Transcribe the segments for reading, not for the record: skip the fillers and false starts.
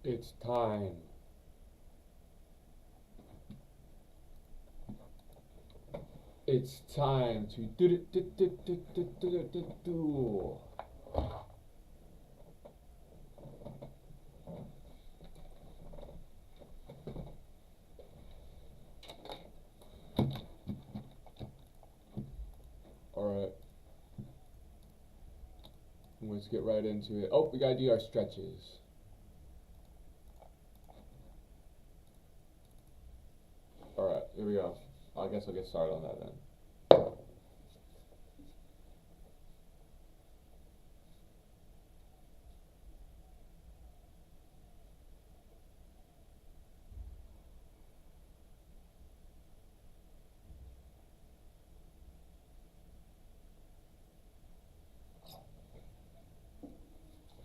It's time. It's time to do. Alright. Let's get right into it. Oh, we gotta do our stretches. Alright, here we go. I guess I'll get started on that then.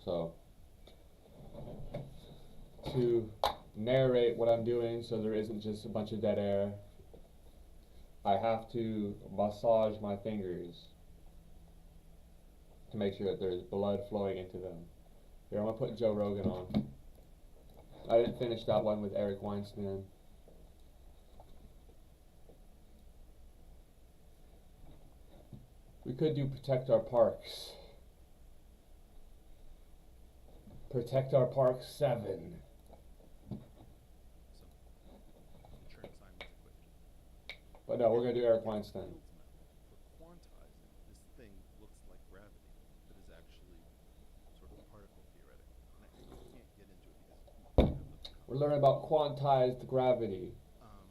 So, to narrate what I'm doing so there isn't just a bunch of dead air, I have to massage my fingers to make sure that there's blood flowing into them. Here, I'm going to put Joe Rogan on. I didn't finish that one with Eric Weinstein. We could do Protect Our Parks. Protect Our Parks 7. But no, we're going to do Eric Weinstein. For quantizing, this thing looks like gravity, but is actually sort of particle theoretic. And I can't get into it because We're learning about quantized gravity. um,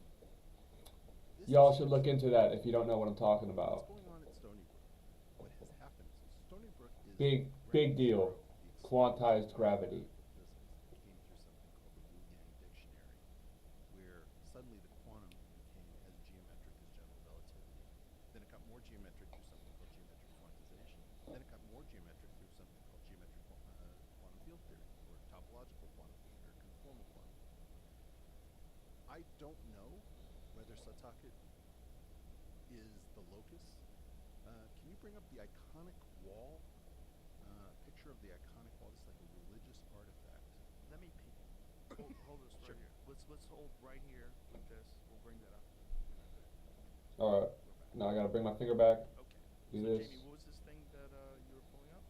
Y'all should look into that if you don't know what I'm talking what's about. going on at Stony Brook. What has happened is Stony Brook is Big deal. Quantized gravity. physics came through something called the Wu Yang Dictionary, where suddenly the quantum became as geometric as general relativity. Then it got more geometric through something called geometric quantization. Then it got more geometric through something called geometric quantum field theory, or topological quantum field, or conformal quantum field. I don't know whether Setauket is the locus. Can you bring up the iconic wall? Picture of the iconic wall. This is like a religious artifact. Let me peek. Hold this right Sure. here. Let's hold right here with this. We'll bring that up. Alright. We're back. Now I gotta bring my finger back. Okay. Do So this. Jamie, what was this thing that you were pulling up?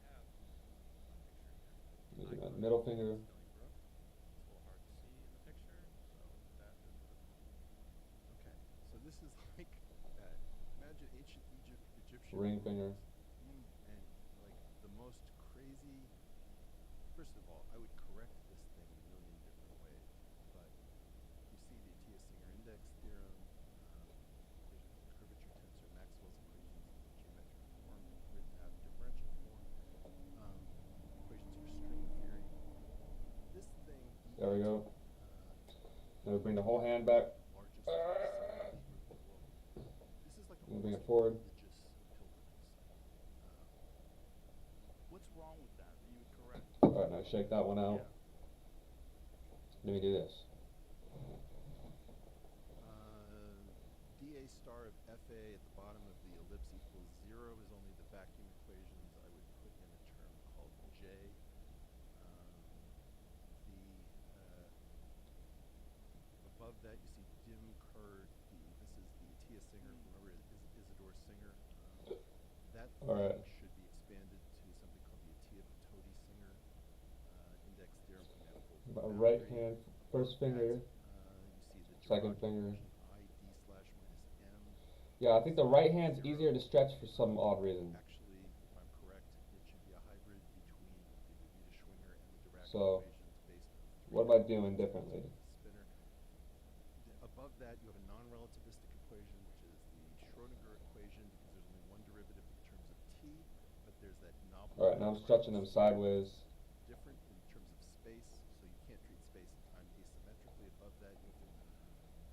I have a Maybe picture my here. middle finger. Stony Brook. It's a little hard to see in the picture, so that is what it's called. Okay, so this is like imagine ancient Egyptian Ring ruins, finger. and like the most crazy. First of all, I would correct this thing a million different ways, but you see the Atiyah-Singer index theorem, equation of curvature tensor, Maxwell's equations in geometric form, written out in differential form, equations for string theory. This thing. There we go. Now we bring the whole hand back. Largest site in the world. This is like a Moving it forward. religious pilgrimage site. What's wrong with that? That you would correct? Alright, now shake that one out. Let me do this. dA star of FA at the bottom of the ellipse equals 0 is only the vacuum equations. I would put in a term called J. Above that you see dim curd D. This is the Atiyah-Singer. Remember Isidore Singer? That Alright. thing should be expanded to something called the Atiyah-Patodi-Singer index theorem for manifold My boundary. right hand, first Above finger. that, you see the Second Dirac finger. equation I d/-m. Yeah, I think the right hand's easier to stretch for some odd reason. Actually, if I'm correct, it should be a hybrid between the Bermuda-Schwinger and the Dirac So, equations based on what am I doing differently? spinner. Above that, you have a non-relativistic equation, which is the Schrodinger equation, because there's only one derivative in terms of t, but there's that novel. Alright, now I'm stretching them sideways. Different in terms of space, so you can't treat space and time asymmetrically. Above that, you have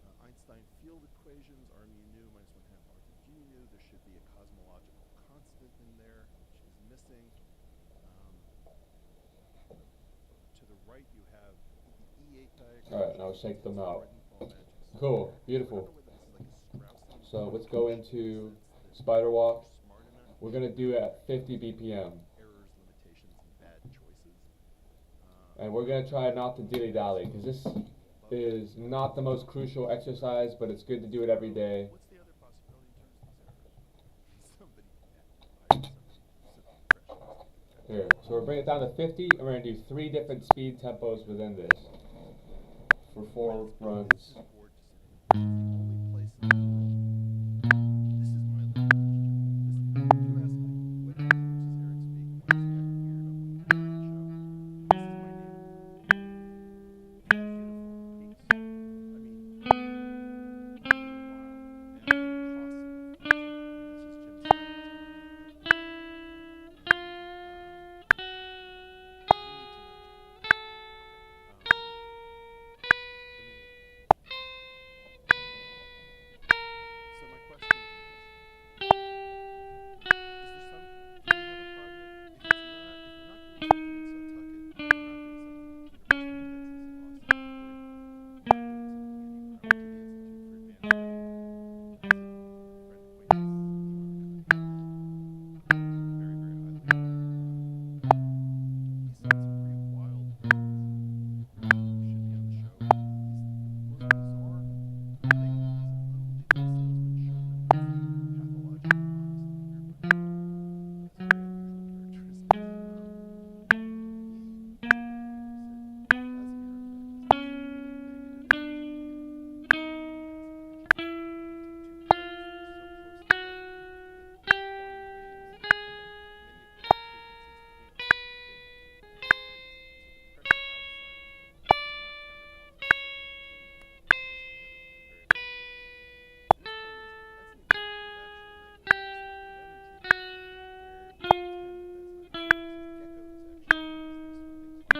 the Einstein field equations, r mu nu minus 1/2 r to g mu. There should be a cosmological constant in there, which is missing. To the right, you have the E8 diagram. Alright, now shake them out. Freudenthal magic system. Cool, I don't beautiful. know whether this is like a Straussian So let's function go in the into sense that spider walk. you're smart enough We're gonna do it at 50 BPM. errors, limitations, and bad choices. And we're gonna try not to dilly-dally, because this is not the most crucial exercise, but it's good to do it every day. What's the other possibility in terms of these errors? Somebody, Here, so we're bringing it down to 50, and we're gonna do 3 different speed tempos within this for 4 runs. This is a board decision. It's the only place in the world. This is my language. This, if you ask me, what language does Eric speak? Why does he act weird on the show? This is my native. Beautiful piece. I mean, really wild. And it costs. This is Jim Simon's so my question is, there some, do we have a project? If it's not, if we're not doing something in Setauket, we're not doing something at the University of Texas in Austin, we're not doing something anywhere. I went to the Institute for Advanced Studies as a friend acquaintance, very, very highly regarded. He said some pretty wild things. You should be on the show. He's the most bizarre thing. He's an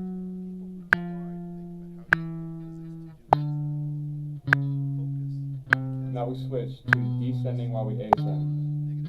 unbelievable salesman, showman, pathologically honest and weird. It's very unusual Now we switch to descending while we ascend.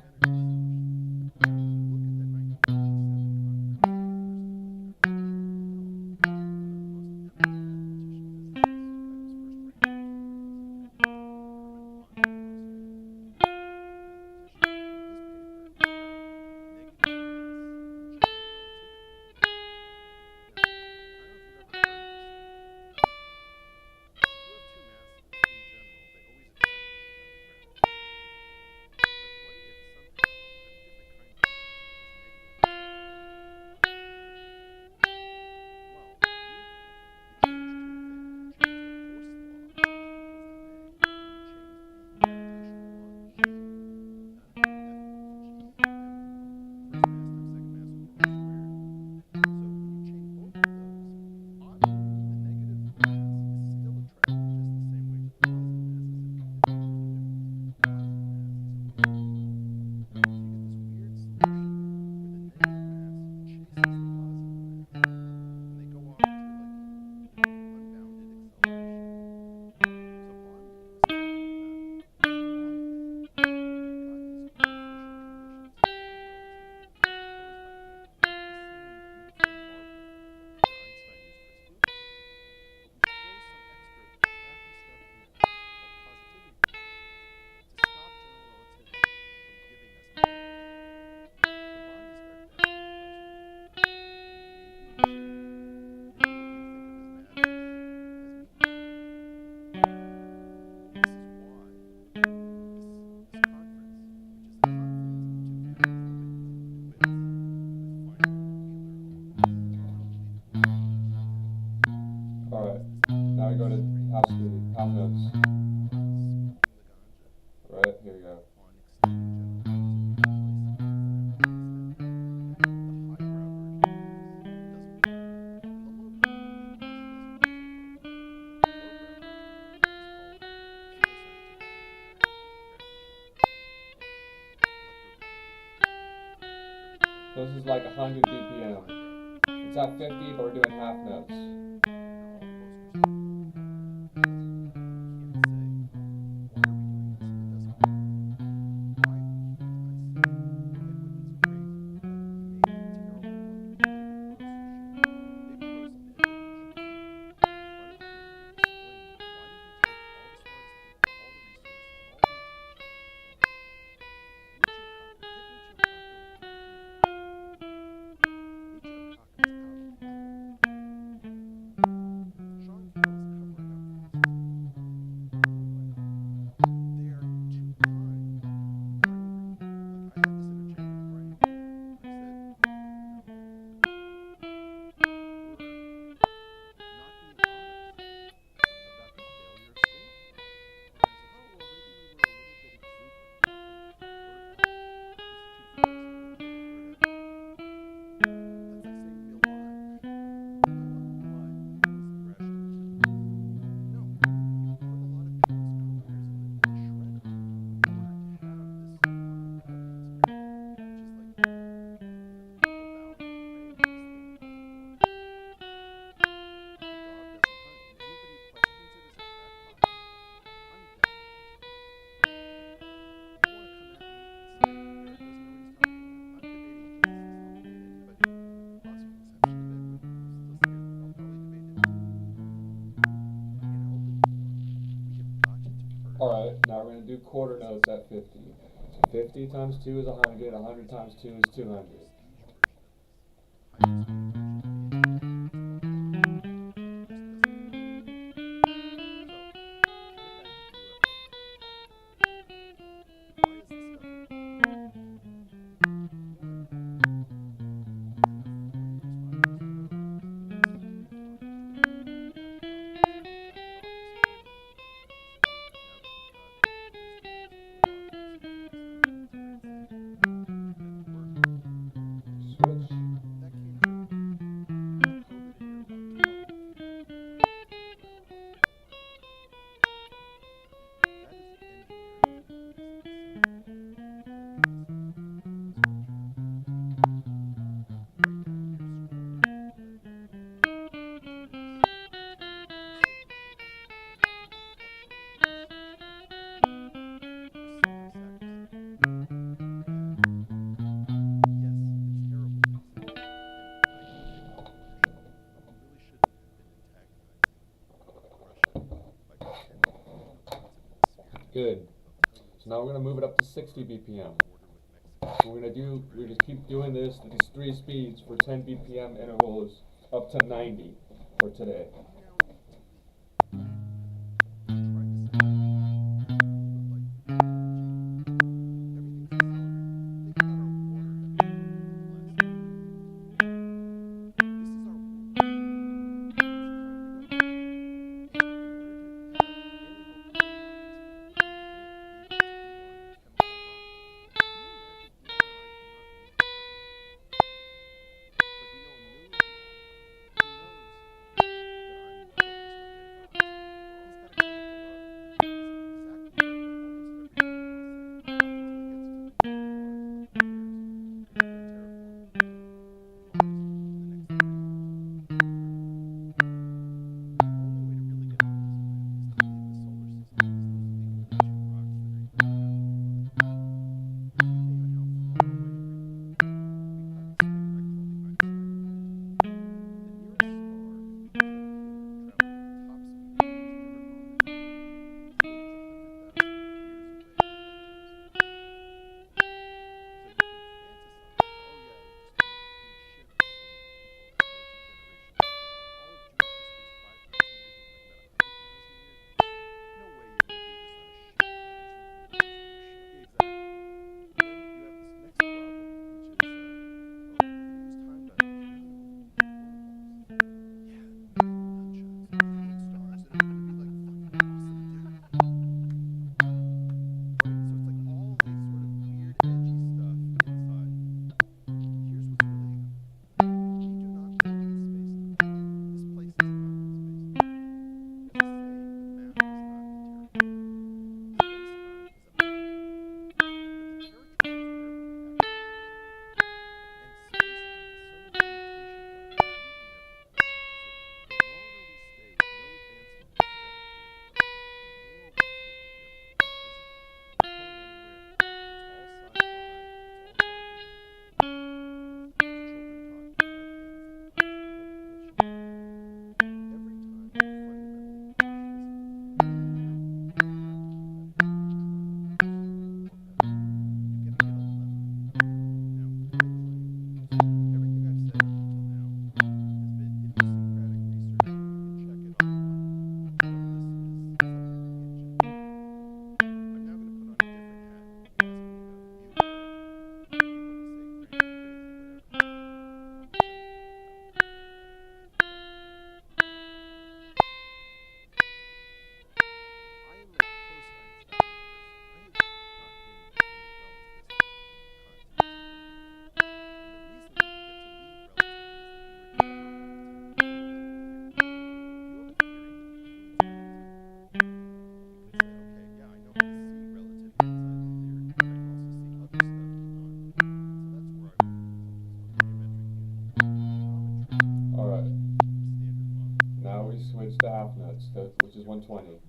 Alright, now we go to half speed, half notes. Right, here we go. So this is like 100 BPM. It's at 50, but we're doing half notes. quarter notes at 50. So 50 times 2 is 100, 100 times 2 is 200. Prestige version of Good. So now we're going to move it up to 60 BPM. We just keep doing this, these 3 speeds for 10 BPM intervals up to 90 for today. Switch to half notes, which is 120.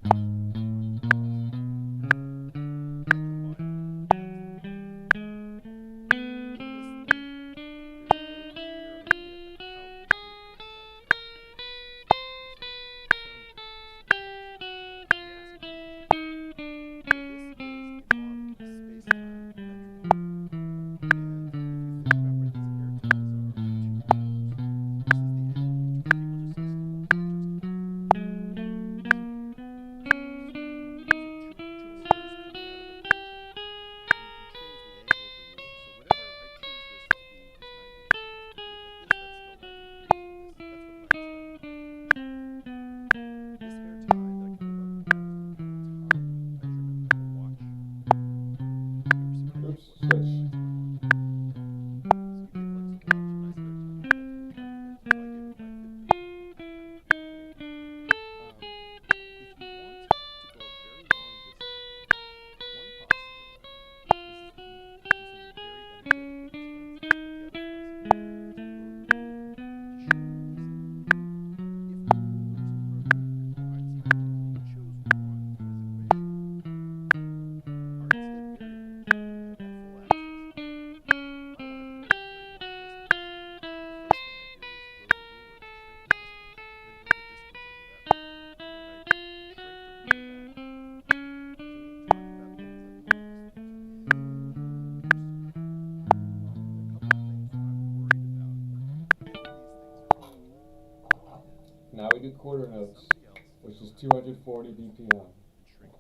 quarter notes, somebody else which is go out 240 BPM. and shrink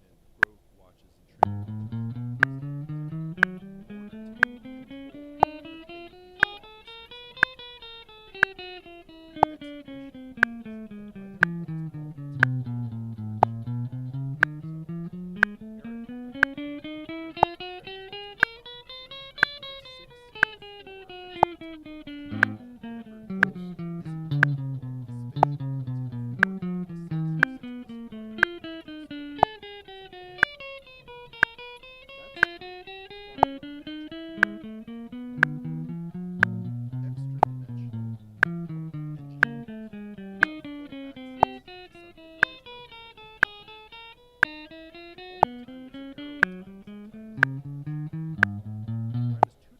and grow watches and shrink in order to control the thing that you've bought the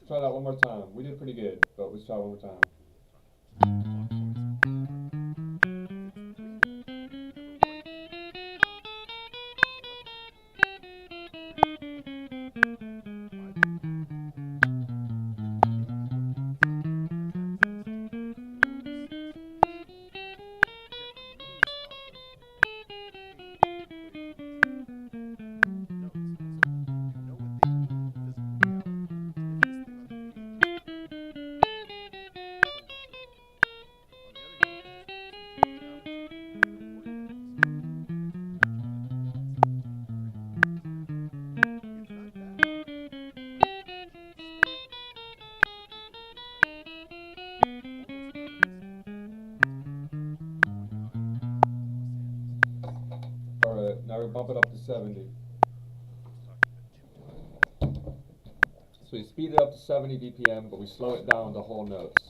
Try that one more time. We did pretty good, but let's try one more time. Alright, now we bump it up to 70. So we speed it up to 70 BPM, but we slow it down to whole notes.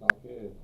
Not good.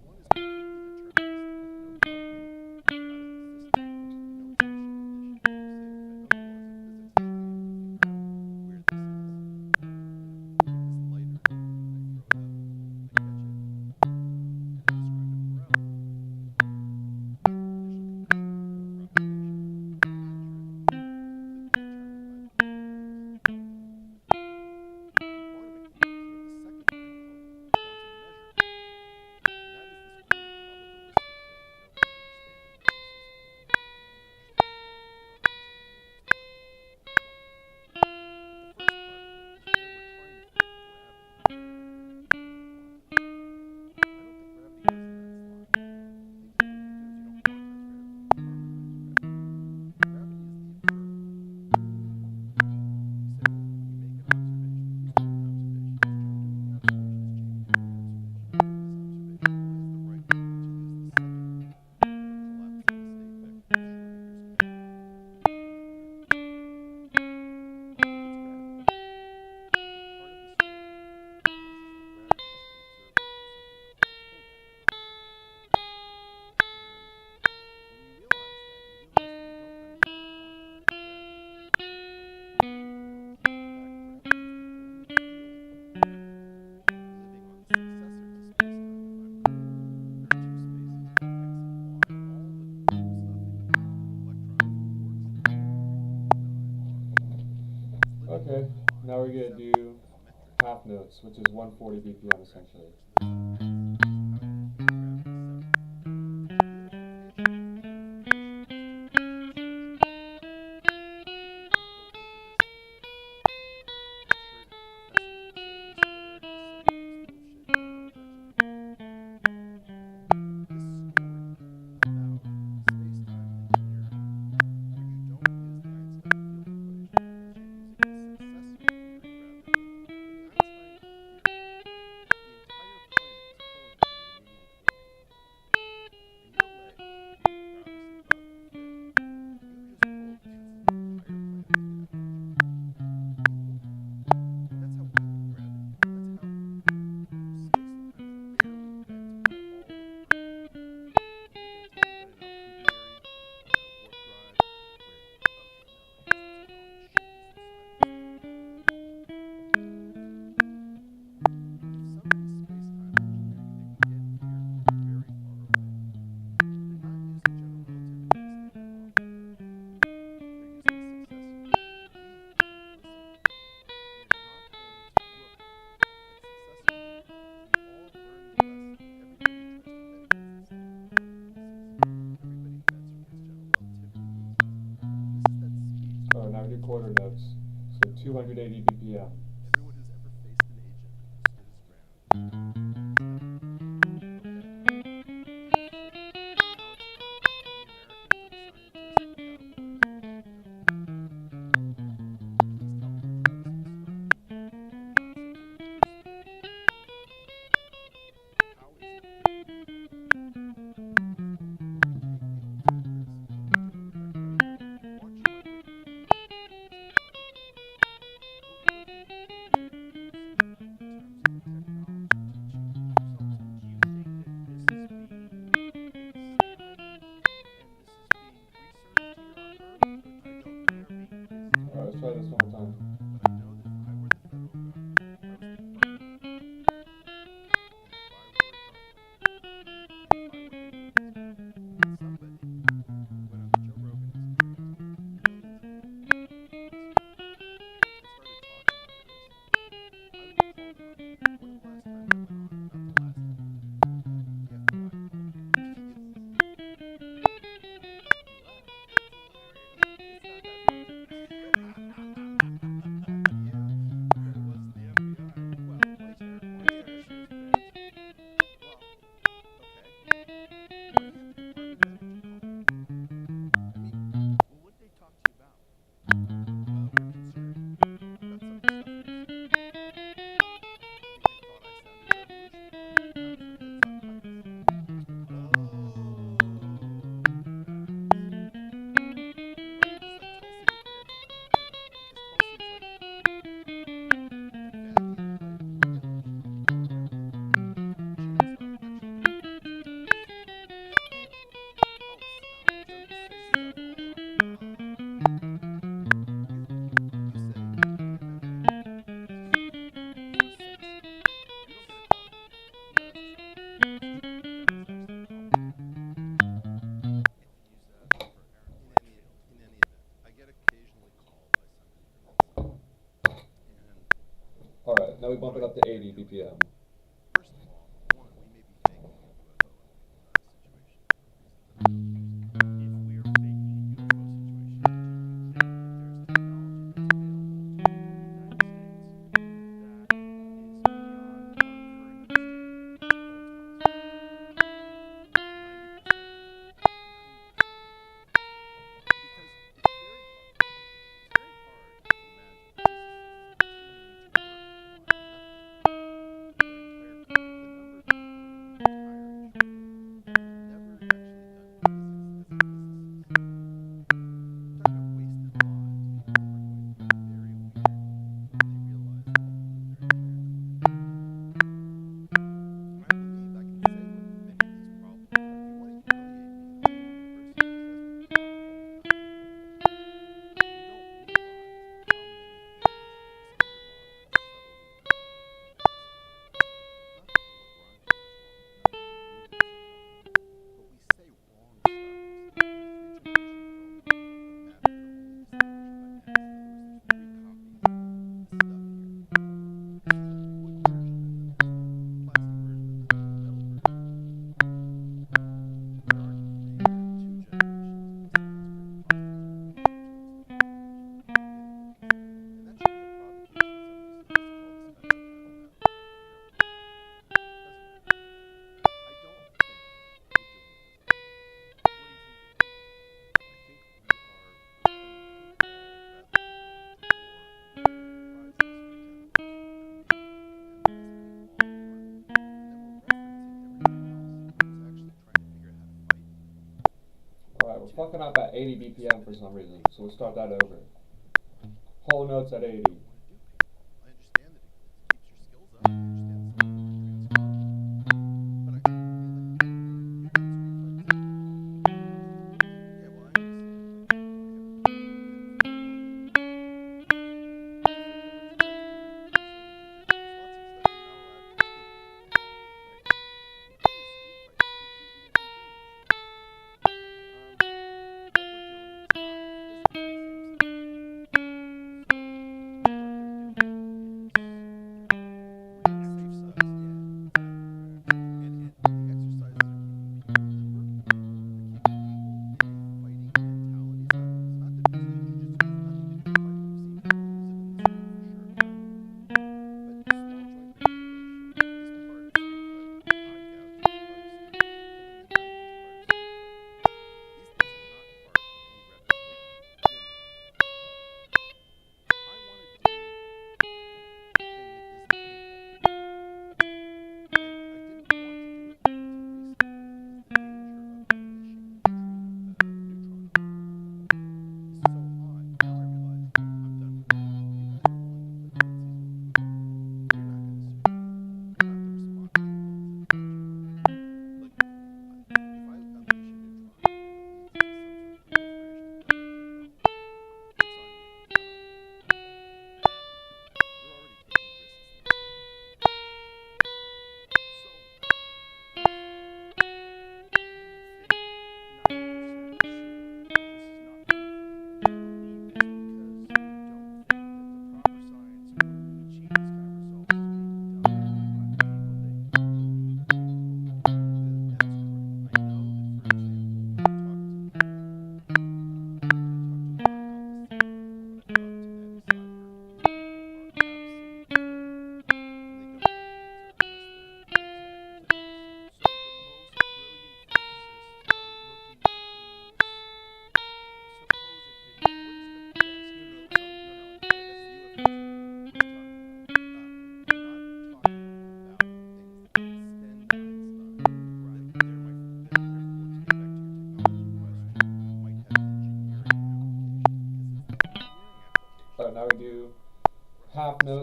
Okay, now we're gonna do half notes, which is 140 BPM essentially. argued 80 BPM. Everyone who's ever faced an agent stood his ground. Alright, let's try this one more time. But I know that if I were the federal government, if I was the department, and if I were a and somebody went on Joe Rogan Experience and started talking like this, I would call them up. When was the last time I went on? Not the last time. The FBI called me. Alright, now we bump it up to 80 BPM. First of all, one, we may be faking a UFO situation for reasons that If we are faking a UFO situation, do you think that Alright, we're fucking up at 80 BPM for some reason, so we'll start that over. Whole notes at 80. I understand that it keeps your skills up. I understand some of the but yeah, well, I understand.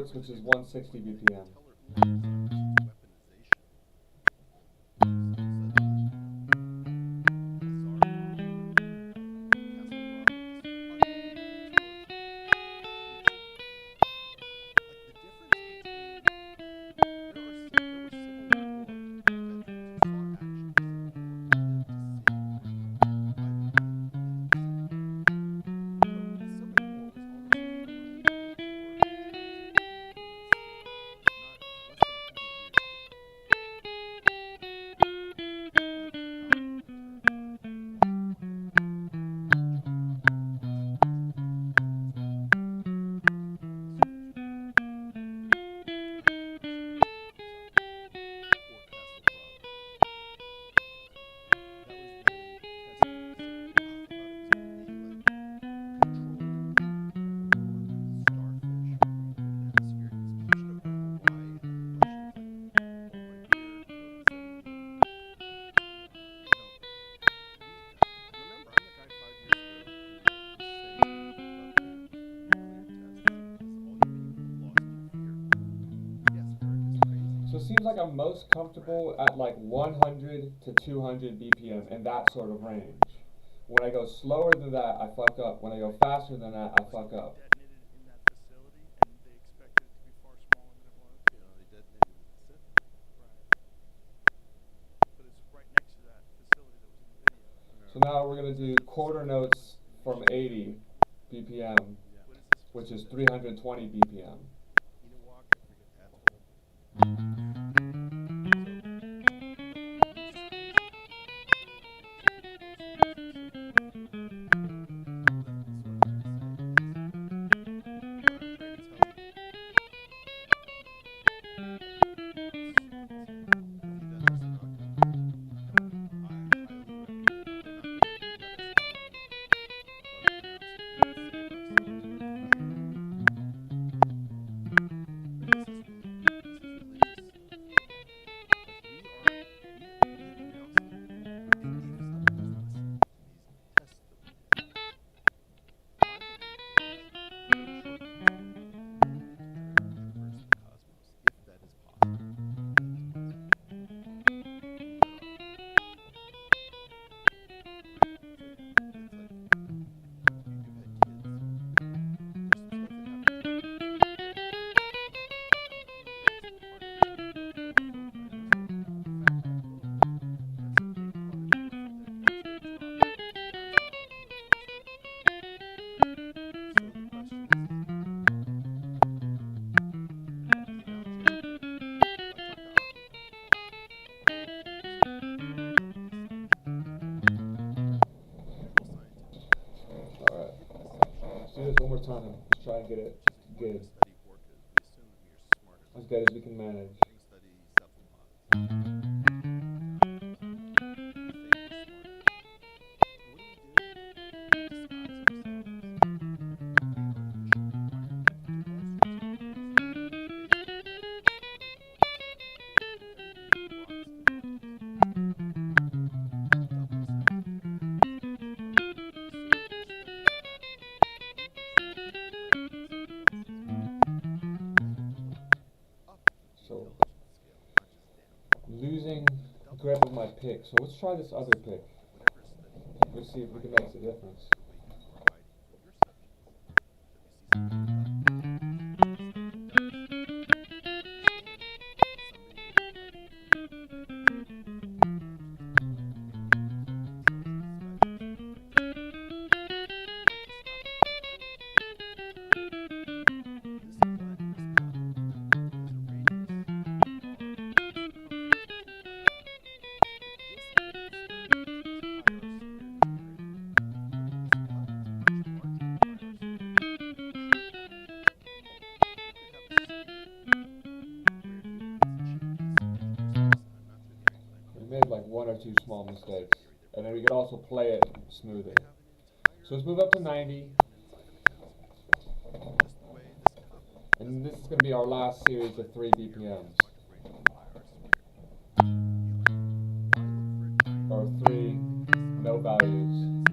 Sports, which is 160 BPM. So it seems like I'm most comfortable at like 100 to 200 BPM in that sort of range. When I go slower than that, I fuck up. When I go faster than that, I fuck up. Detonated in that facility, and they expected it to be far smaller than it was. You know, they detonated in the Pacific. Right. But it's right next to that facility that was in the video. So now we're gonna do quarter notes from 80 BPM, Yeah. What is this? which is 320 BPM. Enowoc, I forget atoll. Alright. Let's do this one more time. Let's try and get it good. Study orcas. We assume that we are smart As good as we can manage. We're gonna study cephalopods. We think we're So, losing grip of my pick. So let's try this other pick. Let's see if we can make a difference. We made like one or two small mistakes. And then we could also play it smoother. So let's move up to 90. And this is going to be our last series of 3 BPMs. Or 3 no values.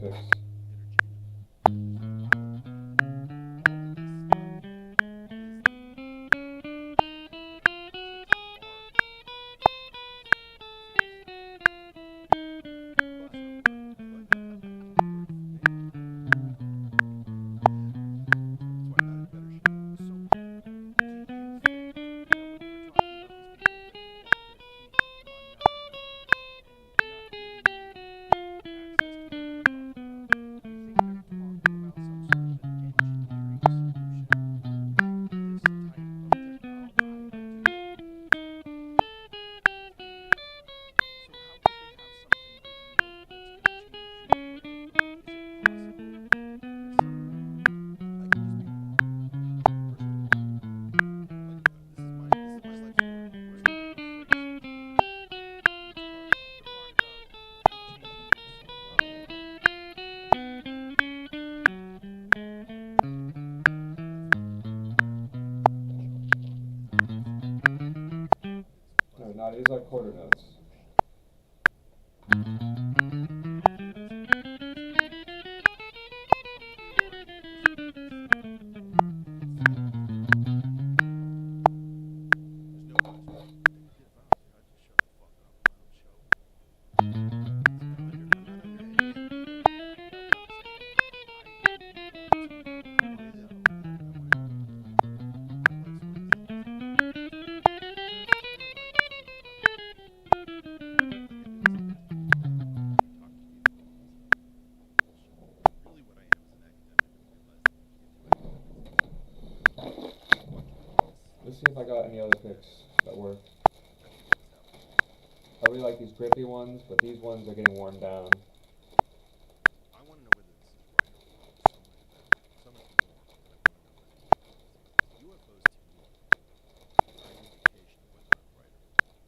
picks. Alright, now these are quarter notes. Let's see if I got any other picks that work. I really like these grippy ones, but these ones are getting worn down. I want to know whether this is right or wrong. So much people want, but I want to know whether UFOs to me are an indication of whether I'm right or wrong.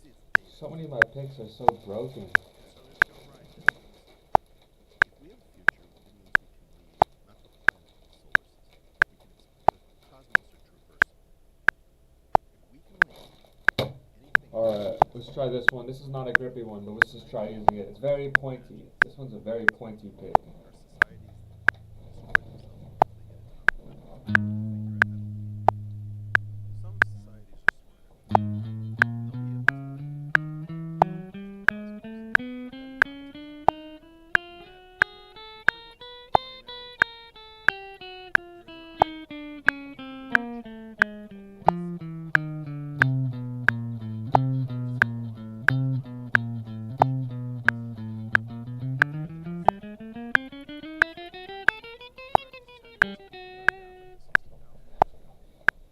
See, it's data. So many of my picks are so broken. So there's no right. If we have a future, it means we can leave not the planet, but the solar system. The cosmos are traversal. If we can land anything. Alright, let's try this one. This is not a grippy one, but let's just try using it. It's very pointy. This one's a very pointy pick. Our societies destroy themselves because they get a ton of money. Figure out how to leave. Some societies are smart enough. They'll be able to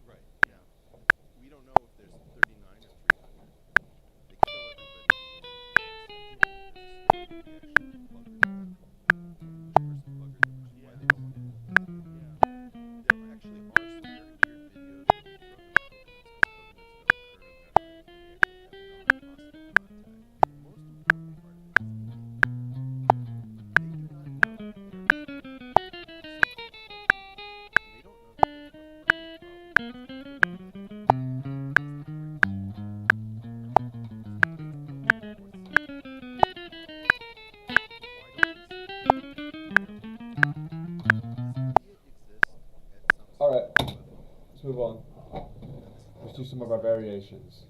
Right, yeah. We don't know if there's 39 or 300. They kill everybody who lives there, essentially. There's a story that they actually buggers. Interspersed buggers, which is why they don't get it. There actually are some very weird videos where we throw them coconuts because coconuts don't hurt them that much when we actually have non-hostile contact. The most important part of this is they do not know they're something called. And they don't know that they have a Alright, let's move on. Let's do some of our variations.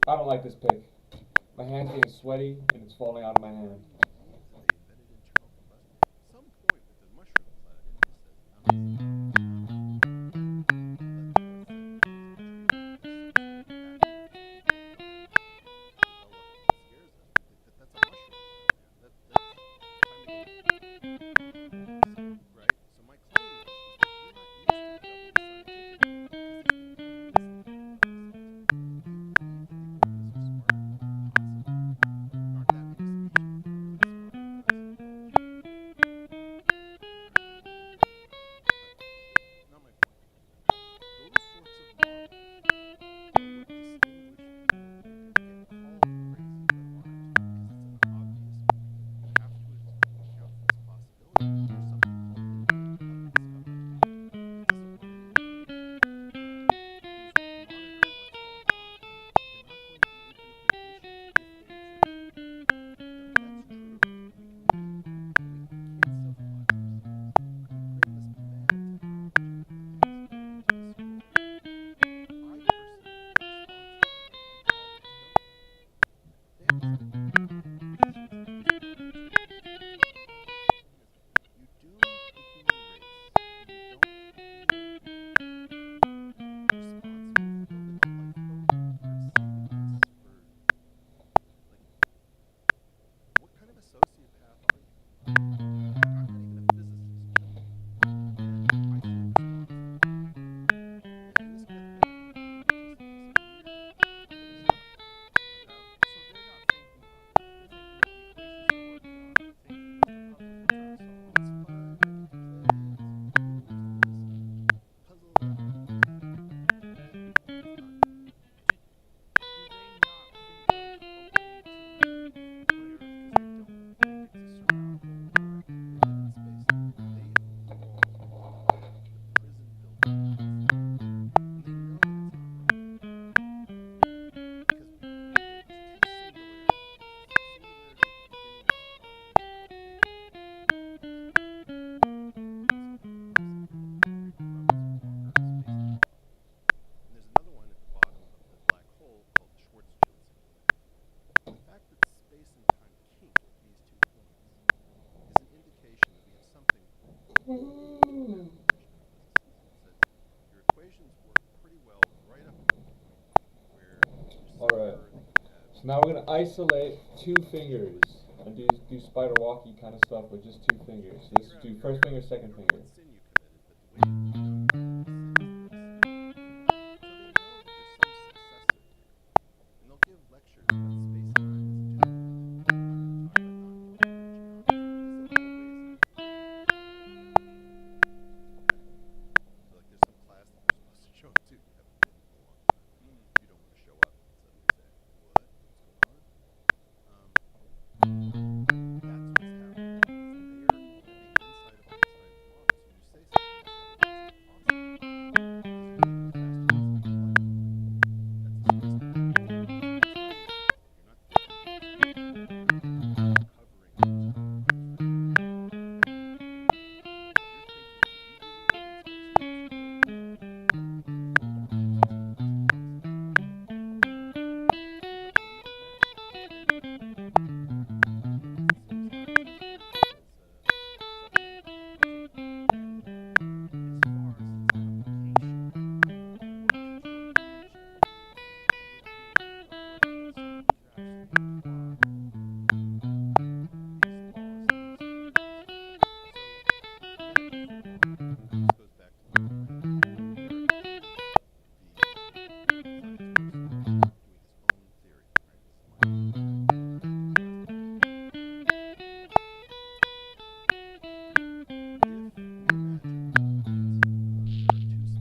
I don't like this pick. My hand's getting sweaty and it's falling out of my hand. Some point with the mushroom cloud, it right? So my claim is that we're not used to double scientific. Dark that many species. gonna isolate 2 fingers and do spider walkie kind of stuff with just 2 fingers. So let's do first finger, second finger. What sin you committed, but the way you sin is this. So they know that there's some successor here. And they'll give lectures about space and time as a general. Talk about nonlinear geometry. So like there's some class that you're supposed to show up to, you haven't been in a long time. You don't want to show up and suddenly say, what? What's going on? That's what's happening. They're living inside of Einstein's model. So when you say something, you say, well, that's impossible. Because you can't go faster than light. That's a space time. You're not thinking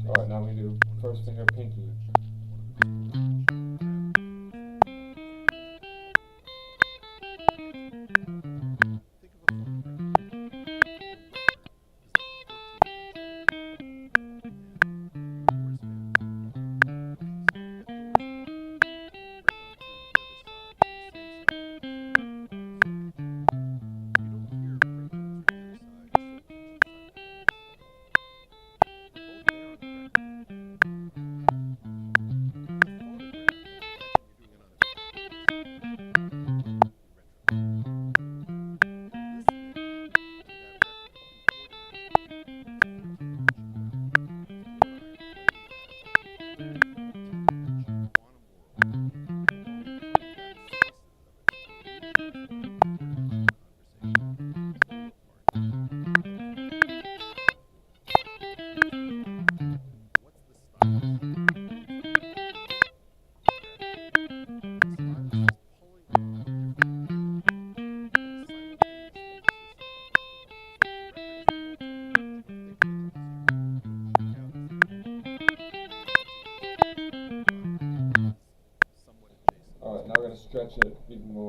Alright, now we do first finger, pinky. Think of a Alright, now we're gonna stretch it even more.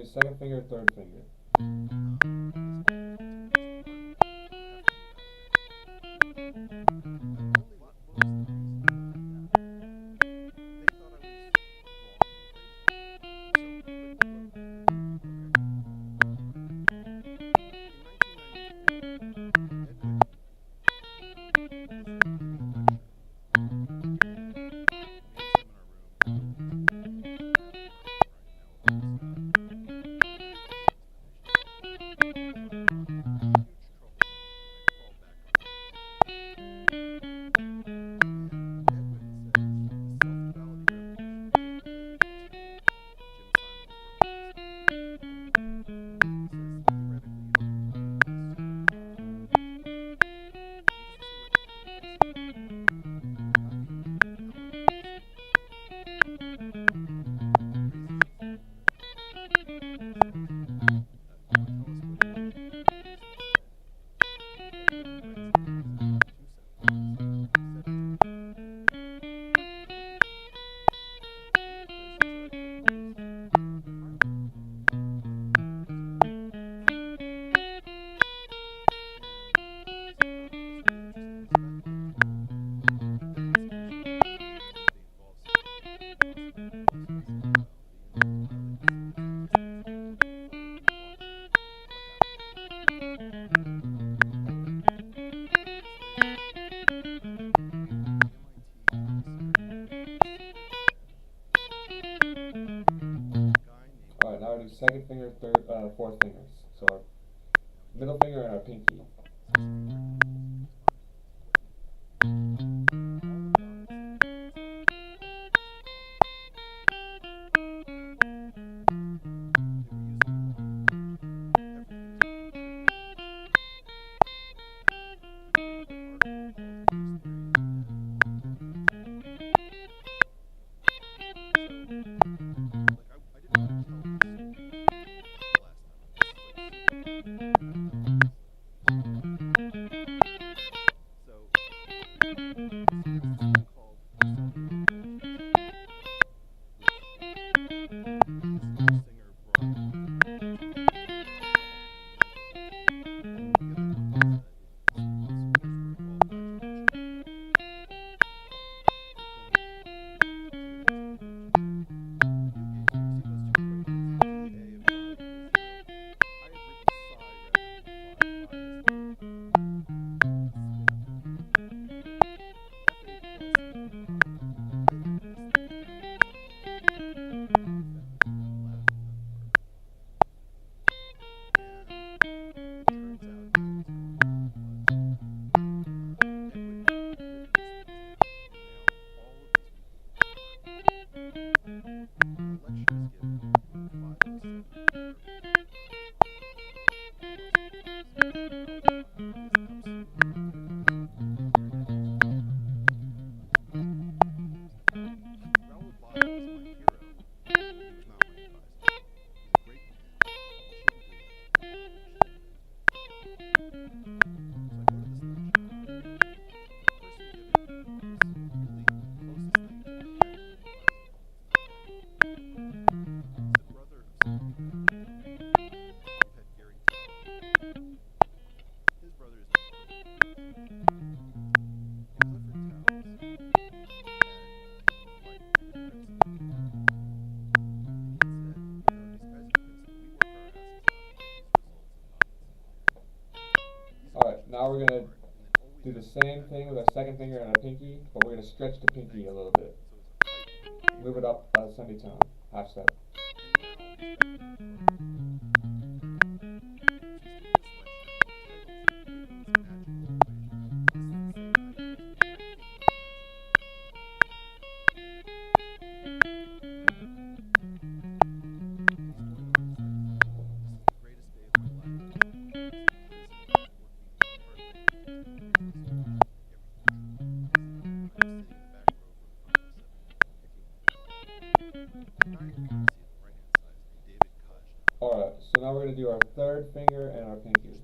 Second finger, third finger. second finger, fourth fingers. So our middle finger and our pinky. Alright, now we're gonna do the same thing with our second finger and our pinky, but we're gonna stretch the pinky a little bit. Move it up a semitone, half step. Alright, so now we're gonna do our third finger and our pinky.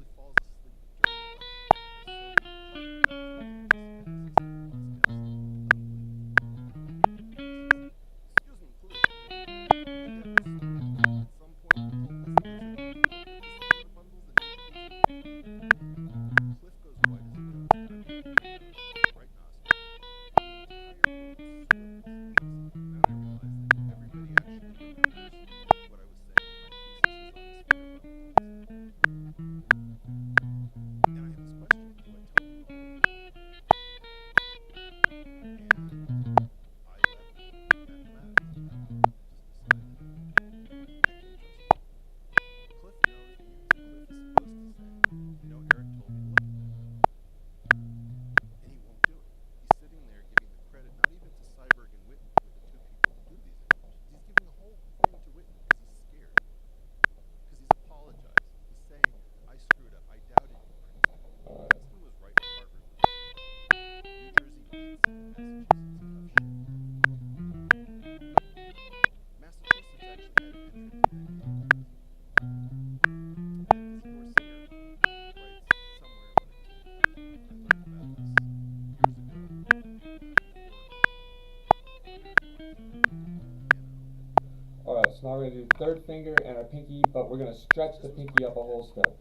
Alright, so now we're gonna do third finger and our pinky, but we're gonna stretch the pinky up a whole step.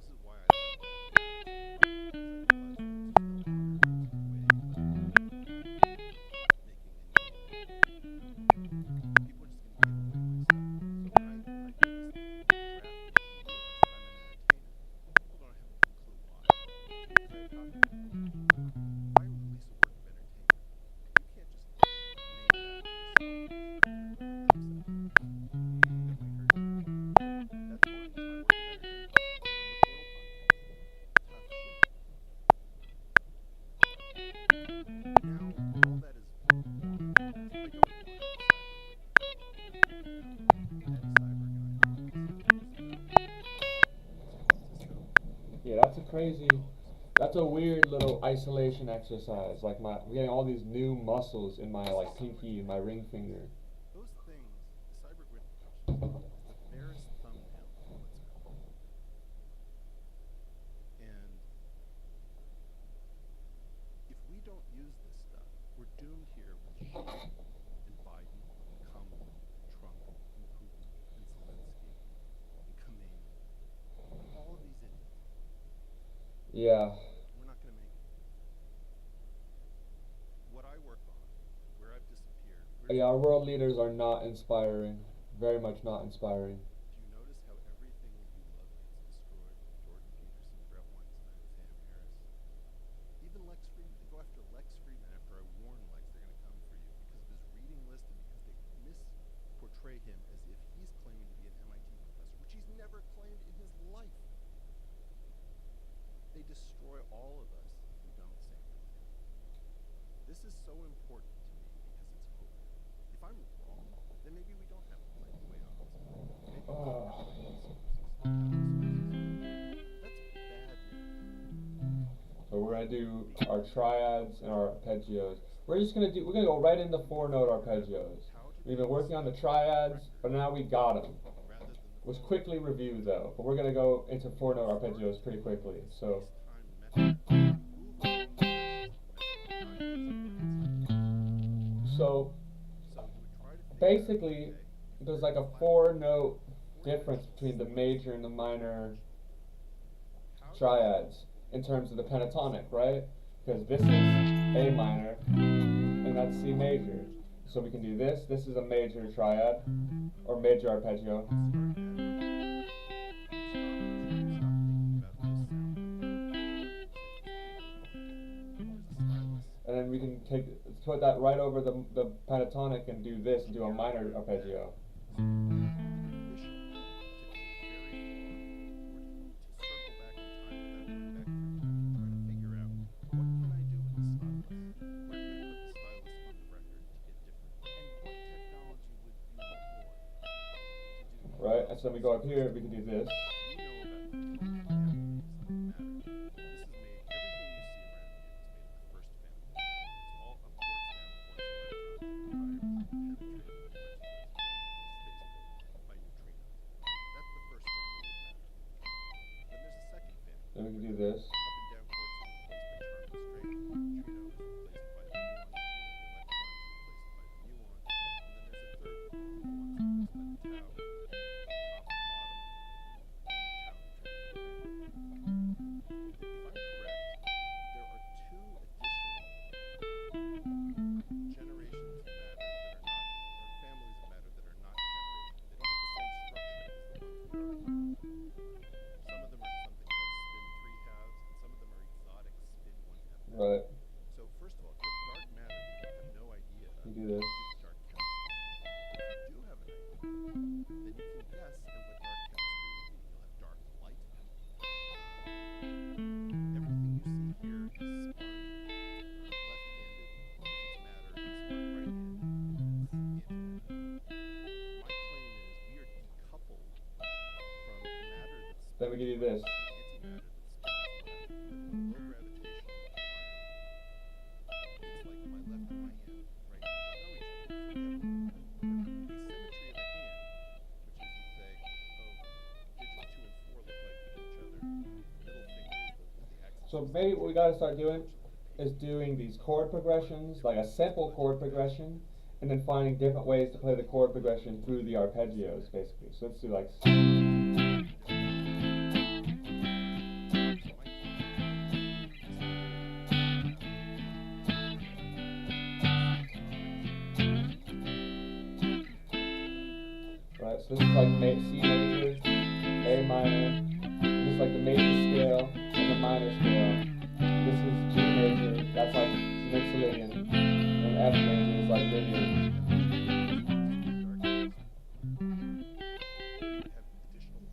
crazy. That's a weird little isolation exercise. Like I'm getting all these new muscles in my like pinky and my ring finger. Those things, the cyber grid protection, is the barest thumbnail of what's coming. And if we don't use this stuff, we're doomed here with Xi and Biden and Kamala and Trump and Putin and Zelensky and Khamenei and all of these idiots. Yeah. We're not going to make it. What I work on, where I've disappeared. Yeah, our world leaders are not inspiring. Very much not inspiring. Do you notice how everything that you love gets destroyed? Jordan Peterson, Brett Weinstein, Sam Harris. Even Lex Friedman. They go after Lex Friedman after I warn Lex they're going to come for you because of his reading list and because they misportray him as if he's claiming to be an MIT professor, which he's never claimed in his life. They destroy all of us if we don't stand with him. This is so important to me because it's hope. If I'm wrong, then maybe we don't have to fight the way off. Maybe we don't have to That's bad news. So we're gonna do our triads and our arpeggios. We're gonna go right into 4-note arpeggios. We've been working on the triads, but now we got them. Rather than the Was quickly reviewed though, but we're gonna go into 4-note arpeggios pretty quickly. So space-time method. so So you would try to figure out, basically okay, there's like a 4-note difference between the major and the minor triads in terms of the pentatonic, right? Because this is A minor and that's C major. So we can do this. This is a major triad or major arpeggio. And then we can put that right over the pentatonic and do this and do a minor arpeggio. Right? And so we go up here, we can do this. Then we can do this. Right. So first of all, if you have dark matter, you have no idea. You do this. Dark chemistry. If you do have an idea, then you can guess at what dark chemistry would be. You'll have dark light. Everything you see here is spun left-handed. If it's matter, it's spun right-handed. My claim is we are decoupled from matter that's Then we can do this. antimatter that's spinning low gravitational So maybe what we gotta start doing is doing these chord progressions, like a simple chord progression, and then finding different ways to play the chord progression through the arpeggios, basically. So let's do like. Right, so this is like C major, A minor, this is like the major scale and the minor scale. This is G major, that's like mixolydian, and F major is like Lydian.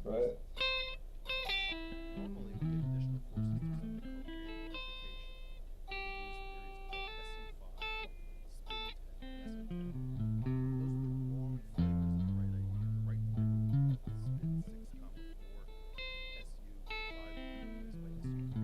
Right? Normally we get additional forces through something called radial implication. We use theories called SU5 and spin 10 and SU2. Those are the wrong flavors of the right idea. The right flavor is spin 6, 4, SU 5 replaced by SU 3.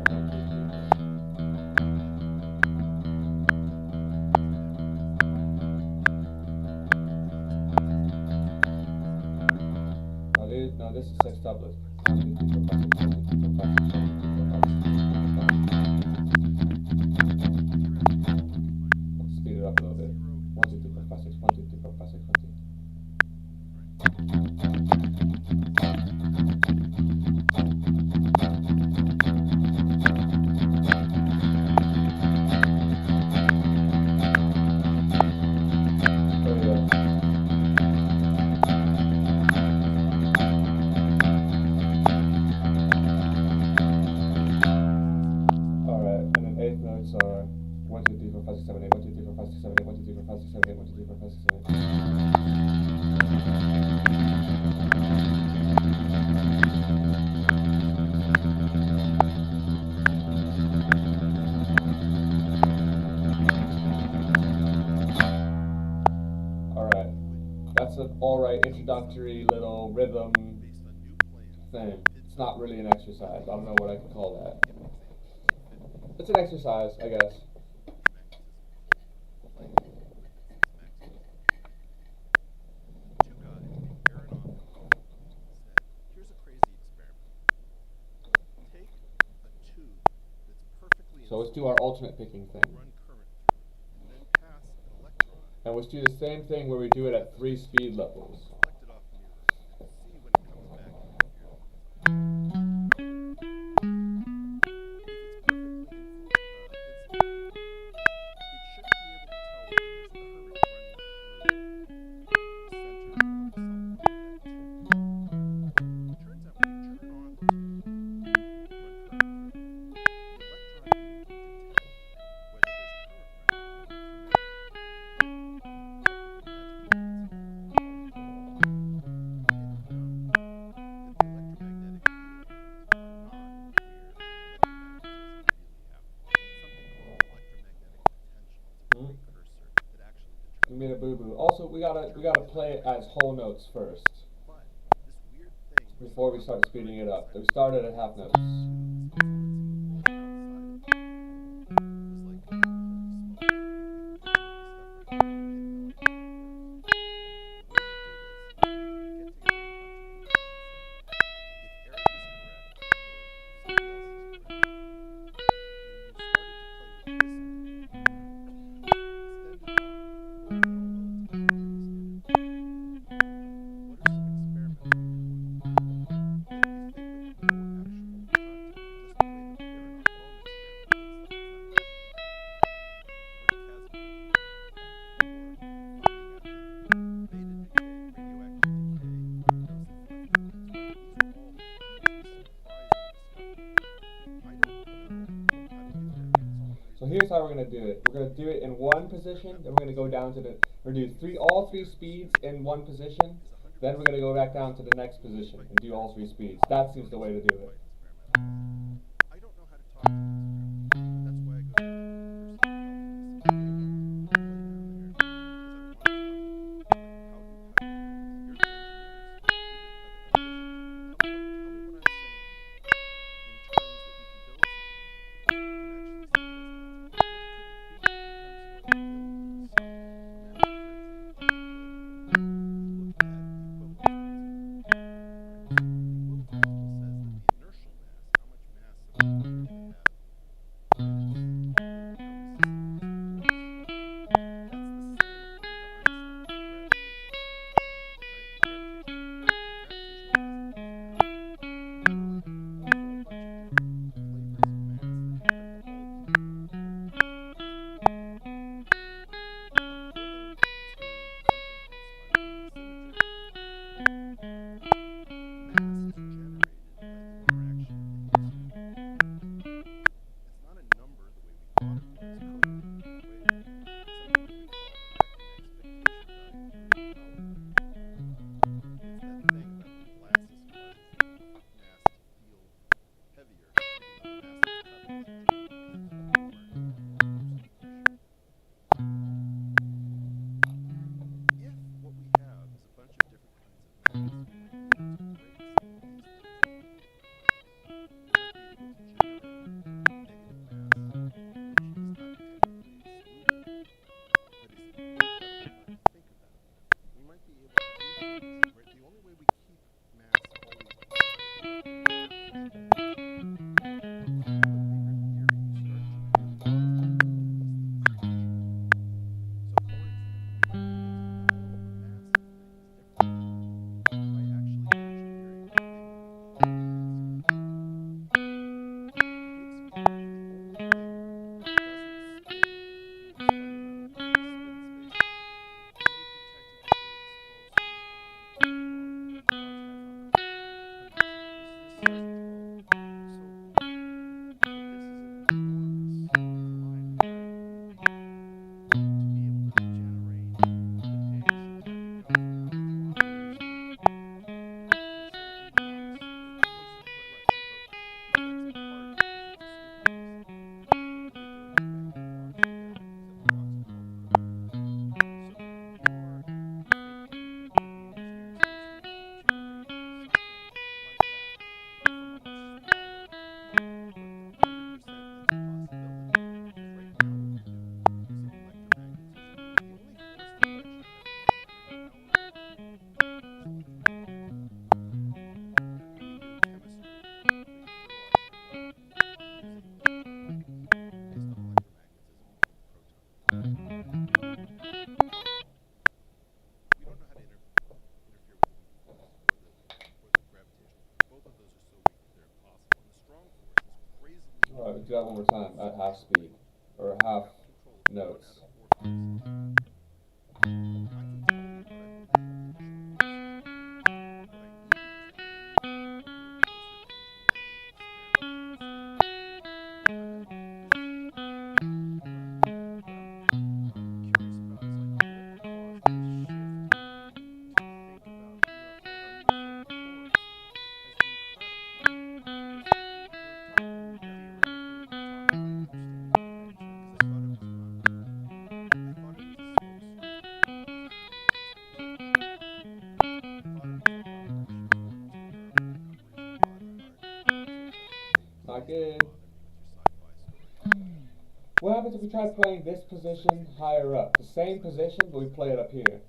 No, this is sextuplets. Speed it up a little bit. 1, 2, 3, 4, 5, 6. 1, 2, 3, 4, 5, 6. 1, 2. There we go. Alright, and then eighth notes are 1, 2, 3, 4, 5, 6, 7, 8. 1, 2, 3, 4, 5, 6, 7, 8. 1, 2, 3, 4, 5, 6, 7, 8. 1, 2, 3, 4, 5, 6, 7, 8. Alright, that's an alright introductory little rhythm Based on new plans, thing. It's not really an exercise. I don't know what I could call that. It's an exercise, I guess. Two guys, Aronoff and Hall, said, here's a crazy experiment. Take a tube that's perfectly So let's do our alternate picking thing. run current through it, and then pass an electron, And let's do the same thing where we do it at 3 speed levels. reflect it off mirrors, and see when it comes back here. We made a boo-boo. Also, we gotta play it as whole notes first But this weird thing before we start speeding it up. We started at half notes. here's how we're gonna do it. We're gonna do it in one position, then we're gonna go down to we're gonna do all three speeds in one position, then we're gonna go back down to the next position and do all three speeds. That seems the way to do it. I don't know how to talk to these experiments. That's why I go to Alright, do that one more time at half speed, or half notes. Not good. What happens if we try playing this position higher up? The same position, but we play it up here.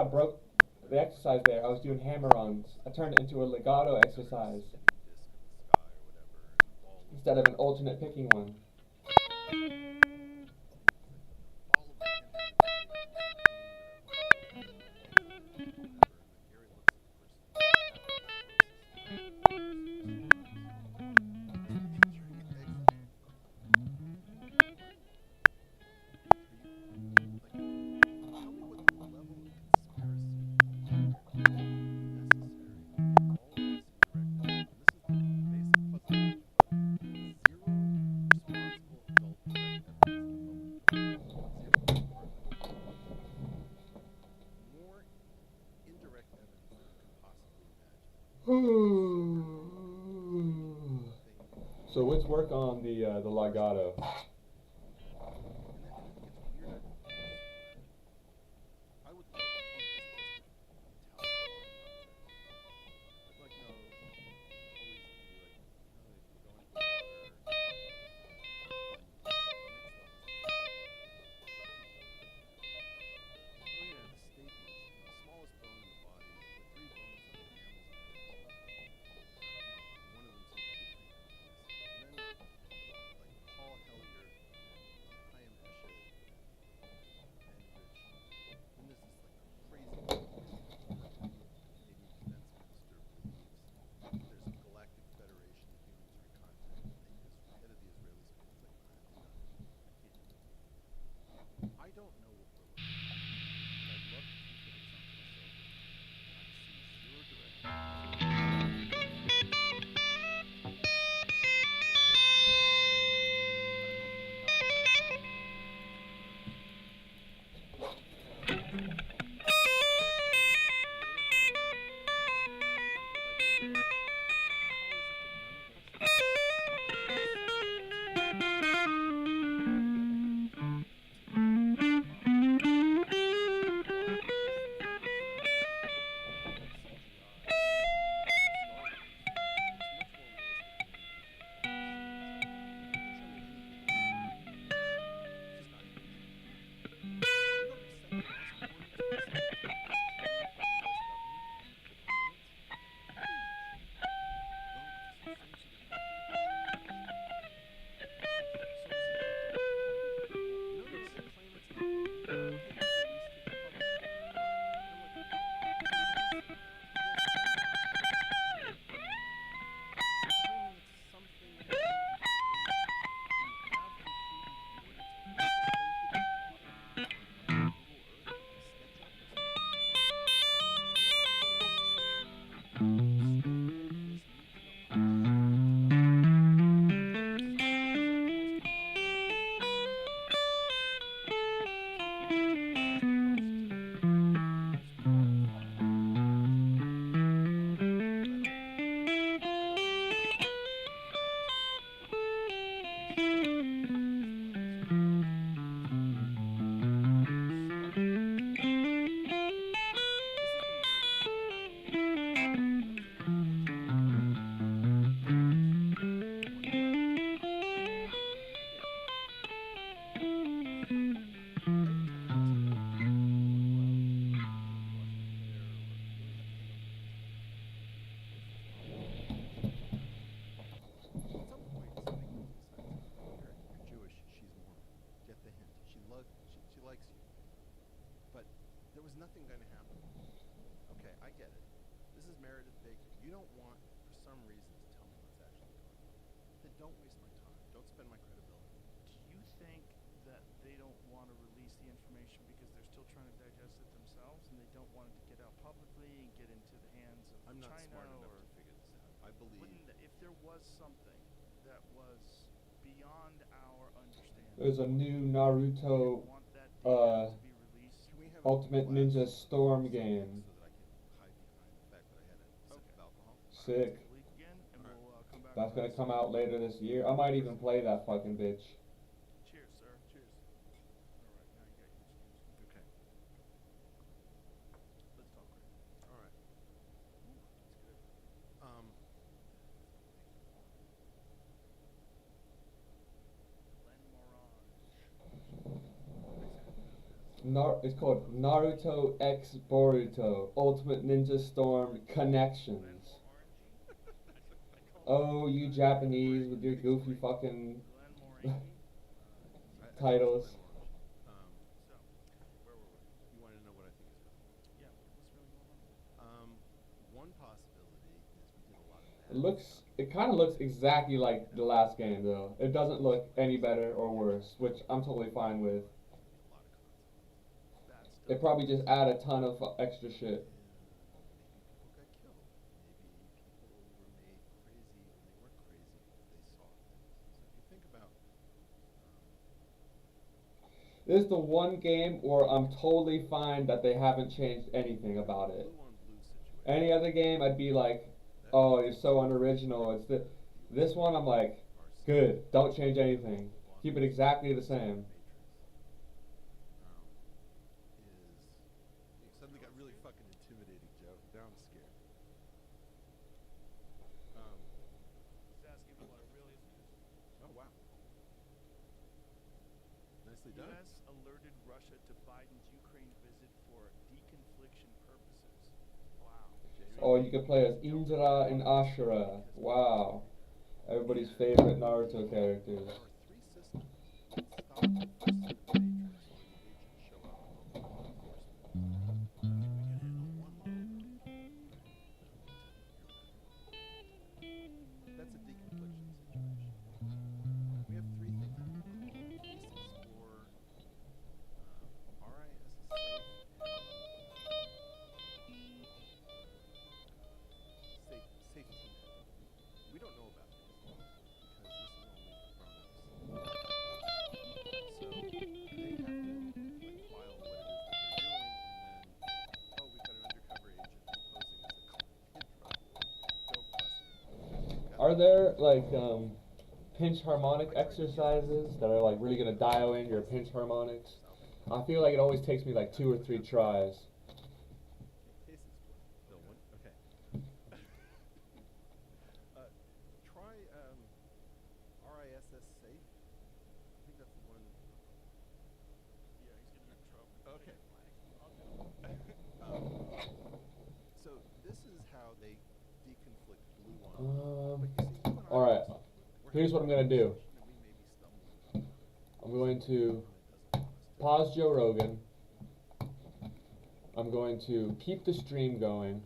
broke the exercise there. I was doing hammer-ons. I turned it into a legato exercise spinning disc in the sky or whatever, and the ball will instead of an alternate picking one. all of my hand body was pain that I was whatever. And then Gary looks at the person tell me what the level of conspiracy necessary in all of this indirect evidence. And this is the basic puzzle question, buddy. Zero responsible adult direct evidence in the public domain. Zero. More indirect evidence than you can possibly imagine. So let's work on the legato. And then it gets weird. I would love to take this just to tally the context. But like, no, always be like, no, if you go into the water, oh yeah, the stapes, the smallest bone in the body, the three bones on the mammals and mammals. One of them seems to be the fingernails. And then, like Paul Hellyer, Chaim Eshed, and Rich. Then there's this like crazy conspiracy theory that the Canadian defense minister believes there's a galactic federation of humans recontact, and the head of the Israeli space is like, I can't do it. I don't know what we're looking at. And I'd love to think that it's something sober. And I see zero direct She likes you. But there was nothing going to happen. Okay, I get it. This is Meredith Baker. You don't want, for some reason, to tell me what's actually going on. Then don't waste my time. Don't spend my credibility. Do you think that they don't want to release the information because they're still trying to digest it themselves and they don't want it to get out publicly and get into the hands of I'm not China? smart enough Or to figure this out. I believe. if there was something that was beyond our understanding, There's a new do Naruto you want that data to be released? Can we have Ultimate a Ninja glass Storm so game. that I can hide behind the fact that I had a sip of alcohol? Sick. Leak again, and Alright. we'll come back. That's with gonna this. come out later this year. I might even play that fucking bitch. Cheers, sir. Cheers. All right, now you got your excuse. Okay. Let's talk right now. All right. Ooh, that's good. Glenmorangie. It's called Naruto X Boruto Ultimate Ninja Storm Connections. Oh, you Japanese with your goofy fucking Glenn Morangi. titles. So, where were we? You wanted to know what I think is coming. Yeah, what's really going on? One possibility is we did a lot of bad It kind of looks exactly like the last game though. It doesn't look any better or worse, which I'm totally fine with. A lot of consequences. That's They probably just add a ton of extra shit. Maybe people got killed. Maybe people were made crazy when they weren't crazy because they saw things. So if you think about, This is the one game where I'm totally fine that they haven't changed anything about it. blue on blue situation. Any other game, I'd be like, oh, you're so unoriginal. This one, I'm like, good. Don't change anything. Keep it exactly the same. It suddenly got really fucking intimidating, Joe. Now I'm scared. He's asking me what it really is. Oh wow. Nicely done. U.S. alerted Russia to Biden's Ukraine visit for deconfliction purposes. Wow. Oh, you can play as Indra and Ashura. Wow. Everybody's favorite Naruto characters. There are three systems that stop the first in the Matrix when the agents show up. That's a deconfliction situation. We have three things that we call Peace Explorer, RIS is safe, and safety net. We don't know about these because this is only for grown-ups. So they have to like file what it is that they're doing, and then we've got an undercover agent who's posing as a kid drug lord. Don't bust it. Are there like pinch harmonic exercises that are like really gonna dial in your pinch harmonics? I feel like it always takes me like 2 or 3 tries. Case explained. Bill one. Okay. Try RISS safe. I think that's the one. Yeah, he's getting in trouble. Okay. I'll do it. So this is how they deconflict blue on. But you see, you and I Alright. are Here's what I'm gonna do. I'm going to pause Joe Rogan. I'm going to keep the stream going.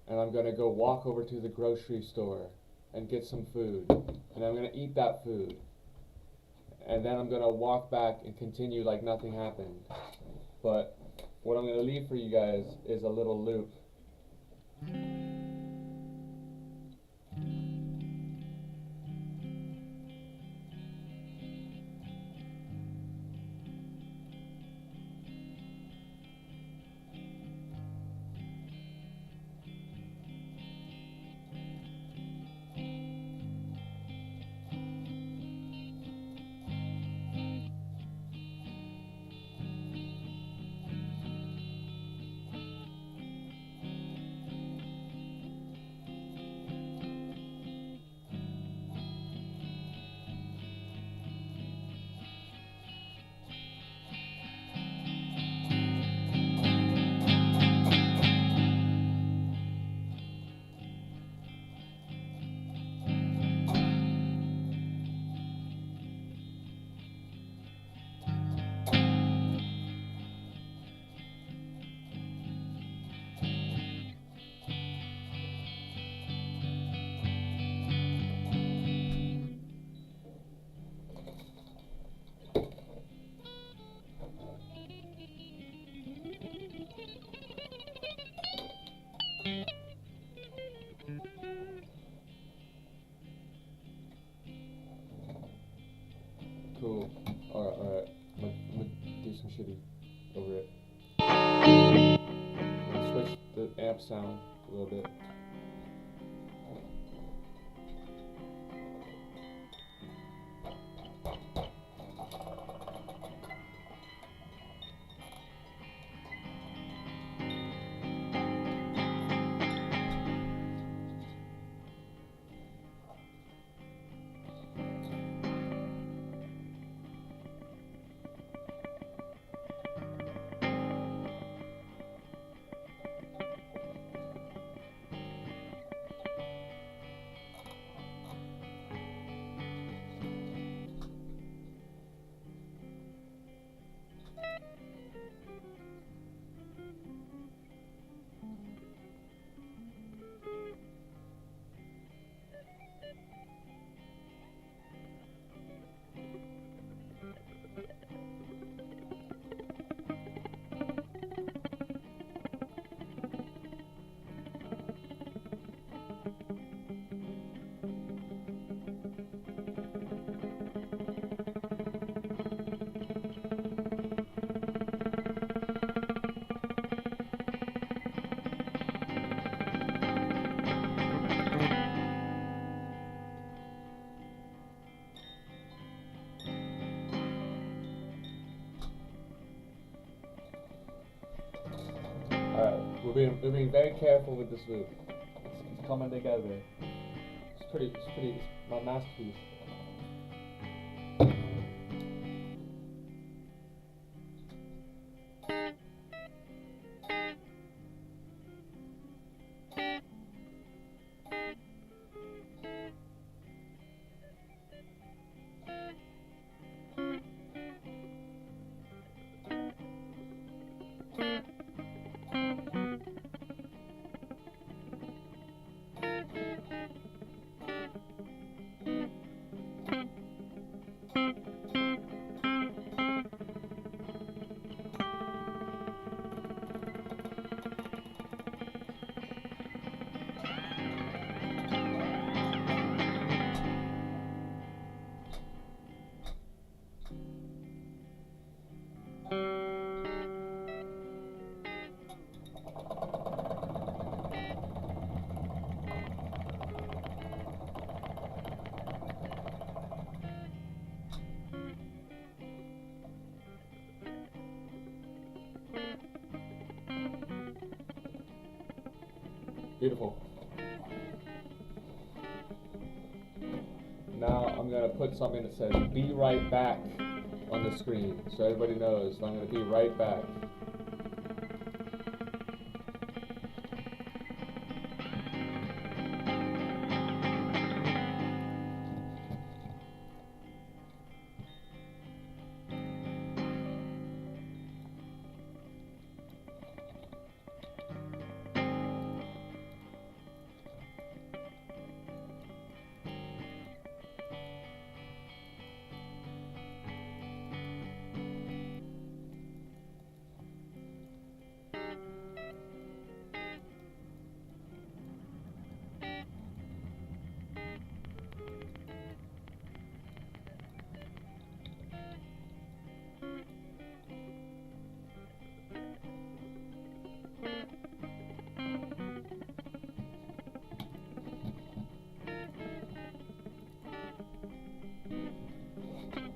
And I'm going to go walk over to the grocery store and get some food. And I'm going to eat that food. And then I'm going to walk back and continue like nothing happened. But what I'm going to leave for you guys is a little loop. Cool. Alright. I'm gonna do some shitty over it. I'm gonna switch the amp sound a little bit. We're being very careful with this loop. It's coming together. It's my masterpiece. Beautiful. Now I'm gonna put something that says "Be right back" on the screen, so everybody knows I'm gonna be right back.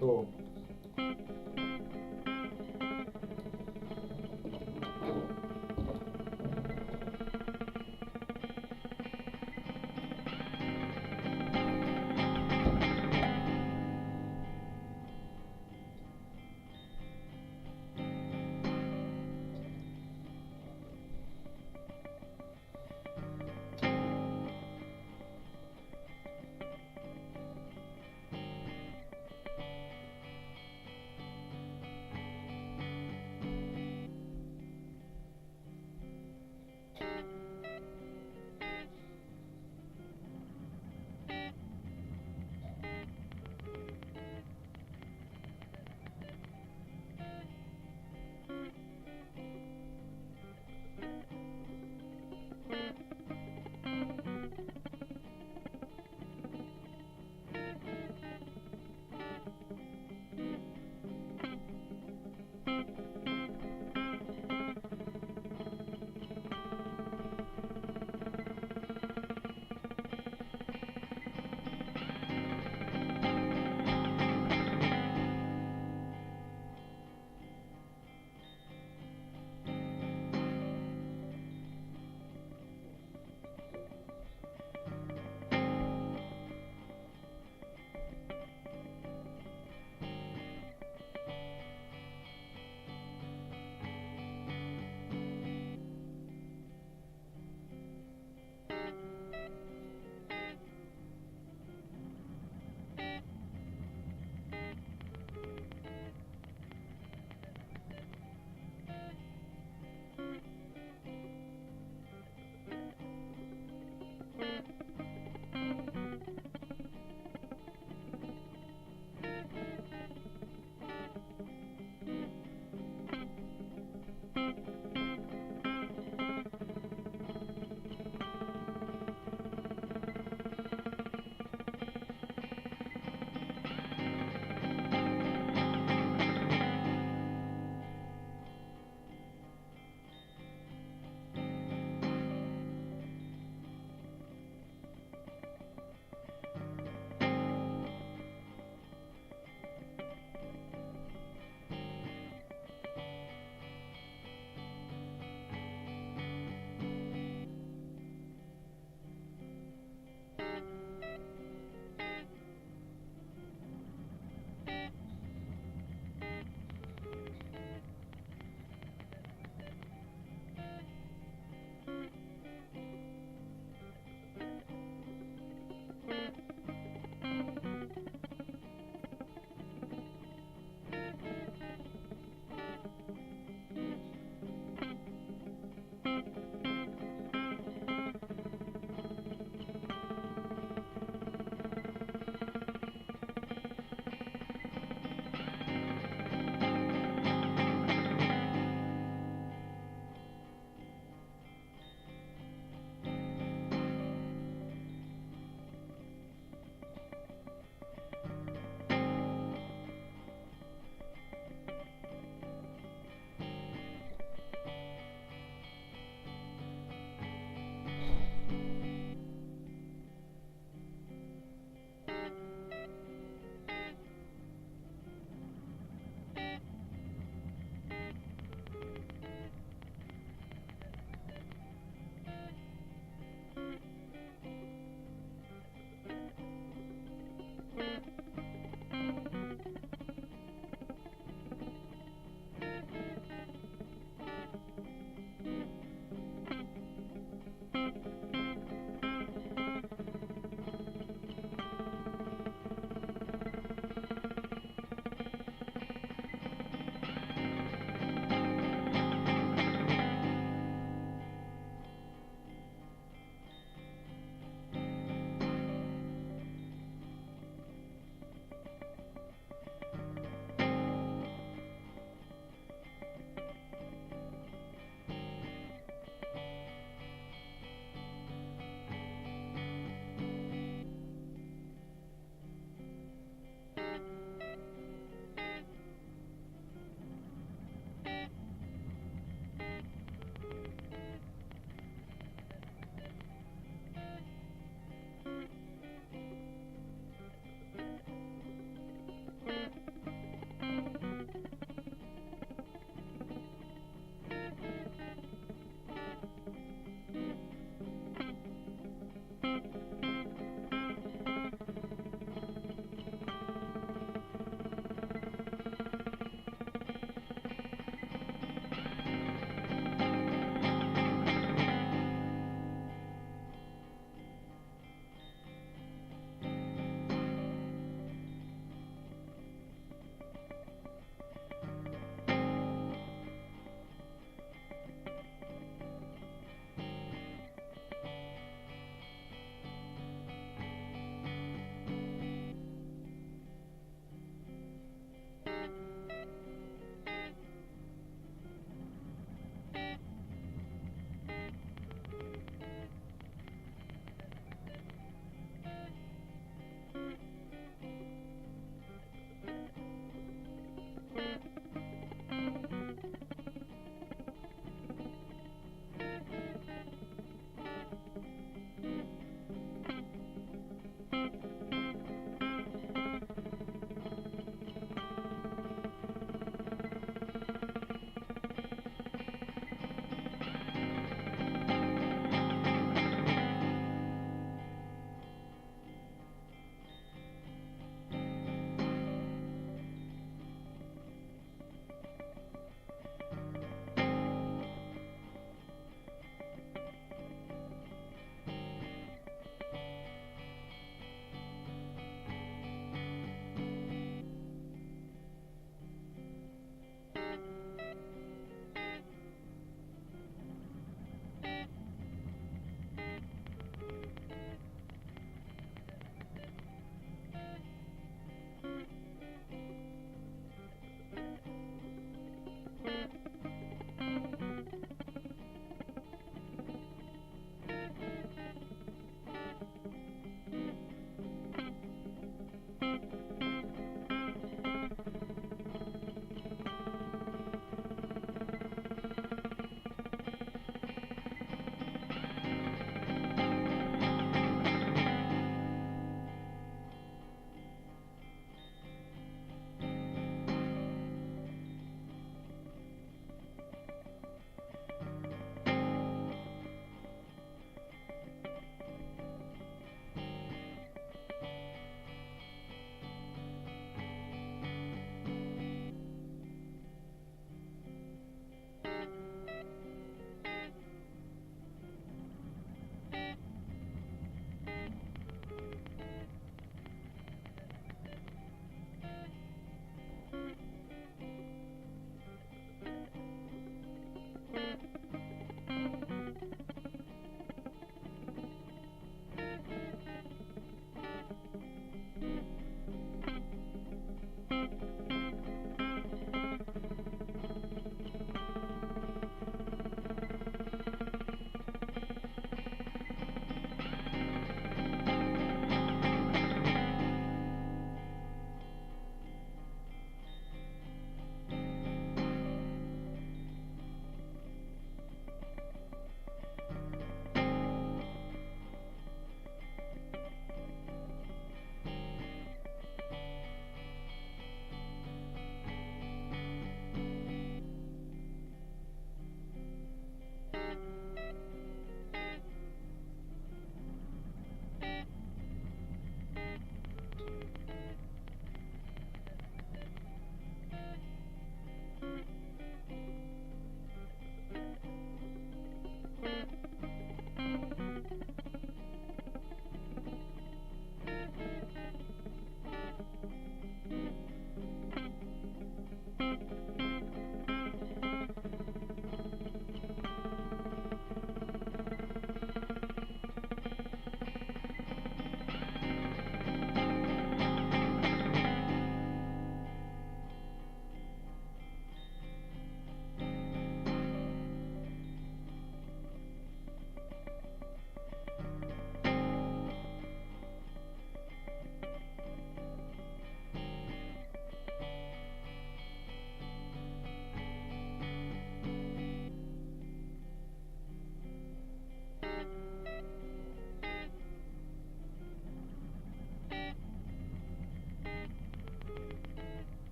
Cool.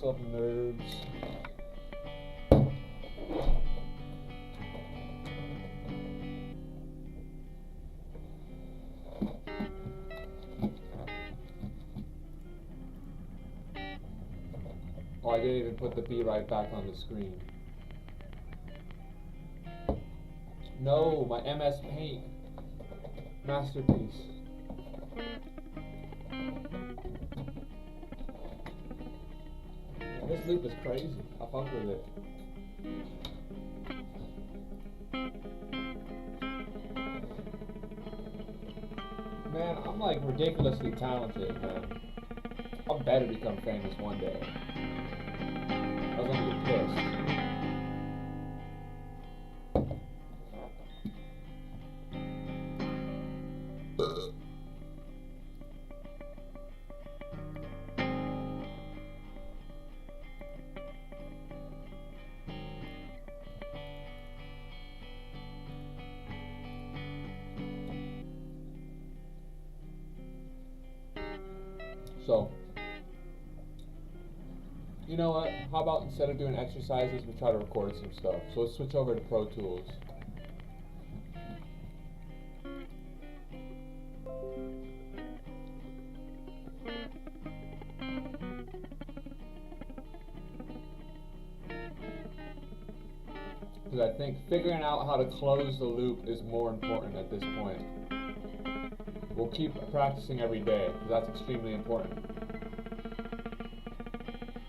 still have nerves. Oh, I didn't even put the B right back on the screen. No, my MS Paint masterpiece. This loop is crazy. I fuck with it. Man, I'm like ridiculously talented, man. I better become famous one day. I was gonna get pissed. So, you know what? How about instead of doing exercises, we try to record some stuff. So let's switch over to Pro Tools. Because I think figuring out how to close the loop is more important at this point. We'll keep practicing every day, because that's extremely important.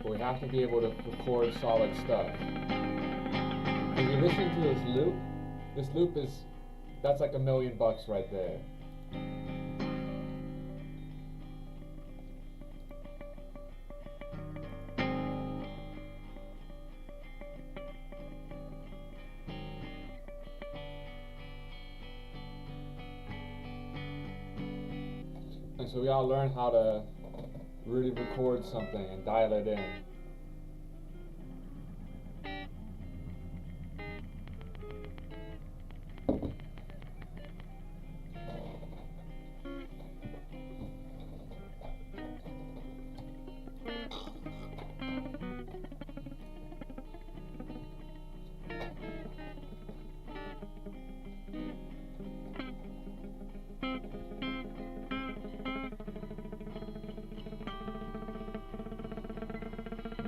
But we have to be able to record solid stuff. If you listen to this loop is, that's like $1 million right there. And so we gotta learn how to really record something and dial it in.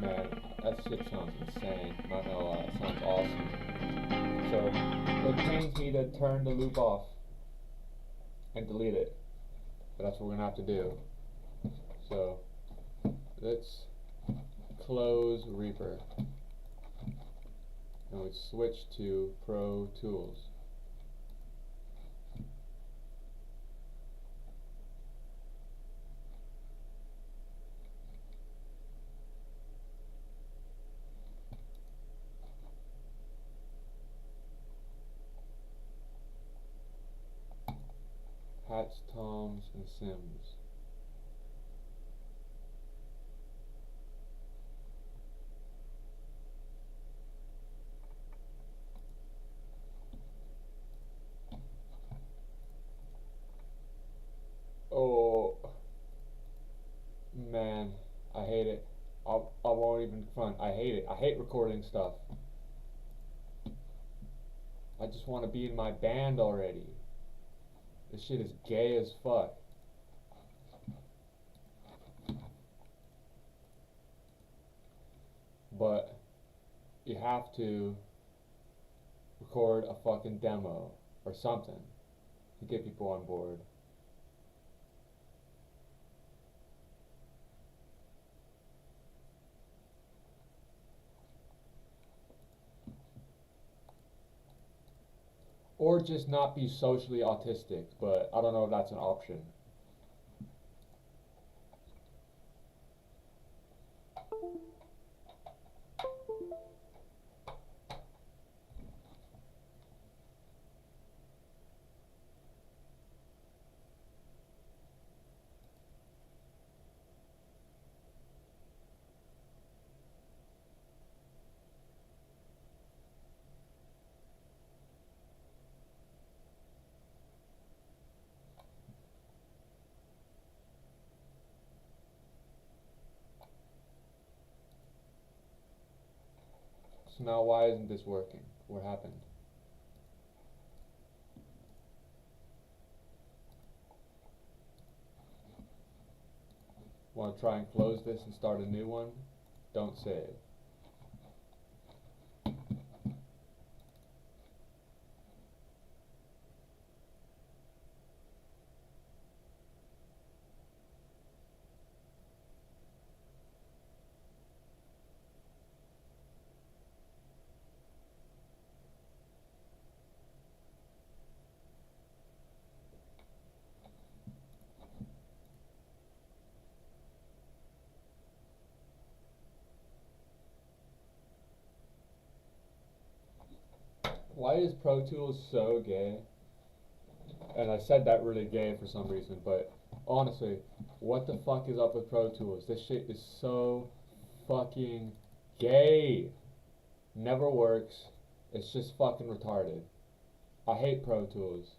Man, that shit sounds insane. Not gonna lie, it sounds awesome. So, it pains me to turn the loop off and delete it. But that's what we're gonna have to do. So, let's close Reaper. And we switch to Pro Tools. Hats, Toms, and Sims. Oh, man, I hate it. I won't even front. I hate it. I hate recording stuff. I just want to be in my band already. This shit is gay as fuck. But you have to record a fucking demo or something to get people on board. Or just not be socially autistic, but I don't know if that's an option. So now why isn't this working? What happened? Want to try and close this and start a new one? Don't save. Why is Pro Tools so gay? And I said that really gay for some reason, but honestly, what the fuck is up with Pro Tools? This shit is so fucking gay. Never works. It's just fucking retarded. I hate Pro Tools.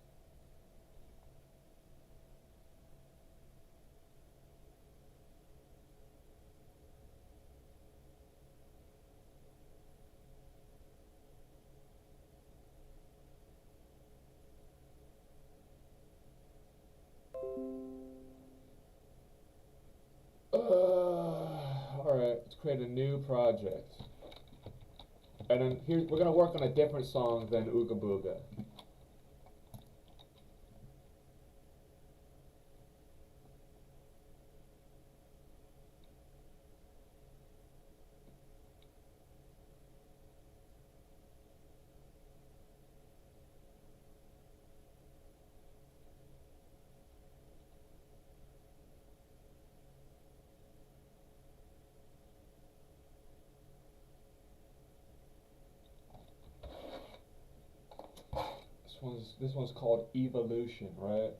Alright, let's create a new project. And then here, we're gonna work on a different song than Ooga Booga. This one's called Evolution, right?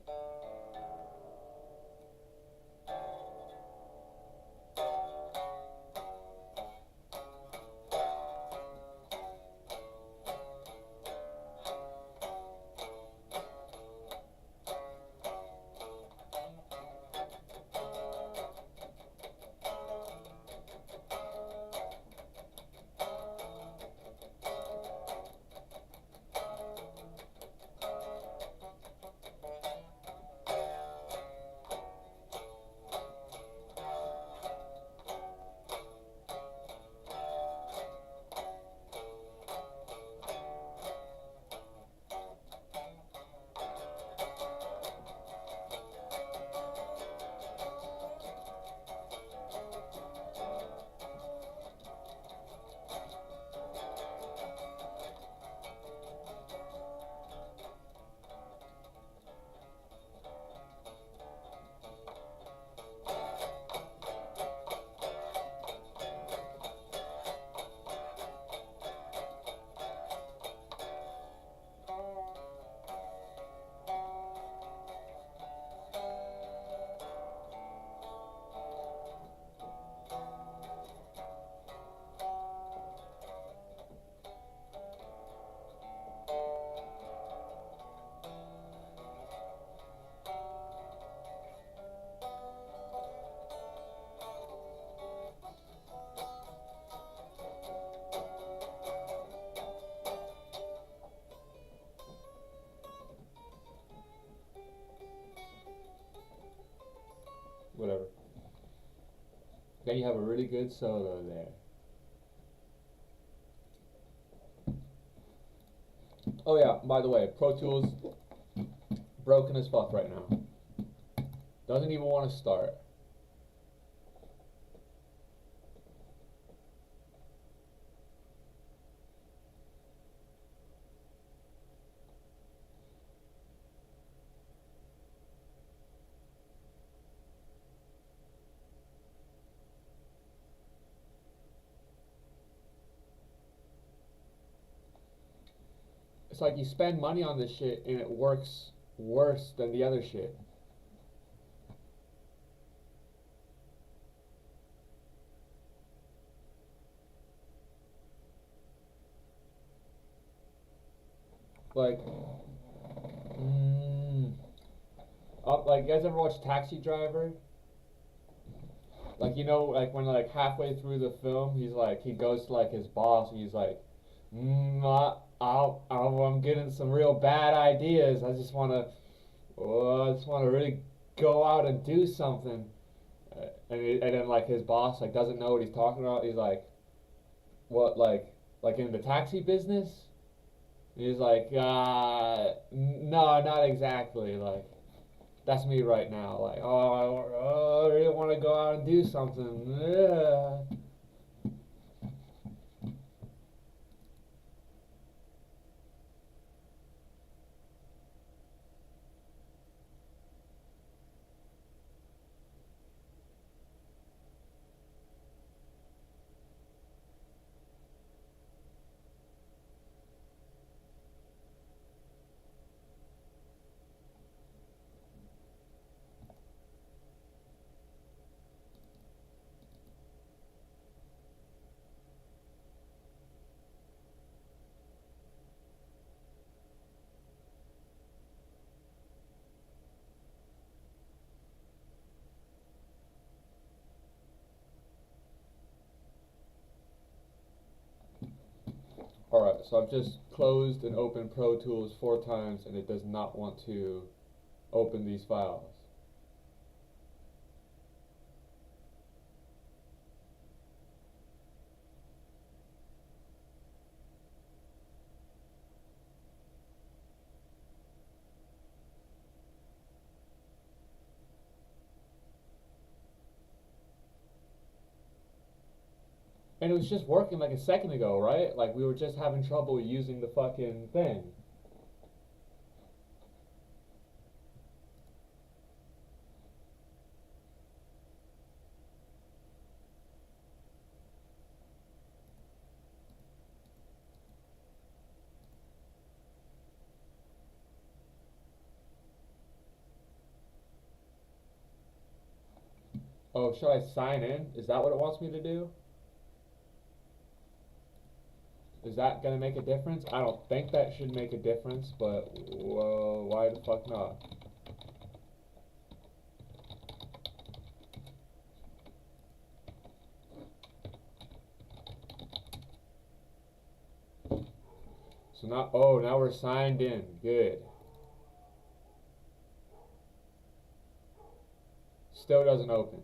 Whatever. Then you have a really good solo there. Oh yeah, by the way, Pro Tools broken as fuck right now. Doesn't even want to start. It's like you spend money on this shit and it works worse than the other shit. Like, like you guys ever watch Taxi Driver? Like, you know, like when like halfway through the film, he goes to like his boss and he's like, I'm getting some real bad ideas. I just wanna really go out and do something. And then like his boss like doesn't know what he's talking about. He's like, what like in the taxi business? He's like, no, not exactly. Like that's me right now. Like, I really want to go out and do something. Yeah. Alright, so I've just closed and opened Pro Tools 4 times and it does not want to open these files. And it was just working like a second ago, right? Like we were just having trouble using the fucking thing. Oh, should I sign in? Is that what it wants me to do? Is that gonna make a difference? I don't think that should make a difference, but whoa, why the fuck not? So now, oh, now we're signed in. Good. Still doesn't open.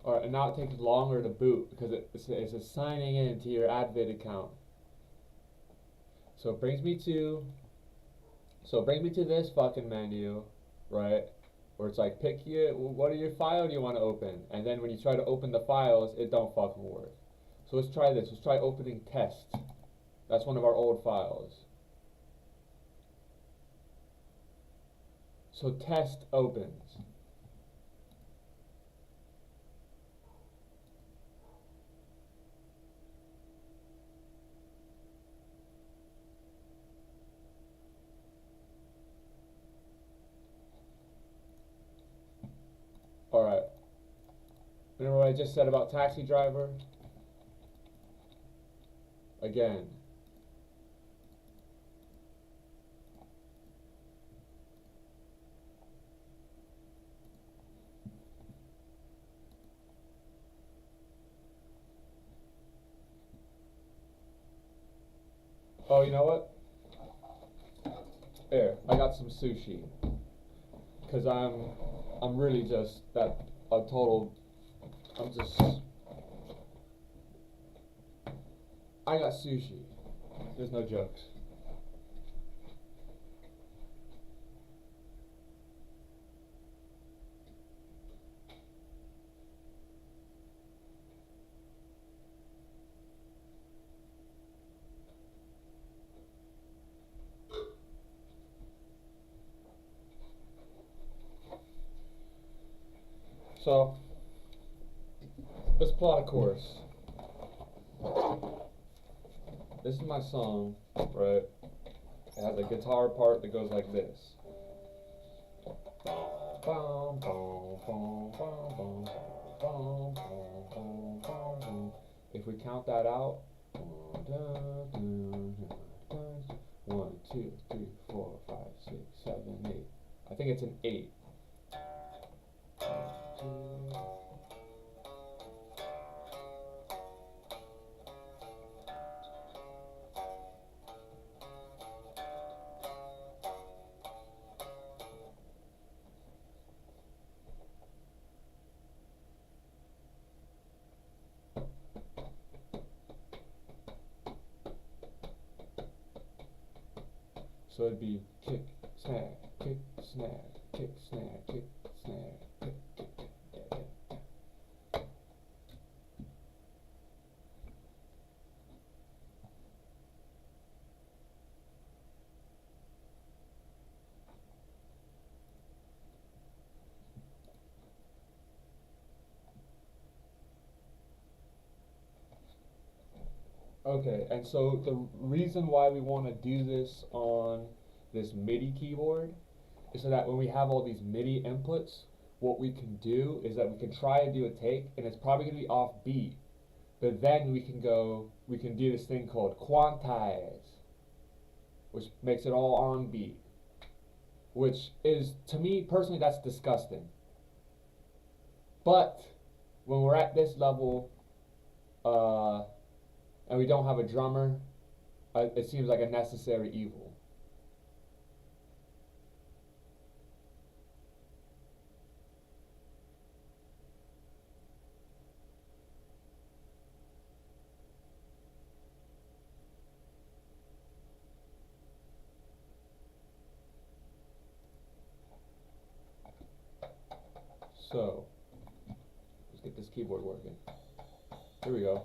Alright, and now it takes longer to boot because it's a signing in to your Advid account. So it brings me to this fucking menu, right? Where it's like what are your file do you want to open? And then when you try to open the files, it don't fucking work. So let's try this. Let's try opening test. That's one of our old files. So test opens. Alright. Remember what I just said about taxi driver? Again. Oh, you know what? Here, I got some sushi. Cause I'm really just I got sushi. There's no jokes. So, let's plot a course. This is my song, right? It has a guitar part that goes like this. bum, bum, bum, bum, bum, bum, bum, bum, bum, bum. If we count that out, 1, 2, 3, 4, 5, 6, 7, 8. I think it's an 8. 1, 2. So it'd be kick, snag, kick, snag, kick, snag, kick, snag, kick, kick, kick, yeah, yeah, yeah. Okay, and so the reason why we want to do this on this MIDI keyboard is so that when we have all these MIDI inputs, what we can do is that we can try and do a take, and it's probably going to be off beat, but then we can do this thing called quantize, which makes it all on beat, which is, to me personally, that's disgusting. But when we're at this level, and we don't have a drummer, it seems like a necessary evil. So, let's get this keyboard working. Here we go.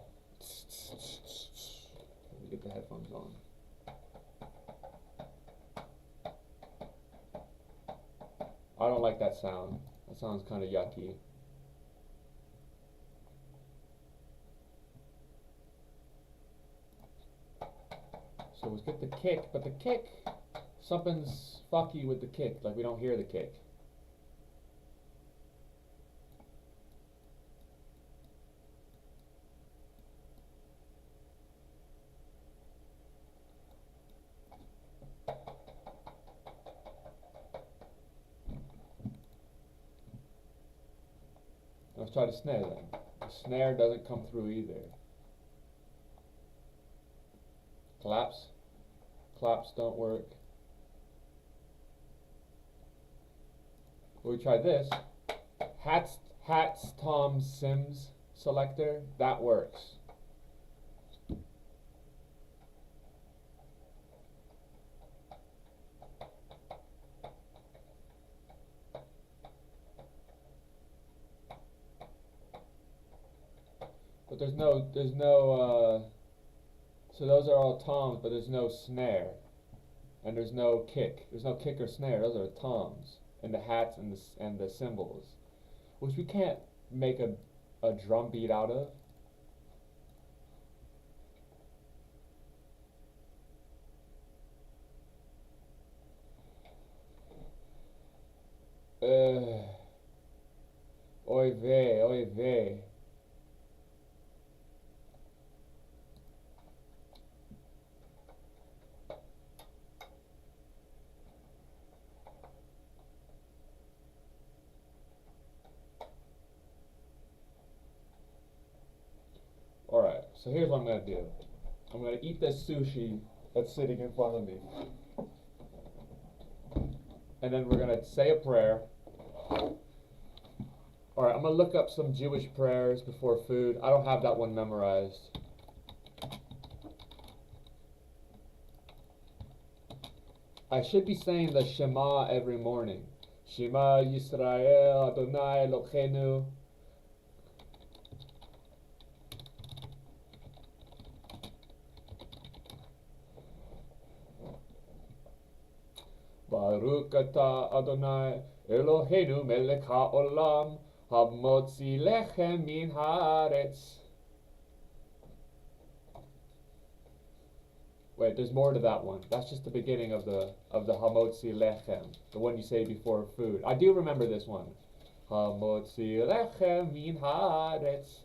Let me get the headphones on. I don't like that sound. That sounds kind of yucky. So let's get the kick, but the kick, something's fucky with the kick, like we don't hear the kick. Let's try the snare then. The snare doesn't come through either. Claps. Claps don't work. We try this. Hats, Tom Sims selector. That works. But there's no, so those are all toms, but there's no snare. And there's no kick. There's no kick or snare, those are toms. And the hats and the cymbals. Which we can't make a drum beat out of. Oy vey, oy vey. Alright, so here's what I'm going to do. I'm going to eat this sushi that's sitting in front of me. And then we're going to say a prayer. Alright, I'm going to look up some Jewish prayers before food. I don't have that one memorized. I should be saying the Shema every morning. Shema Yisrael Adonai Eloheinu. Baruch atah Adonai Eloheinu melech haolam hamotzi lechem min haaretz. Wait, there's more to that one. That's just the beginning of the Hamotzi Lechem, the one you say before food. I do remember this one. Hamotzi Lechem min haaretz.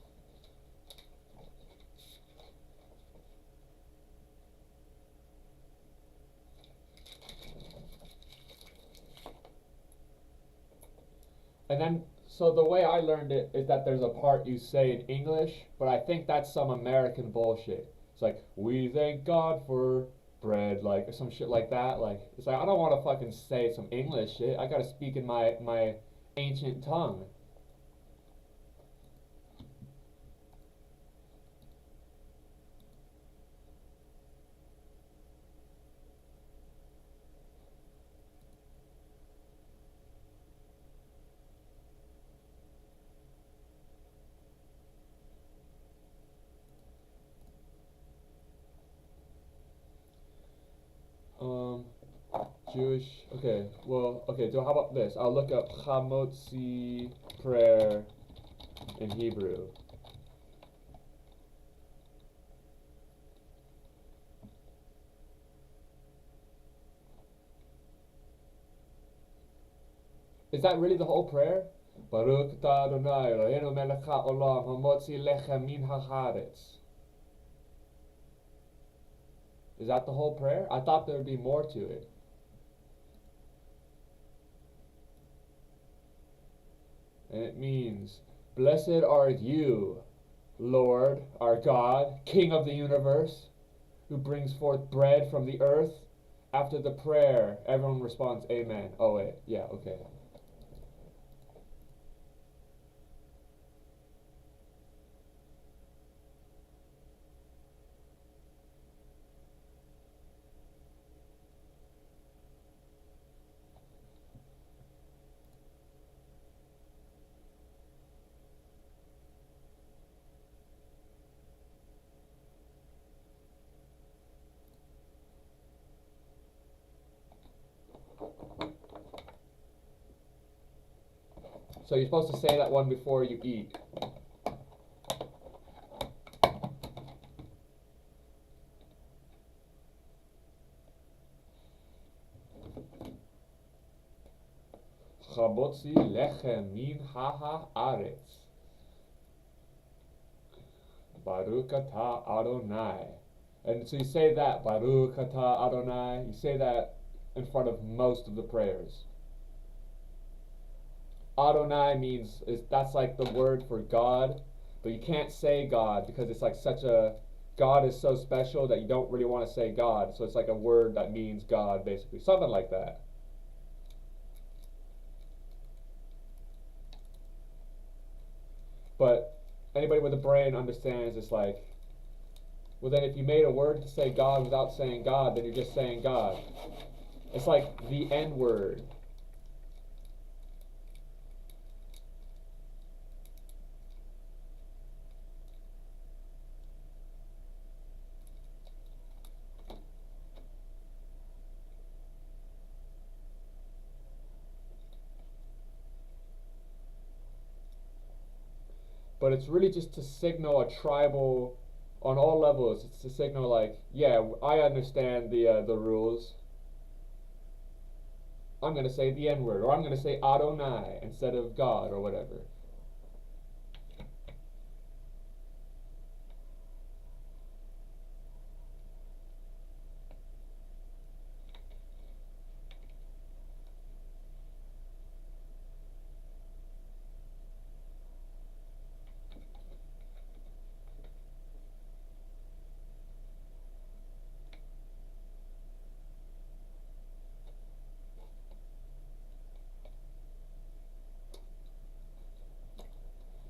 And then, so the way I learned it is that there's a part you say in English, but I think that's some American bullshit. It's like, we thank God for bread, like, or some shit like that. Like, it's like, I don't want to fucking say some English shit. I gotta speak in my ancient tongue. Jewish. Okay. Well. Okay. So how about this? I'll look up Hamotzi prayer in Hebrew. Is that really the whole prayer? Baruch atah Adonai Eloheinu melech haolam hamotzi lechem min haaretz. Is that the whole prayer? I thought there would be more to it. And it means, blessed art you, Lord, our God, King of the universe, who brings forth bread from the earth. After the prayer, everyone responds, Amen. Oh wait, yeah, okay. So you're supposed to say that one before you eat. Chabotzi lechem min haaretz. Baruch atah Adonai. And so you say that, Baruch atah Adonai. You say that in front of most of the prayers. Adonai means, that's like the word for God, but you can't say God because it's like such a, God is so special that you don't really want to say God, so it's like a word that means God, basically. Something like that. But anybody with a brain understands it's like, well then if you made a word to say God without saying God, then you're just saying God. It's like the N word. But it's really just to signal a tribal, on all levels, it's to signal like, yeah, I understand the rules. I'm going to say the N-word, or I'm going to say Adonai instead of God, or whatever.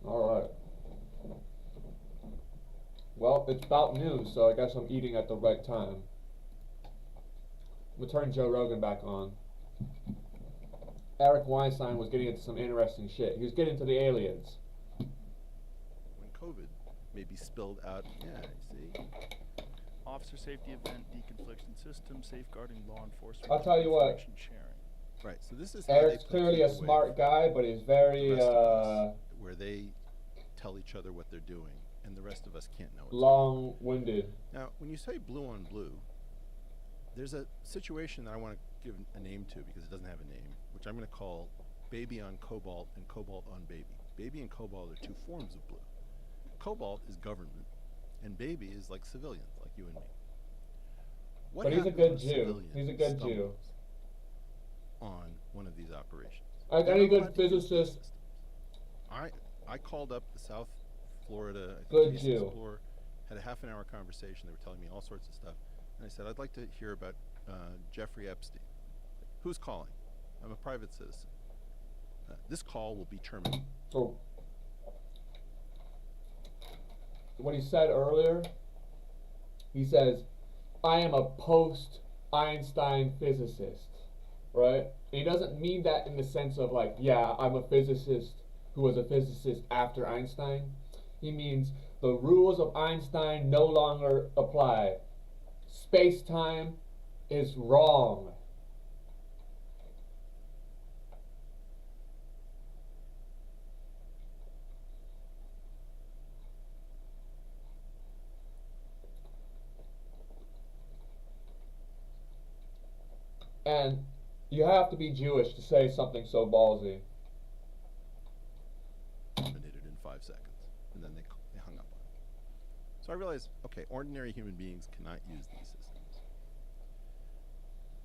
Alright. Well, it's about noon, so I guess I'm eating at the right time. We'll turn Joe Rogan back on. Eric Weinstein was getting into some interesting shit. He was getting into the aliens. When COVID maybe spilled out, yeah, you see? Officer safety event, deconfliction system, safeguarding law enforcement. I'll tell you what. information sharing. Right, so this is how Eric's they clearly a away smart from guy, but he's the very rest of us, where they tell each other what they're doing, and the rest of us can't know what's going on. long-winded. Now, when you say blue on blue, there's a situation that I want to give a name to because it doesn't have a name, which I'm going to call baby on cobalt and cobalt on baby. Baby and cobalt are two forms of blue. Cobalt is government, and baby is like civilians, like you and me. What But he's a happens good when Jew. civilian He's a good Jew. stumbles on one of these operations? I They're got a not good allowed to use these physicist. systems. I called up the South Florida Good Case Jew. Explorer, had a half an hour conversation. They were telling me all sorts of stuff, and I said, I'd like to hear about Jeffrey Epstein. Who's calling? I'm a private citizen. This call will be terminated. So, what he said earlier, he says, I am a post-Einstein physicist, right? And he doesn't mean that in the sense of like, yeah, I'm a physicist who was a physicist after Einstein. He means the rules of Einstein no longer apply. Space-time is wrong. And you have to be Jewish to say something so ballsy. Terminated in 5 seconds, and then they hung up on it. So I realized, okay, ordinary human beings cannot use these systems.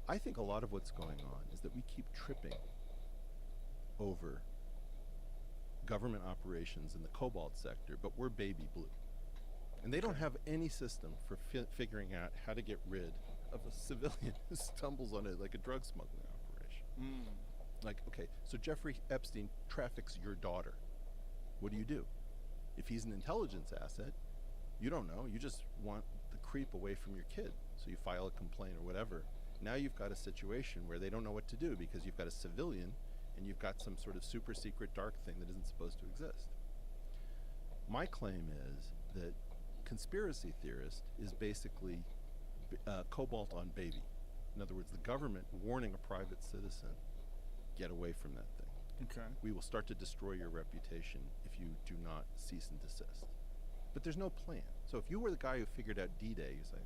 I think a lot of what's going on is that we keep tripping over government operations in the cobalt sector, but we're baby blue. And they don't have any system for figuring out how to get rid of a civilian who stumbles on it like a drug smuggling operation. Like, okay, so Jeffrey Epstein traffics your daughter. What do? If he's an intelligence asset, you don't know. You just want the creep away from your kid. So you file a complaint or whatever. Now you've got a situation where they don't know what to do because you've got a civilian and you've got some sort of super secret dark thing that isn't supposed to exist. My claim is that conspiracy theorist is basically cobalt on baby. In other words, the government warning a private citizen, get away from that thing. Okay. We will start to destroy your reputation if you do not cease and desist. But there's no plan. So if you were the guy who figured out D-Day, you say,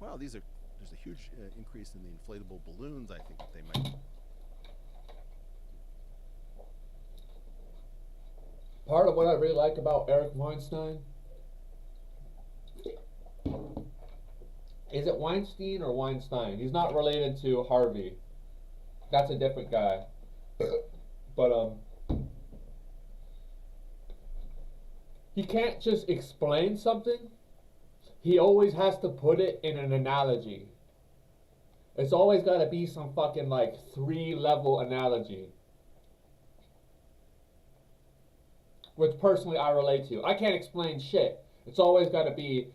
well, there's a huge increase in the inflatable balloons. I think that they might. Part of what I really like about Eric Weinstein, is it Weinstein or Weinstein? He's not related to Harvey. That's a different guy. But he can't just explain something. He always has to put it in an analogy. It's always got to be some fucking like 3-level analogy. Which personally I relate to. I can't explain shit. It's always got to be,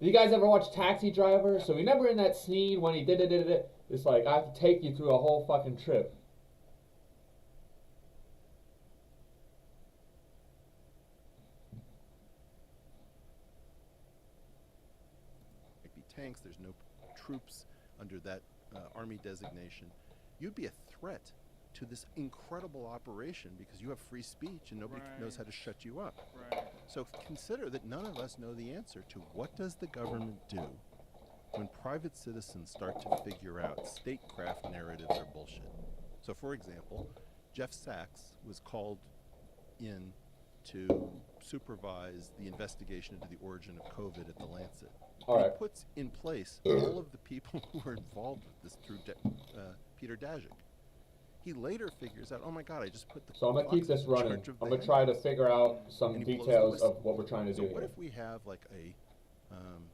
you guys ever watch Taxi Driver? So remember in that scene when he did it, it's like, I have to take you through a whole fucking trip. Might be tanks, there's no troops under that army designation. You'd be a threat to this incredible operation because you have free speech and nobody knows how to shut you up. Right. So consider that none of us know the answer to what does the government do when private citizens start to figure out statecraft narratives are bullshit. So for example, Jeff Sachs was called in to supervise the investigation into the origin of COVID at the Lancet. All right. He puts in place all of the people who were involved with this through Peter Daszak. He later figures out, oh my God, I just put the. So I'm gonna keep this in running. charge of I'm the gonna try to engines." figure out some And he blows the details whistle. of what we're trying to So do what here. if we have like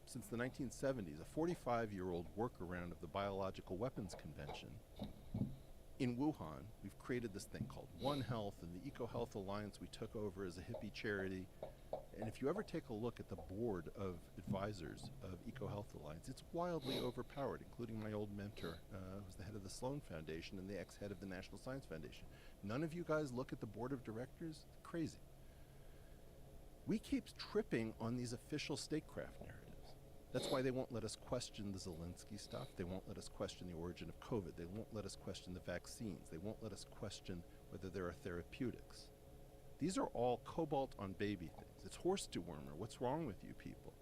since the 1970s, a 45-year-old workaround of the Biological Weapons Convention in Wuhan? We've created this thing called One Health and the EcoHealth Alliance we took over as a hippie charity. And if you ever take a look at the board of advisors of EcoHealth Alliance, it's wildly overpowered, including my old mentor, who's the head of the Sloan Foundation and the ex-head of the National Science Foundation. None of you guys look at the board of directors? Crazy. We keep tripping on these official statecraft narratives. That's why they won't let us question the Zelensky stuff. They won't let us question the origin of COVID. They won't let us question the vaccines. They won't let us question whether there are therapeutics. These are all cobalt on baby things. It's horse dewormer. What's wrong with you people?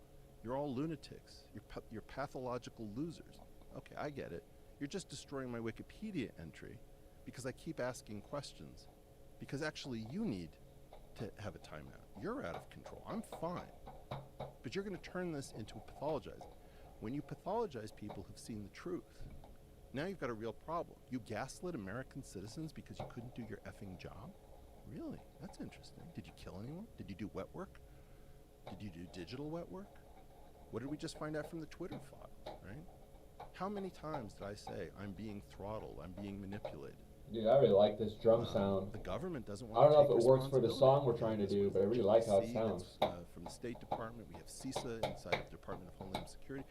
You're all lunatics. You're pathological losers. Okay, I get it. You're just destroying my Wikipedia entry because I keep asking questions. Because actually you need to have a timeout. You're out of control. I'm fine. But you're going to turn this into pathologizing. When you pathologize people who've seen the truth, now you've got a real problem. You gaslit American citizens because you couldn't do your effing job? Really? That's interesting. Did you kill anyone? Did you do wet work? Did you do digital wet work? What did we just find out from the Twitter file, right? How many times did I say, I'm being throttled, I'm being manipulated? Dude, I really like this drum sound. The government doesn't I want don't to know if it works for the responsibility. song we're trying to do, but I really like how it GDC, sounds. that's, from the State Department, we have CISA inside the Department of Homeland Security.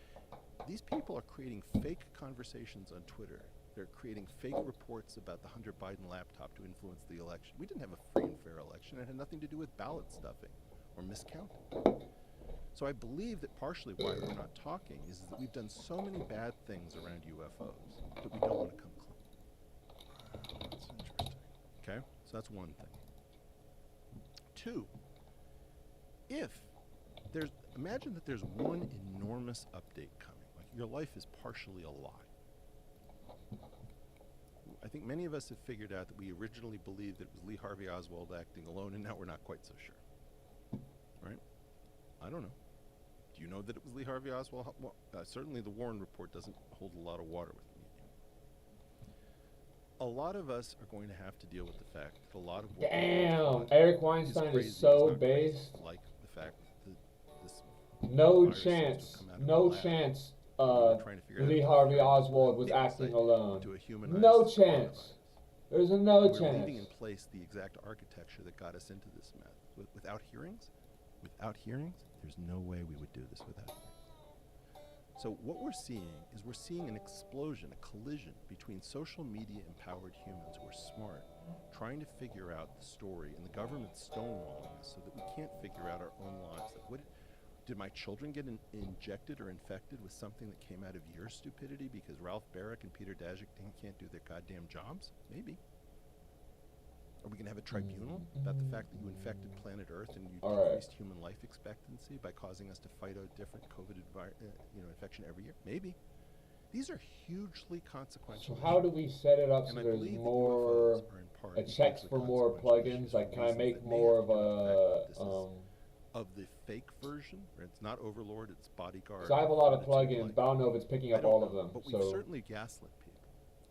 These people are creating fake conversations on Twitter. They're creating fake reports about the Hunter Biden laptop to influence the election. We didn't have a free and fair election. It had nothing to do with ballot stuffing or miscounting. So I believe that partially why we're not talking is that we've done so many bad things around UFOs that we don't want to come clean. That's interesting. Okay? So that's one thing. Two, imagine that there's one enormous update coming. Like your life is partially a lie. I think many of us have figured out that we originally believed that it was Lee Harvey Oswald acting alone, and now we're not quite so sure. Right? I don't know. Do you know that it was Lee Harvey Oswald? Well, certainly the Warren report doesn't hold a lot of water with me. A lot of us are going to have to deal with the fact that a lot of what Damn, Eric Weinstein crazy, is so not crazy, based. like the fact that this No virus seems to have chance, come out of no the lab. chance. We're trying to figure out Lee how to Harvey figure out Oswald was the acting insight alone. into a humanized No coronavirus. chance. There's a no We're chance. leaving in place the exact architecture that got us into this mess. Without hearings, there's no way we would do this without hearings. So what we're seeing is we're seeing an explosion, a collision between social media empowered humans who are smart, trying to figure out the story, and the government stonewalling us so that we can't figure out our own lives. Like, did my children get injected or infected with something that came out of your stupidity because Ralph Barrick and Peter Daszak can't do their goddamn jobs? Maybe. Are we going to have a tribunal about the fact that you infected planet Earth and you decreased human life expectancy by causing us to fight a different COVID infection every year? Maybe. These are hugely consequential. So how do we set it up so And I there's believe that more UFOs are in part checks hugely for more consequential plugins? issues Like, for can I reasons make that may more have of to do with the fact that this a is of the fake version? Where it's not Overlord, it's Bodyguard. So I have a lot of and it's plugins, like- but I don't know if it's picking I up don't all of know, them. But we've So certainly gaslit people.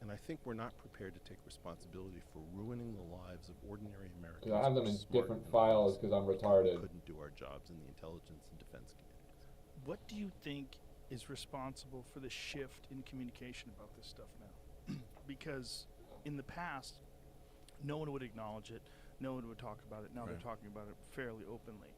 And I think we're not prepared to take responsibility for ruining the lives of ordinary Americans. because I have who them are in smart different and files honest because I'm who retarded. couldn't do our jobs in the intelligence and defense communities. What do you think is responsible for the shift in communication about this stuff now? Because in the past, no one would acknowledge it, no one would talk about it. Now they're Right. talking about it fairly openly,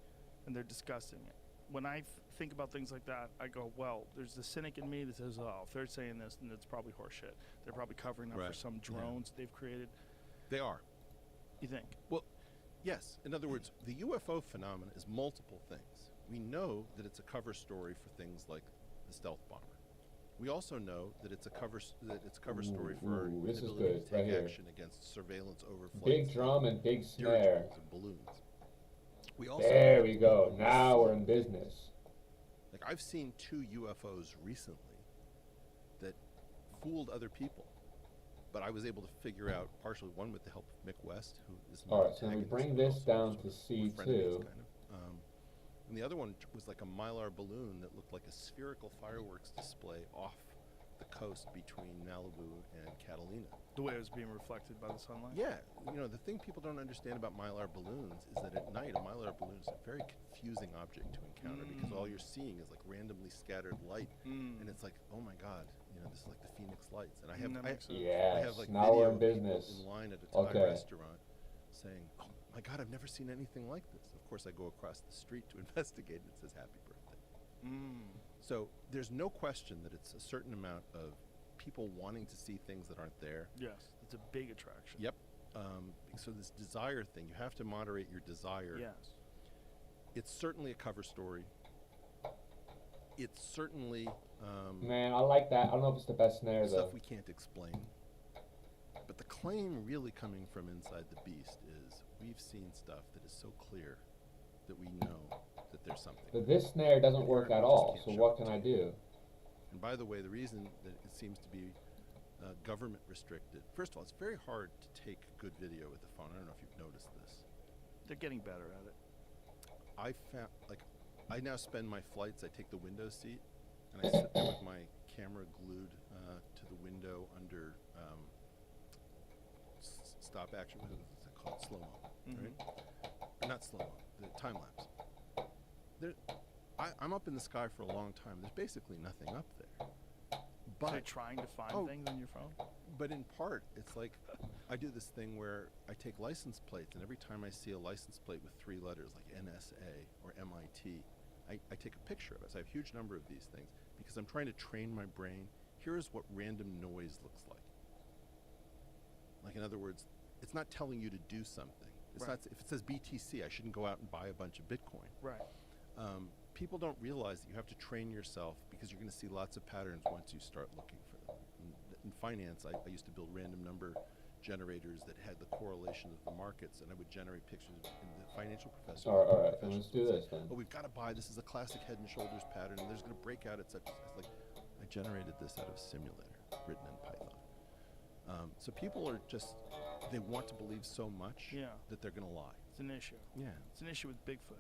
and they're discussing it. When I think about things like that, I go, well, there's the cynic in me that says, oh, if they're saying this, then it's probably horseshit. They're probably covering up Right. for some Yeah. drones they've created. They are. You think? Well, yes. In other words, the UFO phenomenon is multiple things. We know that it's a cover story for things like the stealth bomber. We also know that it's a cover story for our Ooh, this is inability good, to take right here. action against surveillance over flights Big of drum and big snare. dirigibles and balloons. We also There know we that go. when we Now see- we're in business. Like I've seen 2 UFOs recently that fooled other people, but I was able to figure out partially one with the help of Mick West, who is an All right, so we antagonist, bring but this also down sort to of we're frenemies, C2. kind of. And the other one was like a Mylar balloon that looked like a spherical fireworks display off the coast between Malibu and Catalina. The way it was being reflected by the sunlight? Yeah, the thing people don't understand about Mylar balloons is that at night a Mylar balloon is a very confusing object to encounter because all you're seeing is like randomly scattered light, and it's like, oh my god, this is like the Phoenix Lights. And I have, That I, makes sense. I Yes, have like now we're video in of people business. in line at a Thai Okay. restaurant saying, oh my god, I've never seen anything like this. Of course, I go across the street to investigate and it says happy birthday. So there's no question that it's a certain amount of people wanting to see things that aren't there. Yes, it's a big attraction. Yep. So this desire thing, you have to moderate your desire. Yes. It's certainly a cover story. It's certainly Man, I like that. I don't know if it's the best snare though. stuff we can't explain. But the claim really coming from inside the beast is we've seen stuff that is so clear that we know that there's something. But this snare doesn't work at Just all. can't So show what it can to I you. do? And by the way, the reason that it seems to be government restricted, first of all, it's very hard to take good video with the phone. I don't know if you've noticed this. They're getting better at it. I found, like, I now spend my flights, I take the window seat, and I sit there with my camera glued to the window under stop action, what is it called? Slow-mo, right? Not slow-mo, the time-lapse. I'm up in the sky for a long time. There's basically nothing up there. So you're trying to find things on your phone? But in part, it's like I do this thing where I take license plates, and every time I see a license plate with 3 letters like NSA or MIT, I take a picture of it. So I have a huge number of these things because I'm trying to train my brain. Here is what random noise looks like. Like, in other words, it's not telling you to do something. It's Right. not, if it says BTC, I shouldn't go out and buy a bunch of Bitcoin. Right. People don't realize that you have to train yourself because you're going to see lots of patterns once you start looking for them. In finance, I used to build random number generators that had the correlation of the markets, and I would generate pictures. And the financial professors. All right, then let's do this then. Oh, we've got to buy. This is a classic Head and Shoulders pattern, and there's going to break out at such. It's like, I generated this out of a simulator written in Python. So people are just, they want to believe so much that they're going to lie. It's an issue. Yeah. It's an issue with Bigfoot.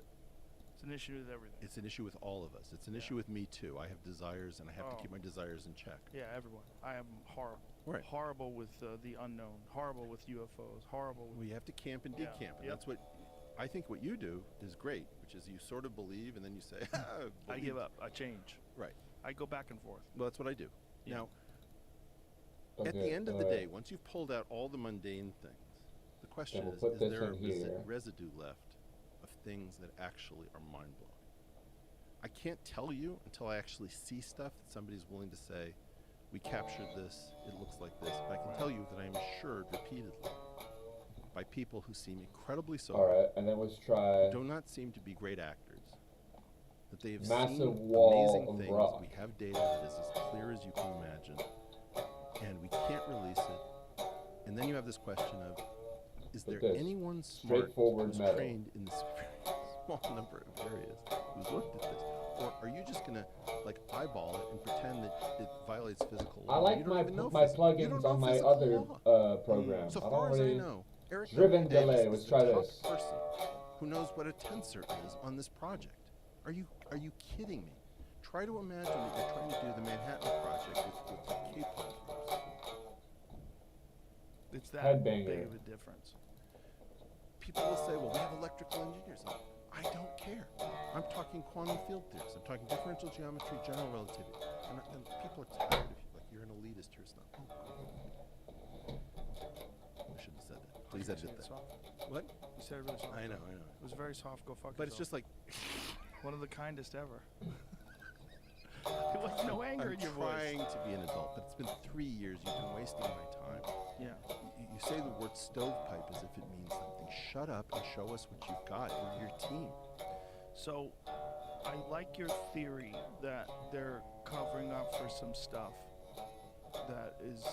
It's an issue with everything. It's an issue with all of us. It's an issue with me too. I have desires, and I have to keep my desires in check. Yeah, everyone. I am horrible. Right. Horrible with the unknown. Horrible with UFOs. Horrible with... Well, you have to camp and decamp, and Yep. that's what I think. What you do is great, which is you sort of believe, and then you say, I give up. I change. Right. I go back and forth. Well, that's what I do. Yeah. Now, Okay, at the end of the day, once you've pulled out all the mundane things, the question we'll is put this there a in here. residue left of things that actually are mind-blowing? I can't tell you until I actually see stuff that somebody's willing to say, we captured this, it looks like this. But I can tell you that I am assured repeatedly by people who seem incredibly sober, All right, and then let's try. do not seem to be great actors, that they have Massive seen wall amazing of things. rock. We have data that is as clear as you can imagine, and we can't release it. And then you have this question of, is Like there this. anyone smart Straightforward who's metal. trained in this very small number of areas who's looked at this? Or are you just gonna like eyeball it and pretend that it violates physical law? I like You don't my even know my physical- you plugins don't know on my physical other law. program. So I far don't as I really. know, Eric Driven Davis delay, is let's the try top this. person who knows what a tensor is on this project. Are you kidding me? Try to imagine that you're trying to do the Manhattan Project with K-pop groups. It's that Headbanger. big of a difference. People will say, well, we have electrical engineers. I don't care. I'm talking quantum field theories. I'm talking differential geometry, general relativity. And people are tired of you. Like, you're an elitist here. Stuff. I shouldn't have said that. Please You edit said it that. soft. What? You said it really soft. I know. It was very soft. Go fuck But it's just yourself. like, One of the kindest ever. There was no anger I'm in your voice. trying to be an adult, but it's been 3 years. You've been wasting my time. Yeah. You say the word stovepipe as if it means something. Shut up and show us what you've got. We're your team. So, I like your theory that they're covering up for some stuff that is.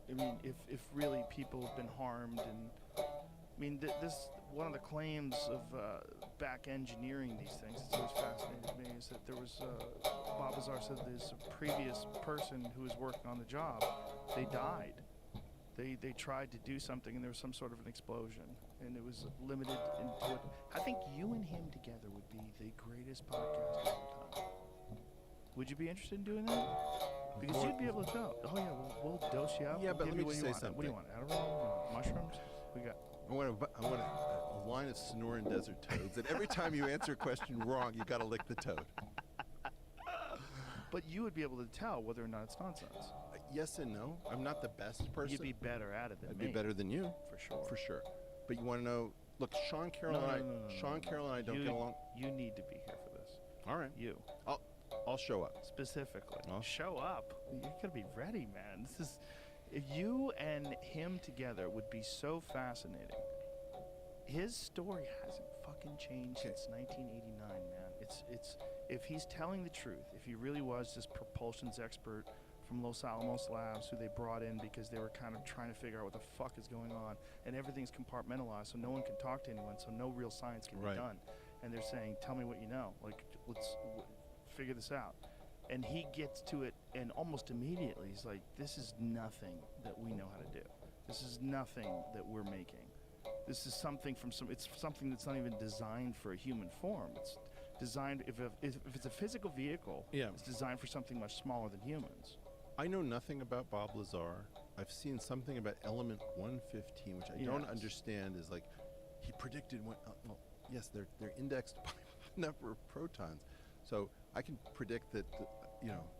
I mean, if really people have been harmed, and I mean, this one of the claims of back engineering these things. It's always fascinated me is that there was Bob Azar said there's a previous person who was working on the job. They died. They tried to do something, and there was some sort of an explosion, and it was limited into it. I think you and him together would be the greatest podcast of all time. Would you be interested in doing that? Because you'd be able to tell. Oh yeah, we'll dose you up. Yeah, we'll but give let you me what just you say want. What do you want? something. Adderall? Mushrooms? We got. I want a line of Sonoran Desert Toads, and every time you answer a question wrong, you got to lick the toad. But you would be able to tell whether or not it's nonsense. Yes and no. I'm not the best person. You'd be better at it than I'd me. be better than you, For sure. for sure. But you want to know? Look, Sean Carroll and I, Sean Carroll and I don't get along. You need to be here for this. All right, You. I'll show up. Specifically. Well. Show up. You gotta be ready, man. This is. If you and him together would be so fascinating. His story hasn't fucking changed since 1989, man. It's if he's telling the truth, if he really was this propulsions expert from Los Alamos Labs who they brought in because they were kind of trying to figure out what the fuck is going on, and everything's compartmentalized, so no one can talk to anyone, so no real science can Right. be done. And they're saying, "Tell me what you know. Like, let's figure this out." and he gets to it, and almost immediately he's like, "This is nothing that we know how to do. This is nothing that we're making. This is something from some. It's something that's not even designed for a human form. It's designed if it's a physical vehicle. Yeah. It's designed for something much smaller than humans." I know nothing about Bob Lazar. I've seen something about element 115, which I don't Yes. understand. Is like he predicted when. Well, yes, they're indexed by the number of protons, so I can predict that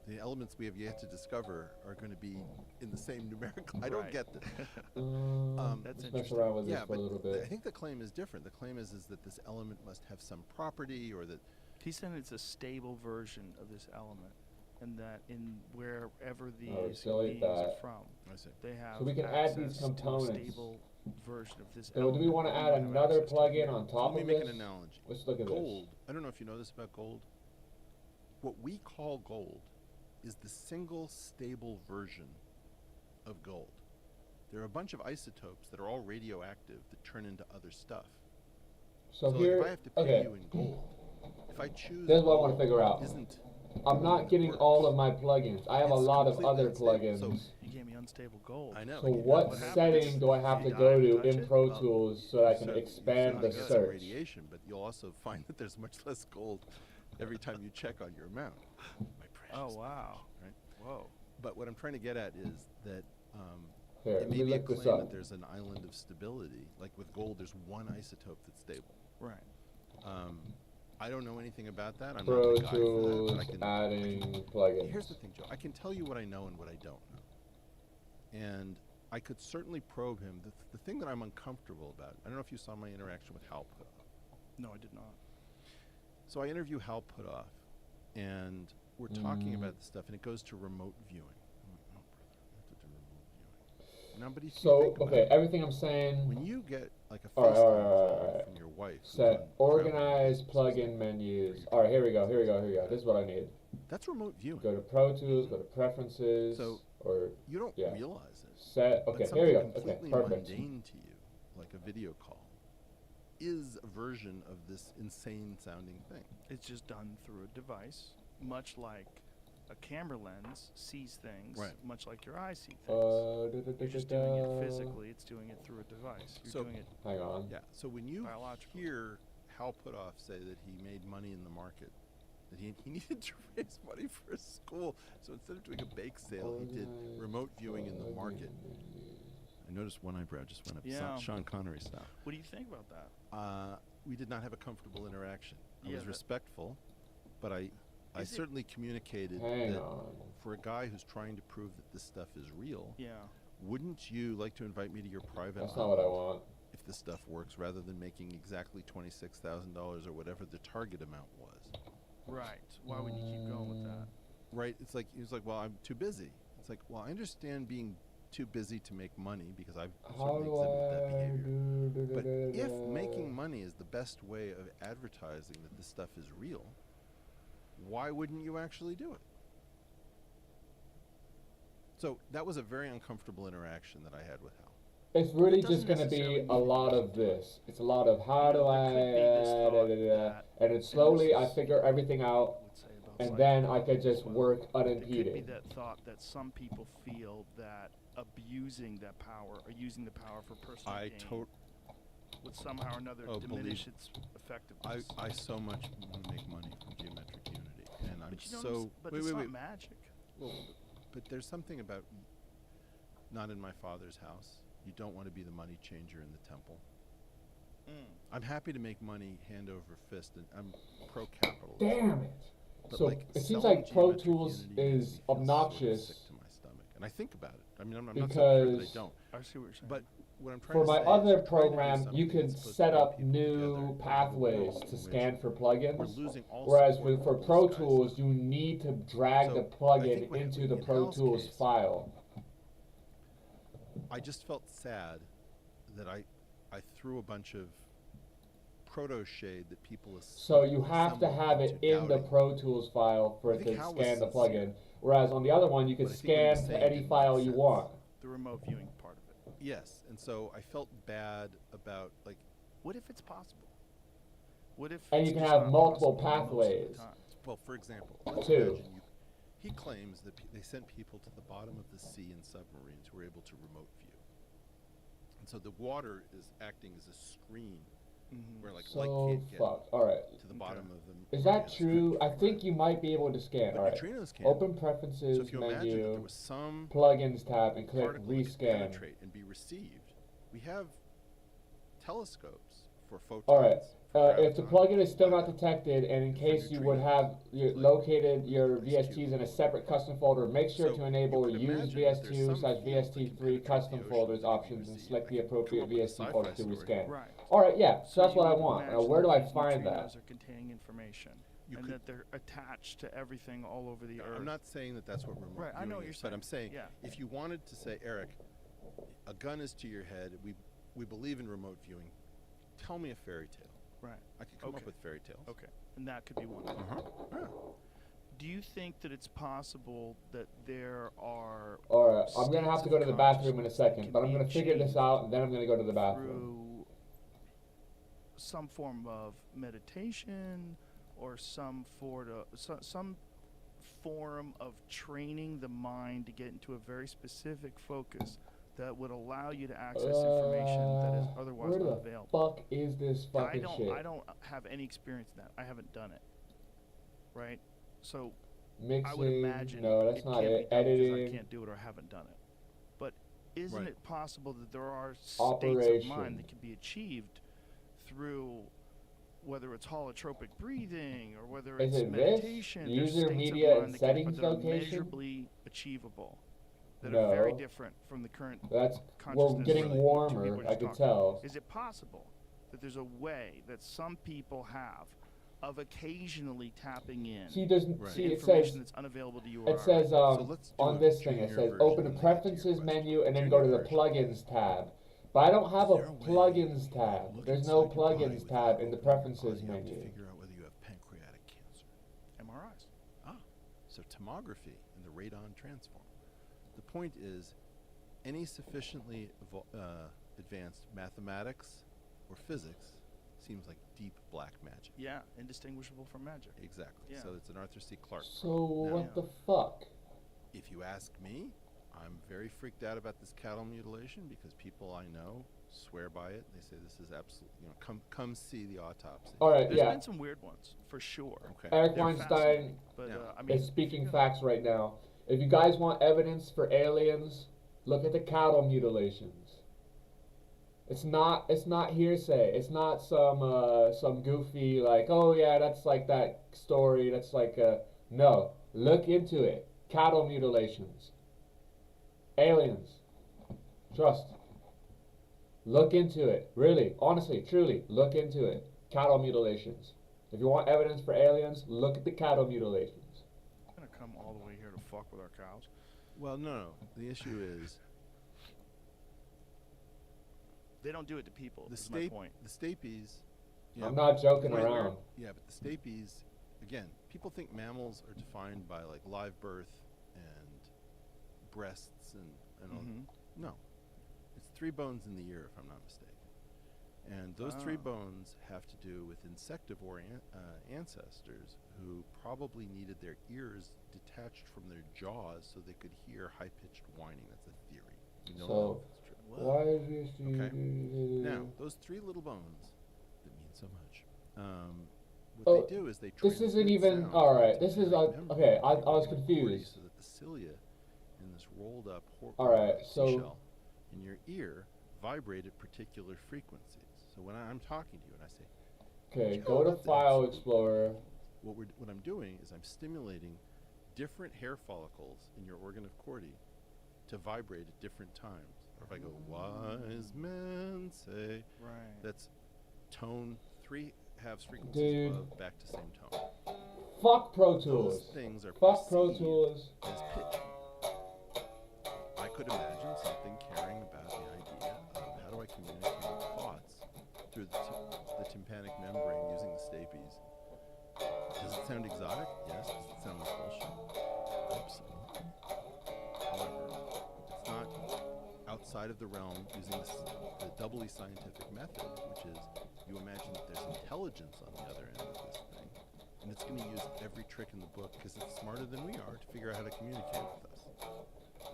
the elements we have yet to discover are going to be in the same numerical. I don't Right. get that. That's let's mess interesting. around with this Yeah, for a but little I bit. think the claim is different. The claim is that this element must have some property, or that He said it's a stable version of this element, and that in wherever these delete beings are that. from, I say. they have So we can add access these to a components. stable version of this So element. do we want to that add don't have another access to. plugin on top Let of me make this? an analogy. Let's look at Gold. I don't know if you know this about gold. What we call gold is the single stable version of gold. There are a bunch of isotopes that are all radioactive that turn into other stuff. this. So like, here, if I have to pay okay, you in gold, if I choose this is what I want gold to figure out. isn't I'm not getting all of my plugins. I have a It's lot of completely other unstable. plugins. So You gave me unstable gold. I know. So I can't- what What happens? setting do I have to Yeah, go I to touch in it? Pro Well, Tools so that I can So expand you're the gonna get some search? radiation, but you'll also find that there's much less gold every time you check on your amount. My precious. Oh wow. Right? Whoa. But what I'm trying to get at is that Here, it let may me be a look this claim up. that there's an island of stability. Like with gold, there's one isotope that's stable. Right. I don't know anything about that. I'm Pro not the guy for that. Tools But I can, adding plugins. here's the thing, Joe. I can tell you what I know and what I don't know. And I could certainly probe him. The thing that I'm uncomfortable about, I don't know if you saw my interaction with Hal Puthoff. No, I did not. So I interview Hal Puthoff, and we're talking about this stuff, and it goes to remote viewing. I'm like, no, brother, I have to do remote viewing. Now, but if you So, think about okay, it, everything I'm saying, when you get like a Alright, FaceTime alright, call alright. from your wife, who's set on organize travel plugin or menus. your Alright, here we go. This is what I need. that's remote viewing. Go to Pro Tools, go to Preferences, So, or You don't yeah. realize it. set. But Okay, something here we go. Okay, completely perfect. mundane to you, like a video call, is a version of this insane sounding thing. It's just done through a device, much like a camera lens sees things, Right. much like your eye see things. Da-da-da-da-da. You're just doing it physically. It's doing it through a device. You're So- doing it. Hang on. Yeah. So when you Biologically. hear Hal Puthoff say that he made money in the market, that he needed to raise money for his school, so instead of doing a bake sale, he did Organize remote viewing in the plugin market. menus. I noticed one eyebrow just went up. Yeah. Sean Connery style. What do you think about that? We did not have a comfortable interaction. I Yeah, was that- respectful, but I Is it- certainly communicated Hang that on. for a guy who's trying to prove that this stuff is real, Yeah. wouldn't you like to invite me to your private That's not what I island want. if this stuff works, rather than making exactly $26,000 or whatever the target amount was? Right. Why would you keep going with that? Right? It's like he was like, "Well, I'm too busy." It's like, "Well, I understand being too busy to make money because I've How certainly do exhibited that I behavior." do But if da-da-da-da? making money is the best way of advertising that this stuff is real, why wouldn't you actually do it? So that was a very uncomfortable interaction that I had with Hal. It's really It doesn't just gonna necessarily be mean a it lot goes of to it. this. It's a lot of how do I, There could be this thought da-da-da-da, that- and then slowly I is figure everything out, Would say about and psych- then I could just well, work There could be unimpeded. that thought that some people feel that abusing that power or using the power for personal I gain would somehow or another Oh, diminish believe- its effectiveness. I so much want to make money from geometric unity, and I'm but you don't so but wait it's wait not wait. magic. Well, but there's something about not in my father's house. You don't want to be the money changer in the temple. I'm happy to make money hand over fist, and I'm pro-capitalist. Damn it! But So like it seems selling like Pro geometric Tools unity makes me is feel sort of obnoxious sick to my stomach, and I think about it. I mean, I'm not so sure that I because don't. I see what you're saying. But what I'm trying for to my say is other we're trying to do program, you something can that's supposed to set bring up people together new in a pathways world to in scan which for we're plugins. losing all Whereas support for from Pro those guys. Tools, you need to drag So, the I think plugin what into in the Pro Hal's Tools case- file. I just felt sad that I threw a bunch of proto shade that people So you have to assembled have it into in the doubting. Pro Tools file for I it think to Hal was scan the sincere. plugin. Whereas on the other one, you can But I think what he scan was to saying any didn't file make you sense. want. the remote viewing part of it. Yes, and so I felt bad about like What if it's possible? What if And it's you can just have not multiple possible most of the pathways. time? well, for example, let's Two. imagine He claims that they sent people to the bottom of the sea in submarines who were able to remote view. And so the water is acting as a screen where light So can't get fucked. Alright. to the bottom of them. Is that true? I think you might be able to scan. But Alright. neutrinos can. Open preferences So if you imagine that there menu, was some plugins tab, and click particle that could rescan. penetrate and be received, we have telescopes for photons. Alright. for If the graviton, plugin is still for not detected, and in for case you would neutrinos, have like located your place VSTs two. in a separate custom folder, make sure So to you enable could use imagine that there's VS2 some slash field that can VST3 penetrate custom the ocean folders that can be options and received. select I the could appropriate come up with a VST sci-fi folder to story. rescan. Right. Alright, yeah, so that's you what I would want. Now, imagine where do that I these find that? neutrinos are containing information, You and could- that they're attached to everything all over the Yeah, Earth. I'm not saying that that's what remote Right, I know viewing what you're is, but I'm saying Yeah. if you wanted to say, Eric, a gun is to your head, we believe in remote viewing, tell me a fairy tale. Right. I could come Okay. up with fairy tales. Okay. And that could be one. Yeah. Do you think that it's possible that there are Alright, I'm gonna have states to go of to the bathroom in a consciousness that second, can but I'm be gonna figure this achieved out and then I'm gonna go to the bathroom. through some form of meditation or some form of training the mind to get into a very specific focus that would allow you to access information that is otherwise where the unavailable? fuck is this fucking shit? I don't have any experience in that. I haven't done it. Right? So Mixing, I would imagine no, that's it not can't it. be done because I Editing, can't do it or haven't done it. But isn't Right. it possible that there are states of Operation. mind that can be achieved through whether it's holotropic breathing or whether Is it's it this? meditation, there's User, states of media, mind and that can- settings but that are location? measurably achievable, that are very No. different from the current that's, well, consciousness getting that two warmer, people are I just could talking about. tell. Is it possible that there's a way that some people have of occasionally tapping in See, there's, Right. see, it information says, that's unavailable to you or it says, So let's do on a this thing, it junior says, version open the and then get to your preferences question. menu and then Junior go to the version. plugins tab. But I don't have a Is there a way plugins to tab. look There's no inside your body plugins with tab your in the open preferences body up menu. to figure out whether you have pancreatic cancer. MRIs. So tomography and the radon transform. The point is, any sufficiently advanced mathematics or physics seems like deep black magic. Yeah, indistinguishable from magic. Exactly. Yeah. So it's an Arthur C. Clarke. So Now, what the fuck? if you ask me, I'm very freaked out about this cattle mutilation because people I know swear by it. They say this is absolutely, come see the autopsy. Alright, There's yeah. been some weird ones, for sure. Okay. Eric They're Weinstein fascinating, but Yeah. I mean, is speaking facts right now. If you guys want evidence for aliens, look at the cattle mutilations. It's not hearsay. It's not some goofy like, oh yeah, that's like that story. That's like no. Look into it. Cattle mutilations. Aliens. Trust. Look into it. Really, honestly, truly, look into it. Cattle mutilations. If you want evidence for aliens, look at the cattle mutilations. I'm gonna come all the way here to fuck with our cows. Well, no. The issue is They don't do it to people. the is my point. stapes. I'm not joking Right. around. Yeah, but the stapes, again, people think mammals are defined by like live birth and breasts and all. Mhm. No, it's 3 bones in the ear, if I'm not mistaken. And those 3 Ah. bones have to do with insectivore ancestors who probably needed their ears detached from their jaws so they could hear high-pitched whining. That's a theory. We don't know So, if it's true. why is this? Okay. Now, those 3 little bones that mean so much. What Oh, they do is they this isn't transmit even sound alright. to This is tympanic membrane okay. I in was the confused. So that the cilia in this rolled up Alright, so- seashell in your ear vibrate at particular frequencies. So when I'm talking to you and I say, Okay, you go know to about File this? Explorer. what I'm doing is I'm stimulating different hair follicles in your organ of Corti to vibrate at different times. Or if I go, wise men say, Right. that's tone 3 halves frequencies Dude. above, back to same tone. Fuck Pro Those Tools. things are Fuck Pro perceived Tools. as pitch. I could imagine something caring about the idea of how do I communicate thoughts through the tympanic membrane using the stapes. Does it sound exotic? Yes. Does it sound like bullshit? Absolutely. However, it's not outside of the realm using the doubly scientific method, which is you imagine that there's intelligence on the other end of this thing, and it's going to use every trick in the book because it's smarter than we are to figure out how to communicate with us.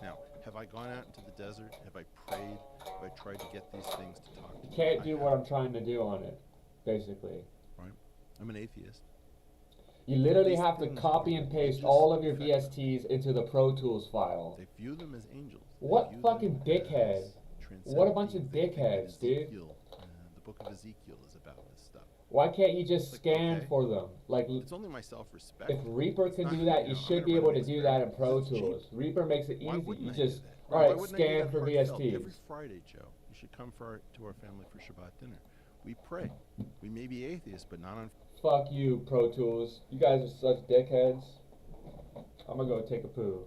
Now, have I gone out into the desert? Have I prayed? Have I tried to get these things to talk to me? Can't I do what have. I'm trying to do on it, basically. Right? I'm an atheist. You literally These have to things copy are and paste just all of your effective. VSTs into the Pro Tools file. They view them as angels. They What view fucking them dickhead. as What a bunch of transcendent beings. They think that dickheads, dude. Ezekiel, the book of Ezekiel is about this stuff. Why can't you just Like, scan okay. for them? Like, It's only my self-respect. if Reaper It's can not, do that, you you know, I'm should gonna be run able on to this do barrel that in because Pro it's cheap. Tools. Reaper makes it Why easy. wouldn't You I just, do that? Why alright, wouldn't I do scan that for heartfelt? Every VSTs. Friday, Joe, you should come to our family for Shabbat dinner. We pray. We may be atheists, but not on. Fuck you, Pro Tools. You guys are such dickheads. I'm gonna go take a poo.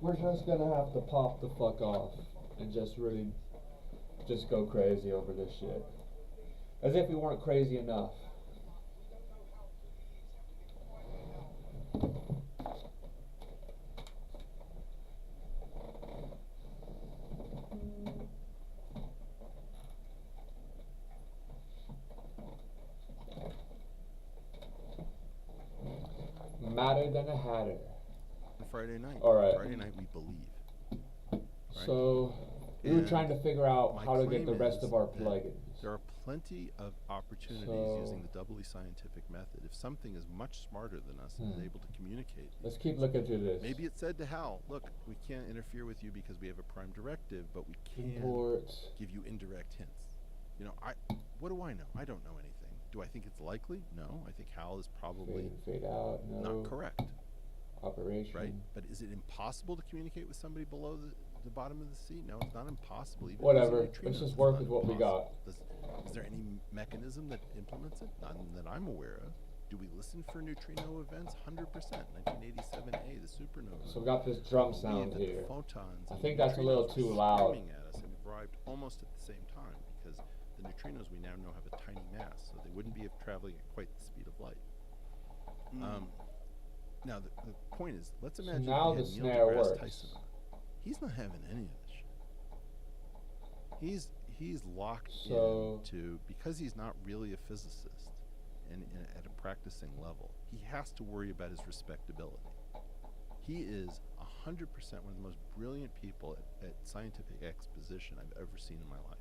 we're just gonna have to pop the fuck off and just really just go crazy over this shit. As if we weren't crazy enough. Madder than a hatter. Friday night. All right. Friday night we believe. Right? So we were And trying to figure out my how to get claim the rest is of our that plugins. There are plenty of opportunities So- using the doubly scientific method. If something is much smarter than us and is able to communicate, Let's keep looking through this. maybe it said to Hal, look, we can't interfere with you because we have a prime directive, but we can Import. give you indirect hints. You know, what do I know? I don't know anything. Do I think it's likely? No. I think Hal is probably Fade, fade out. No. not correct, Operation. right? But is it impossible to communicate with somebody below the bottom of the sea? No, it's not impossible. Even Whatever. using neutrinos, Let's just it's work not with what we got. impossible. Is there any mechanism that implements it? None that I'm aware of. Do we listen for neutrino events? 100%. 1987A, the supernova. So we got this drum Believe sound that the here. photons I and think the that's a little neutrinos too were loud. screaming at us and arrived almost at the same time because the neutrinos we now know have a tiny mass, so they wouldn't be traveling at quite the speed of light. Now the point is, let's So imagine now we the had Neil snare deGrasse works. Tyson on. He's not having any of this shit. He's locked So- into, because he's not really a physicist and at a practicing level, he has to worry about his respectability. He is 100% one of the most brilliant people at scientific exposition I've ever seen in my life.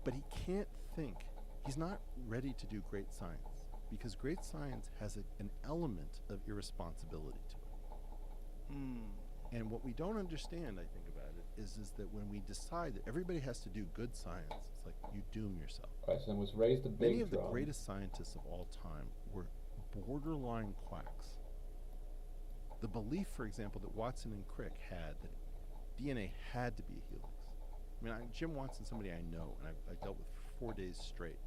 But he can't think. He's not ready to do great science because great science has an element of irresponsibility to it. And what we don't understand, I think, about it is that when we decide that everybody has to do good science, it's like you doom yourself. Alright, so then let's raise the big Many of drum. the greatest scientists of all time were borderline quacks. The belief, for example, that Watson and Crick had that DNA had to be a helix. I mean, Jim Watson, somebody I know, and I dealt with for 4 days straight.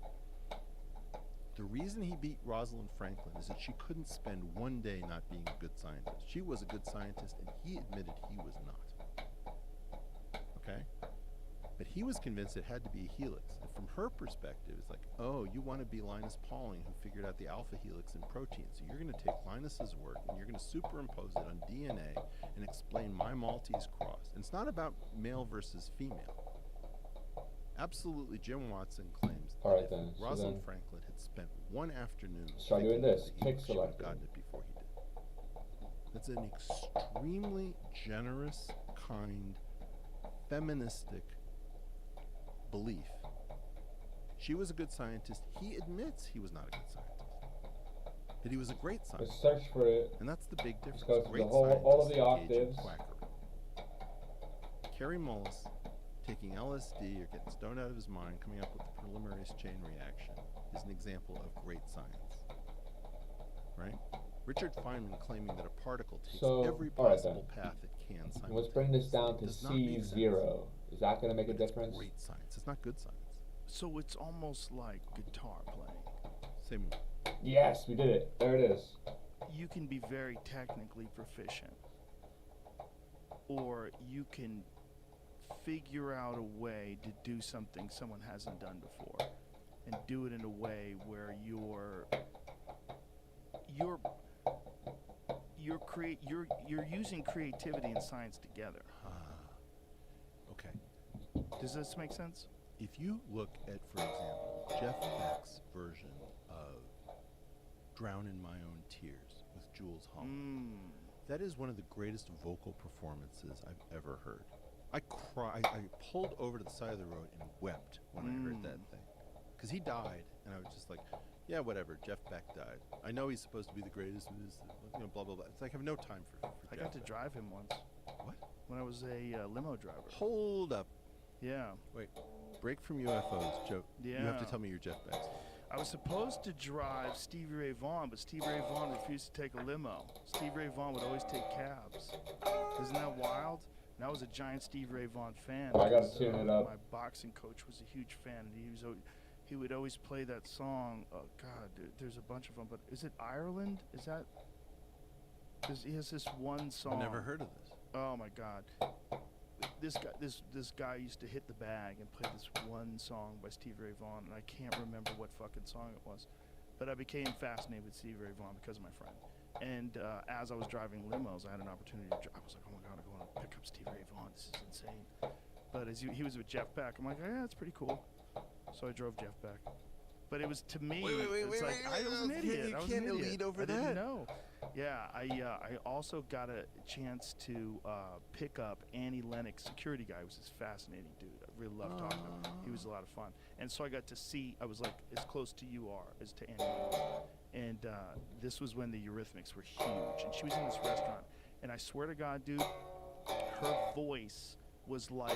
The reason he beat Rosalind Franklin is that she couldn't spend one day not being a good scientist. She was a good scientist, and he admitted he was not. Okay? But he was convinced it had to be a helix. And from her perspective, it's like, oh, you want to be Linus Pauling, who figured out the alpha helix in proteins. So you're going to take Linus's work, and you're going to superimpose it on DNA and explain my Maltese cross. And it's not about male versus female. Absolutely, Jim Watson claims that Alright if then, so Rosalind then- Franklin had spent one afternoon Try doing thinking this, about the pick helix, she would have selecting. gotten it before he did. That's an extremely generous, kind, feministic belief. She was a good scientist. He admits he was not a good scientist. That he was a great Let's scientist. search for it. And that's the big difference. go through the Great whole- all of scientists the engage in octaves. quackery. Carrie Mullis, taking LSD or getting stoned out of his mind, coming up with the polymerase chain reaction, is an example of great science. Right? Richard Feynman claiming that a particle takes So, every all right possible then. path it can And let's bring this down to does not make sense. C0. Is that going to make a But it's difference? great science. It's not good science. So it's almost like guitar playing. Same move. Yes, we did it. There it is. You can be very technically proficient, or you can figure out a way to do something someone hasn't done before, and do it in a way where you're using creativity and science together. Okay. Does this make sense? If you look at, for example, Jeff Beck's version of Drown in My Own Tears with Jules Holland, that is one of the greatest vocal performances I've ever heard. I pulled over to the side of the road and wept when I heard that thing. Because he died, and I was just like, yeah, whatever, Jeff Beck died. I know he's supposed to be the greatest, blah, blah, blah. It's like I have no time for I Jeff got to Beck. drive him once What? when I was a limo driver. Hold up. Yeah. Wait. Break from UFOs, Joe. You have to Yeah. tell me you're Jeff Beck. I was supposed to drive Stevie Ray Vaughan, but Stevie Ray Vaughan refused to take a limo. Stevie Ray Vaughan would always take cabs. Isn't that wild? And I was a giant Stevie Ray Vaughan fan. I gotta because, tune it up. My boxing coach was a huge fan, and he would always play that song. Oh God, there's a bunch of them, but is it Ireland? Is that? He has this one song. I've never heard of this. Oh my God. This guy used to hit the bag and play this one song by Stevie Ray Vaughan, and I can't remember what fucking song it was, but I became fascinated with Stevie Ray Vaughan because of my friend. And as I was driving limos, I had an opportunity to I was like, oh my God, I want to pick up Stevie Ray Vaughan. This is insane. But as he was with Jeff Beck, I'm like, yeah, that's pretty cool. So I drove Jeff Beck. But it was, to me, it's like, I was an idiot. You I was can't an idiot. elite over I that. didn't know. Yeah, I also got a chance to pick up Annie Lennox, security guy. He was this fascinating dude. I really loved talking to him. He was a lot of fun. And so I got to see, I was like as close to you are as to Annie Lennox. And this was when the Eurythmics were huge. And she was in this restaurant. And I swear to God, dude, her voice was like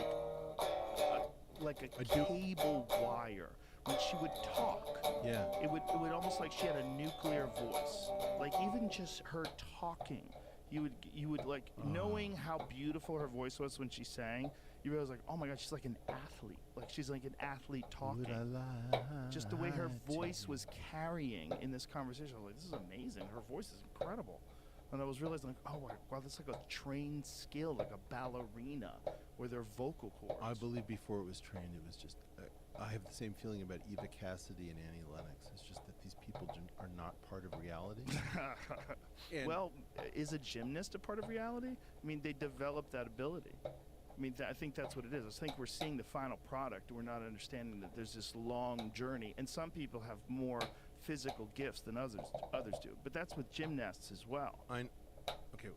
a cable wire. When she would talk, Yeah. it would almost like she had a nuclear voice. Like even just her talking, you would like knowing how beautiful her voice was when she sang. You realize like, oh my God, she's like an athlete. Like she's like an athlete talking. Would I lie Just the way her to voice you? was carrying in this conversation. I was like, this is amazing. Her voice is incredible. And I was realizing like, oh wow, that's like a trained skill, like a ballerina, where their vocal cords. I believe before it was trained, it was just. I have the same feeling about Eva Cassidy and Annie Lennox. It's just that these people are not part of reality. And Well, is a gymnast a part of reality? I mean, they develop that ability. I mean, I think that's what it is. I think we're seeing the final product. We're not understanding that there's this long journey, and some people have more physical gifts than others do. But that's with gymnasts as well. okay,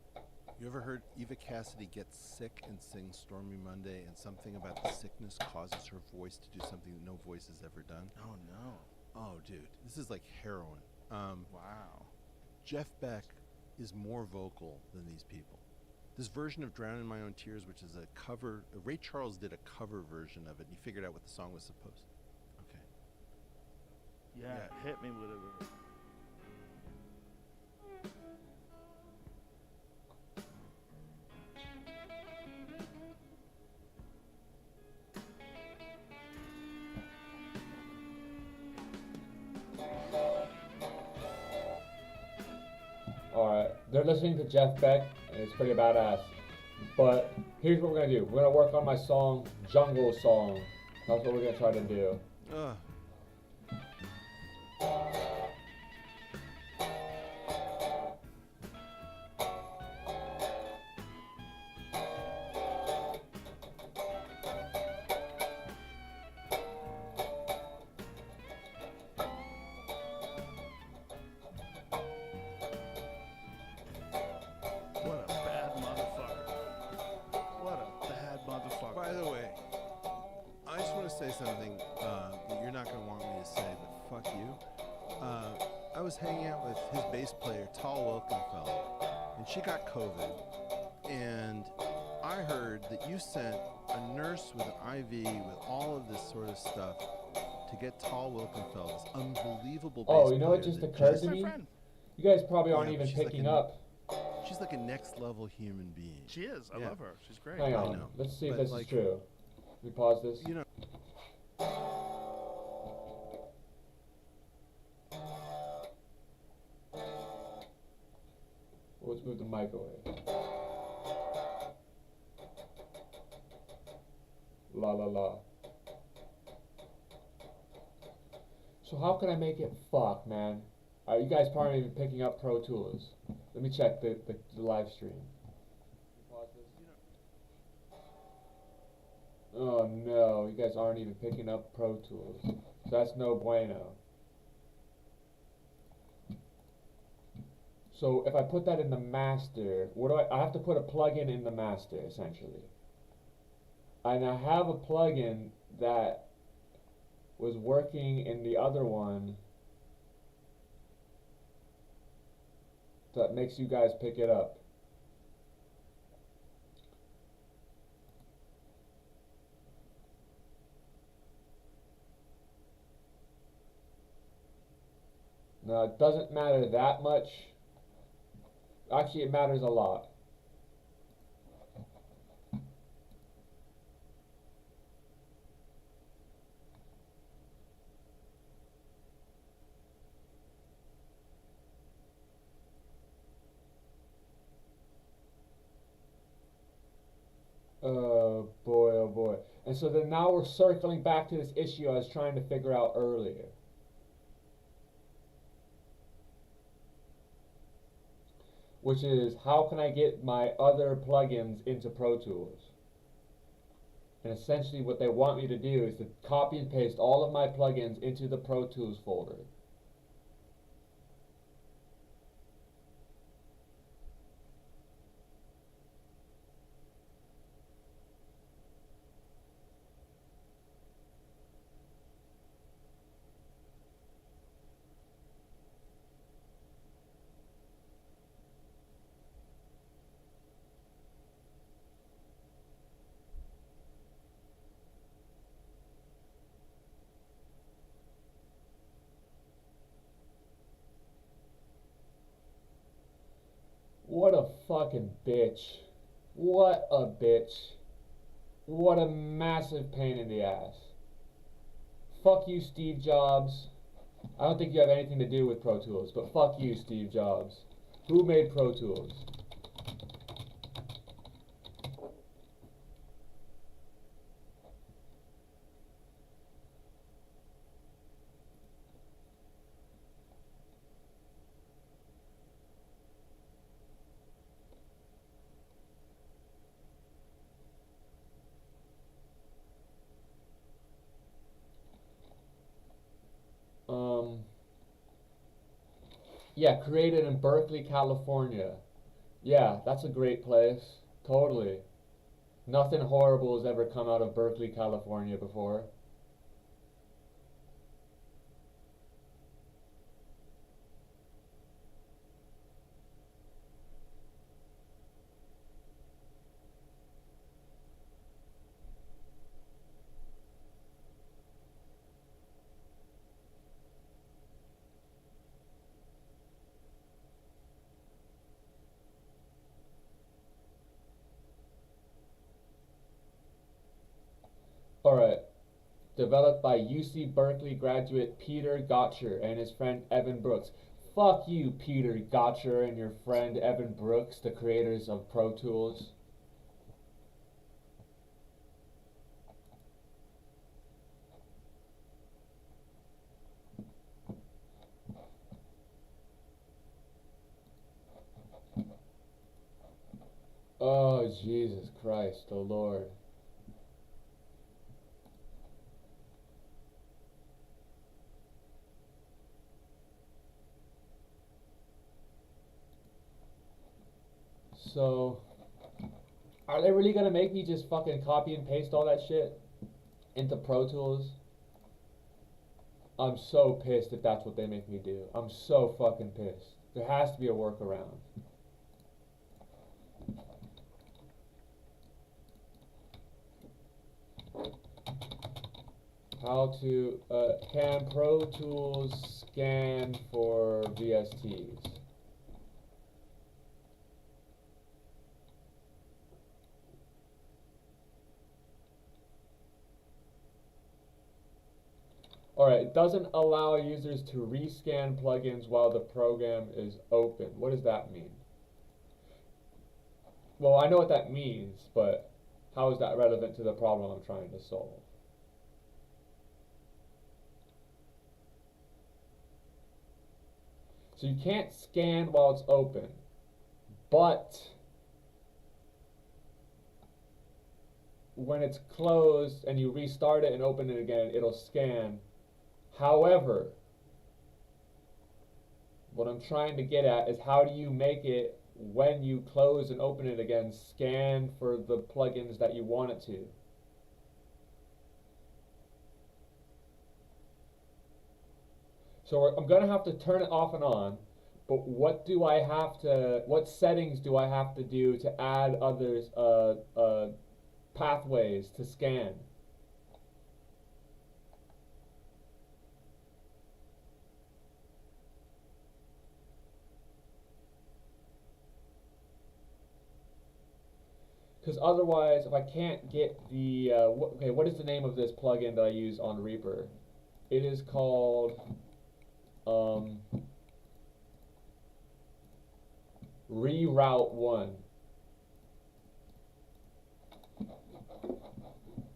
you ever heard Eva Cassidy gets sick and sings Stormy Monday, and something about the sickness causes her voice to do something that no voice has ever done? Oh no! Oh, dude, this is like heroin. Wow. Jeff Beck is more vocal than these people. This version of Drown in My Own Tears, which is a cover, Ray Charles did a cover version of it, and he figured out what the song was supposed to. Okay. Yeah, hit me with it. Alright, they're listening to Jeff Beck, and it's pretty badass. But here's what we're gonna do. We're gonna work on my song, Jungle Song. That's what we're gonna try to do. Ugh. What a bad motherfucker. What a bad motherfucker. By the way, I just want to say something that you're not going to want me to say, but fuck you. I was hanging out with his bass player, Tal Wilkenfeld, and she got COVID. And I heard that you sent a nurse with an IV with all of this sort of stuff to get Tal Wilkenfeld, this unbelievable bass Oh, you know what player just that occurred That's to my me? friend. You guys probably aren't Yeah, even she's like picking an- up. She's like a next level human being. She is. I Yeah. love her. She's great. Hang I on. know, Let's see if but this like- is true. Let me pause this. You know, Let's move the mic away. La la la. So how can I make it fuck, man? You guys probably aren't even picking up Pro Tools. Let me check the live stream. Oh no, you guys aren't even picking up Pro Tools. So that's no bueno. So if I put that in the master, what do I have to put a plugin in the master essentially. And I have a plugin that was working in the other one that makes you guys pick it up. Now it doesn't matter that much. Actually, it matters a lot. Oh boy, oh boy. And so then now we're circling back to this issue I was trying to figure out earlier. Which is, how can I get my other plugins into Pro Tools? And essentially what they want me to do is to copy and paste all of my plugins into the Pro Tools folder. What a fucking bitch. What a bitch. What a massive pain in the ass. Fuck you, Steve Jobs. I don't think you have anything to do with Pro Tools, but fuck you, Steve Jobs. Who made Pro Tools? Yeah, created in Berkeley, California. Yeah, that's a great place. Totally. Nothing horrible has ever come out of Berkeley, California before. Alright. Developed by UC Berkeley graduate Peter Gotcher and his friend Evan Brooks. Fuck you, Peter Gotcher and your friend Evan Brooks, the creators of Pro Tools. Oh, Jesus Christ, the Lord. So, are they really gonna make me just fucking copy and paste all that shit into Pro Tools? I'm so pissed if that's what they make me do. I'm so fucking pissed. There has to be a workaround. How to, can Pro Tools scan for VSTs? Alright, it doesn't allow users to rescan plugins while the program is open. What does that mean? Well, I know what that means, but how is that relevant to the problem I'm trying to solve? So you can't scan while it's open, but when it's closed and you restart it and open it again, it'll scan. However, what I'm trying to get at is, how do you make it, when you close and open it again, scan for the plugins that you want it to? So I'm going to have to turn it off and on, but what settings do I have to do to add others, pathways to scan? Because otherwise, if I can't get the, what is the name of this plugin that I use on Reaper? It is called, Reroute 1.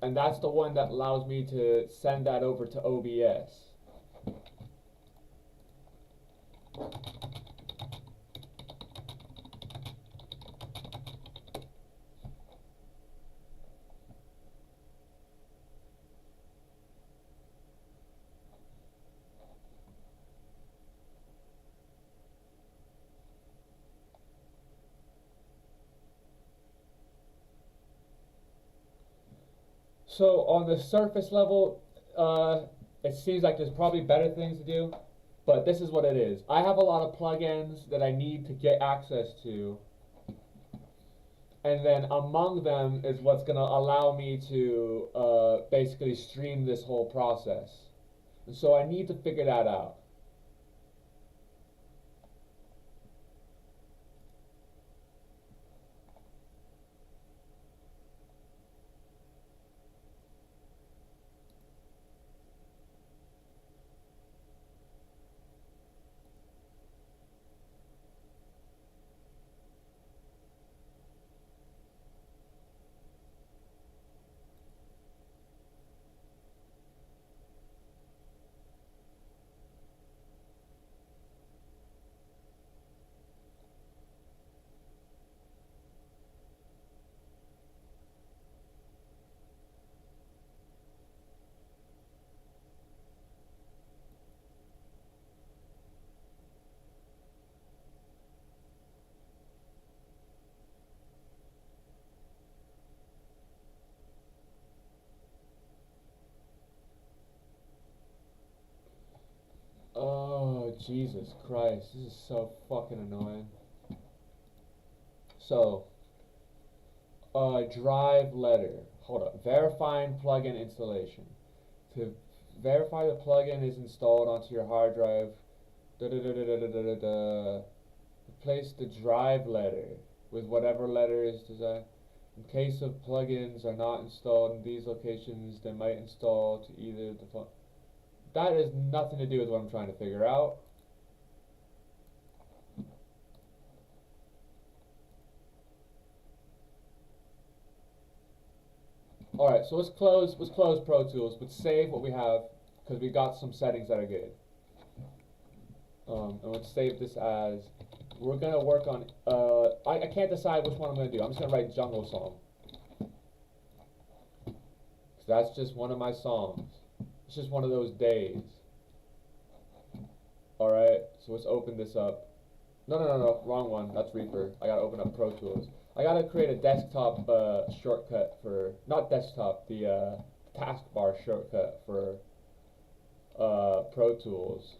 and that's the one that allows me to send that over to OBS. So on the surface level, it seems like there's probably better things to do, but this is what it is. I have a lot of plugins that I need to get access to, and then among them is what's going to allow me to basically stream this whole process. And so I need to figure that out. Oh, Jesus Christ, this is so fucking annoying. So, drive letter. Hold up. Verifying plugin installation. To verify the plugin is installed onto your hard drive, replace the drive letter with whatever letter is desired. In case of plugins are not installed in these locations, they might install to either the that has nothing to do with what I'm trying to figure out. Alright, so let's close Pro Tools, but save what we have, because we got some settings that are good. And let's save this as, we're going to work on, I can't decide which one I'm going to do. I'm just going to write Jungle Song. Because that's just one of my songs. It's just one of those days. Alright, so let's open this up. No, wrong one. That's Reaper. I gotta open up Pro Tools. I gotta create a desktop shortcut for, not desktop, the taskbar shortcut for Pro Tools.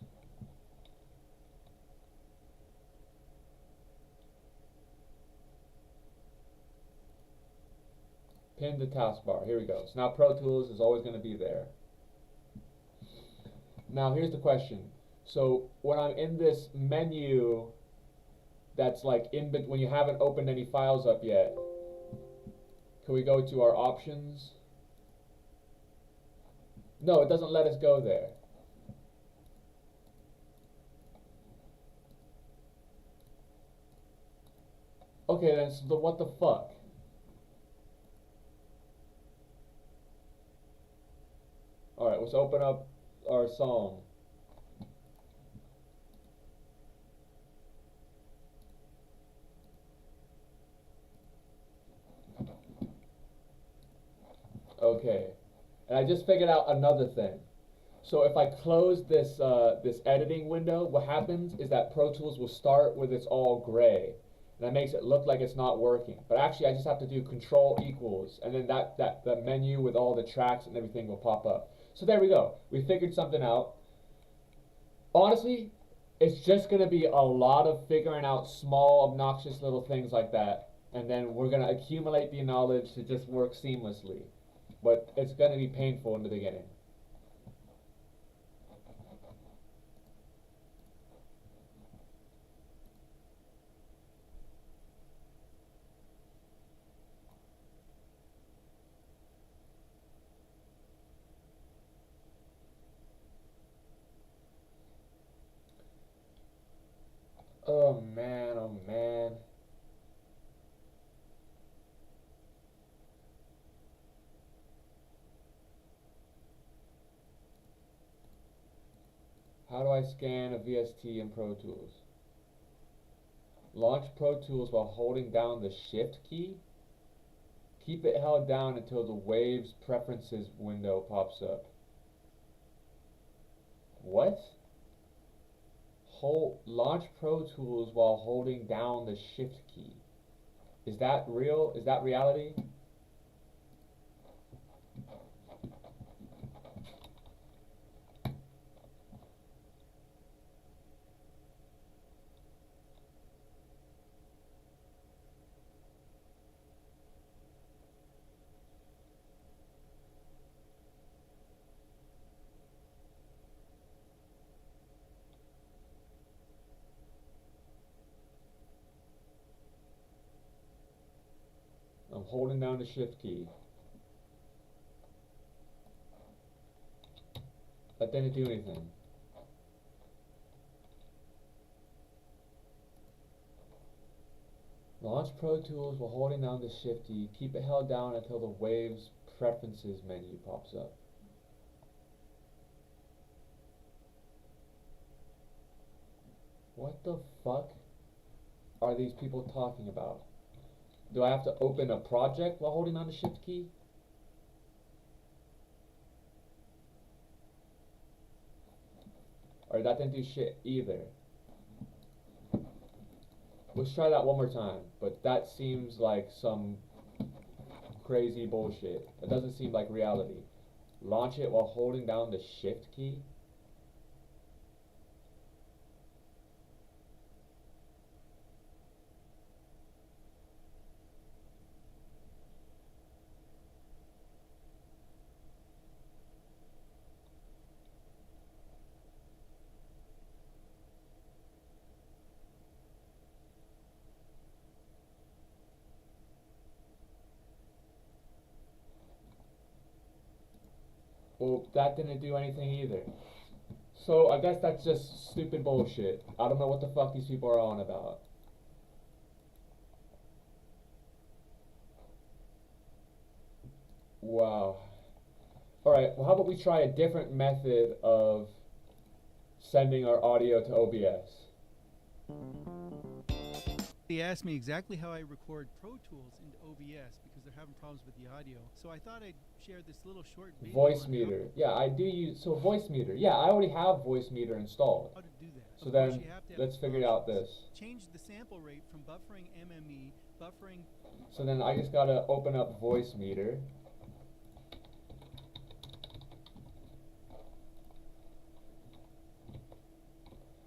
Pin the taskbar. Here we go. So now Pro Tools is always gonna be there. Now here's the question. So when I'm in this menu that's like when you haven't opened any files up yet, can we go to our options? No, it doesn't let us go there. Okay, then so what the fuck? Alright, let's open up our song. Okay, and I just figured out another thing. So if I close this this editing window, what happens is that Pro Tools will start with it's all gray, and that makes it look like it's not working. But actually, I just have to do Control equals, and then that menu with all the tracks and everything will pop up. So there we go. We figured something out. Honestly, it's just going to be a lot of figuring out small, obnoxious little things like that, and then we're going to accumulate the knowledge to just work seamlessly. But it's going to be painful in the beginning. Oh man, oh man. How do I scan a VST in Pro Tools? Launch Pro Tools while holding down the Shift key. Keep it held down until the Waves Preferences window pops up. What? Launch Pro Tools while holding down the Shift key. Is that real? Is that reality? I'm holding down the Shift key. That didn't do anything. Launch Pro Tools while holding down the Shift key. Keep it held down until the Waves Preferences menu pops up. What the fuck are these people talking about? Do I have to open a project while holding down the Shift key? Or that didn't do shit either. Let's try that one more time, but that seems like some crazy bullshit. It doesn't seem like reality. Launch it while holding down the Shift key? Well, that didn't do anything either. So I guess that's just stupid bullshit. I don't know what the fuck these people are on about. Wow. Alright, well how about we try a different method of sending our audio to OBS. They asked me exactly how I record Pro Tools into OBS because they're having problems with the audio. So I thought I'd share this little short video Voice on meter. Yeah, I do use, so voice meter. Yeah, I already have voice meter installed. how to do that. So Of course, then, you have to have let's figure out options. this. Change the sample rate from buffering MME, buffering. So then I just gotta open up voice meter.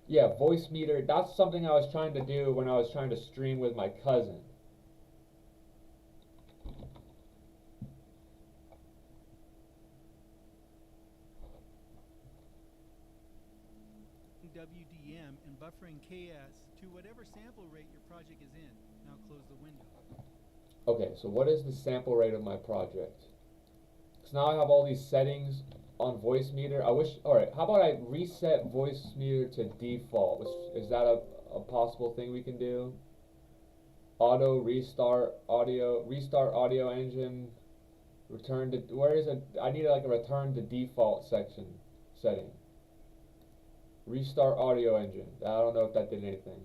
Yeah, voice meter, that's something I was trying to do when I was trying to stream with my cousin. WDM and buffering KS to whatever sample rate your project is in. Now close the window. Okay, so what is the sample rate of my project? Because now I have all these settings on voice meter. I wish, alright, how about I reset voice meter to default? Is that a possible thing we can do? Auto restart audio engine, return to, where is it? I need like a return to default setting. Restart audio engine. I don't know if that did anything.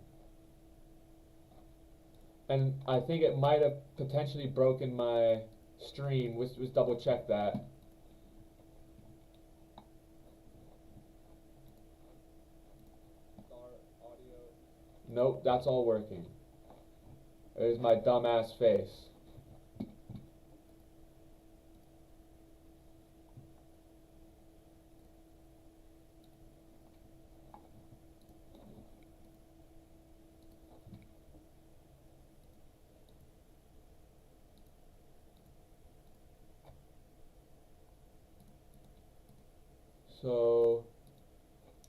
And I think it might have potentially broken my stream. Let's double check that. Nope, that's all working. There's my dumbass face. So,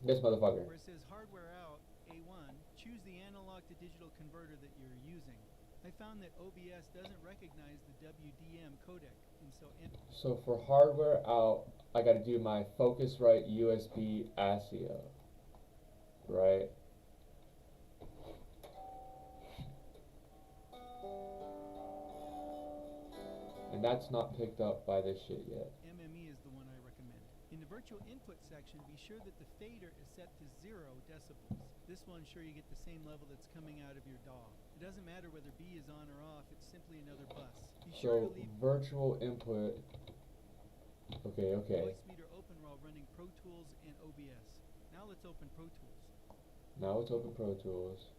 this motherfucker. Where it says hardware out, A1, choose the analog to digital converter that you're using. I found that OBS doesn't recognize the WDM codec, and So for hardware out, I gotta do my Focusrite USB ASIO, right? And that's not picked up by this shit yet. MME is the one I recommend. In the the virtual input section, be sure that the fader is set to 0 decibels. This will ensure you get the same level that's coming out of your DAW. It doesn't matter whether B is on or off, it's simply another bus. Be sure So to leave virtual input. Okay. voice meter open while running Pro Tools and OBS. Now let's open Pro Tools. Now let's open Pro Tools.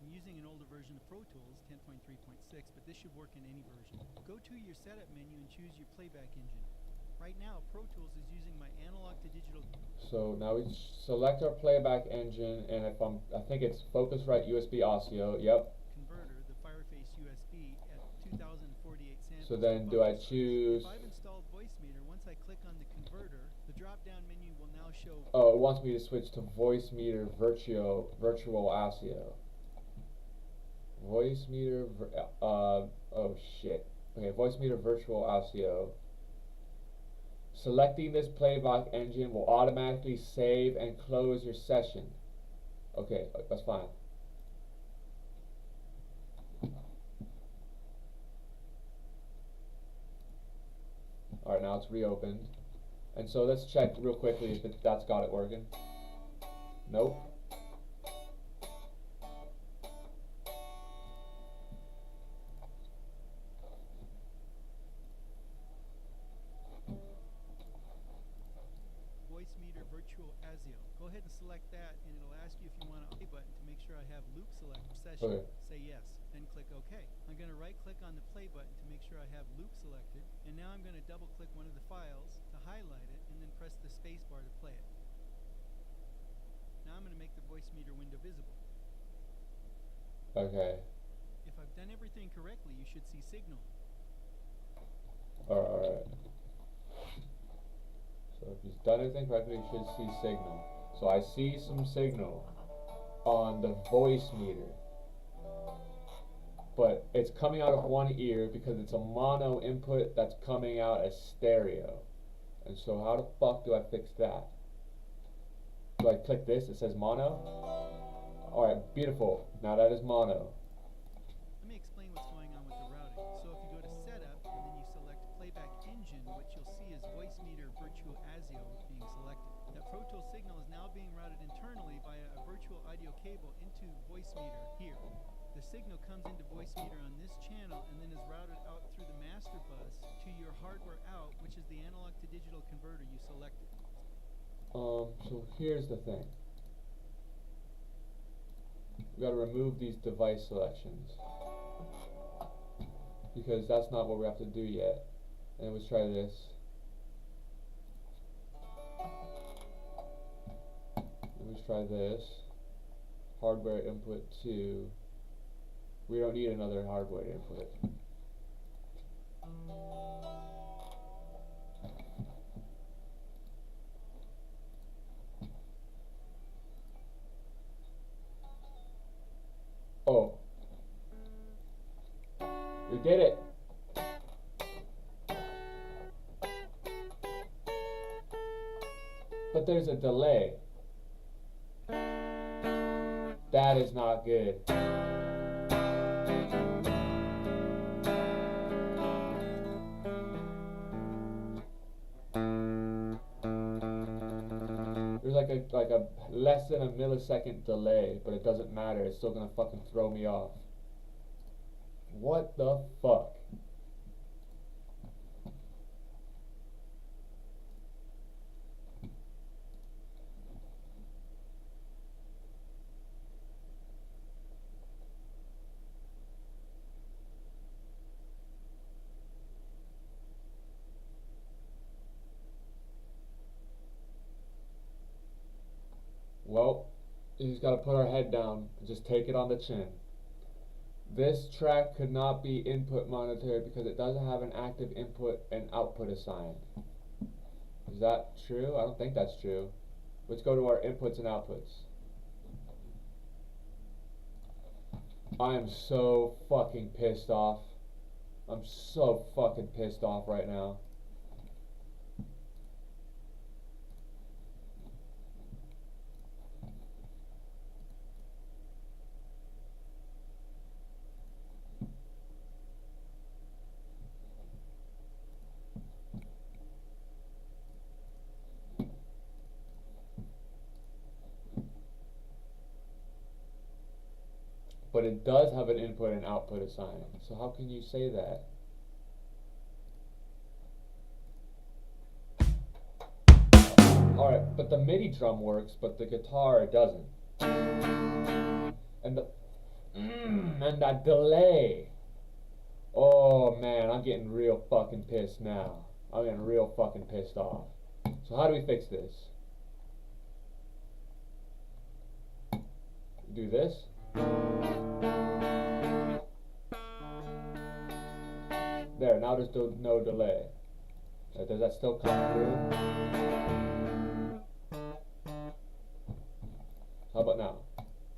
I'm using an older version of Pro Tools, 10.3.6, but this should work in any version. Go to your setup menu and choose your playback engine. Right now, Pro Tools is using my analog to digital So now we select our playback engine, and I think it's Focusrite USB Audio. Yep. converter, the Fireface USB, at 2048 samples. So then, do I choose? If I've installed Voice Meter, once I click on the converter, the drop-down menu will now show. Oh, it wants me to switch to Voice Meter Virtual Audio. Voice Meter. Oh shit. Okay, Voice Meter Virtual Audio. Selecting this playback engine will automatically save and close your session. Okay, that's fine. Alright, now it's reopened. And so let's check real quickly if that's got it working. Nope. Voice Meter Virtual ASIO. Go ahead and select that, and it'll ask you if you want a play button to make sure I have loop select session. Okay. Say yes, then click OK. I'm going to right-click on the play button to make sure I have loop selected, and now I'm going to double-click one of the files to highlight it, and then press the space bar to play it. Now I'm going to make the Voice Meter window visible. Okay. If I've done everything correctly, you should see signal. Alright. So if he's done everything correctly, you should see signal. So I see some signal on the voice meter. But it's coming out of one ear because it's a mono input that's coming out as stereo. And so how the fuck do I fix that? Do I click this? It says mono? Alright, beautiful. Now that is mono. Let me explain what's going on with the routing. So if you go to Setup, and then you select Playback Engine, what you'll see is Voice Meter Virtual ASIO being selected. That Pro Tools signal is now being routed internally via a virtual audio cable into Voice Meter here. The signal comes into Voice Meter on this channel and then is routed out through the master bus to your hardware out, which is the analog to digital converter you selected. So here's the thing. We gotta remove these device selections because that's not what we have to do yet. And let's try this. And let's try this. Hardware input 2. We don't need another hardware input. Oh. We did it. But there's a delay. That is not good. There's like a less than a millisecond delay, but it doesn't matter. It's still gonna fucking throw me off. What the fuck? Well, you just gotta put our head down and just take it on the chin. This track could not be input monitored because it doesn't have an active input and output assigned. Is that true? I don't think that's true. Let's go to our inputs and outputs. I am so fucking pissed off. I'm so fucking pissed off right now. but it does have an input and output assigned. So how can you say that? Alright, but the MIDI drum works, but the guitar doesn't. And and that delay. Oh man, I'm getting real fucking pissed now. I'm getting real fucking pissed off. So how do we fix this? Do this. There, now there's no delay. Does that still come through? How about now?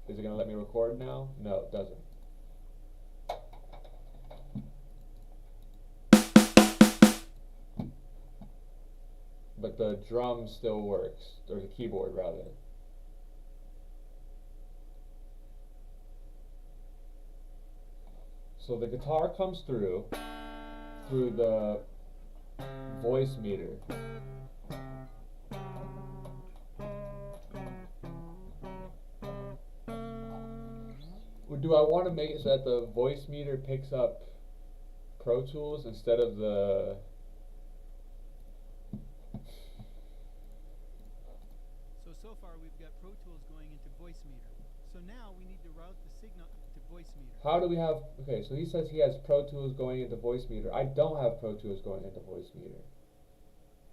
Is it gonna let me record now? No, it doesn't. But the drum still works, or the keyboard rather. So the guitar comes through the voice meter. Or do I want to make it so that the voice meter picks up Pro Tools instead of the... So far we've got Pro Tools going into voice meter. So now we need to route the signal to voice meter. How do we have... Okay, so he says he has Pro Tools going into voice meter. I don't have Pro Tools going into voice meter.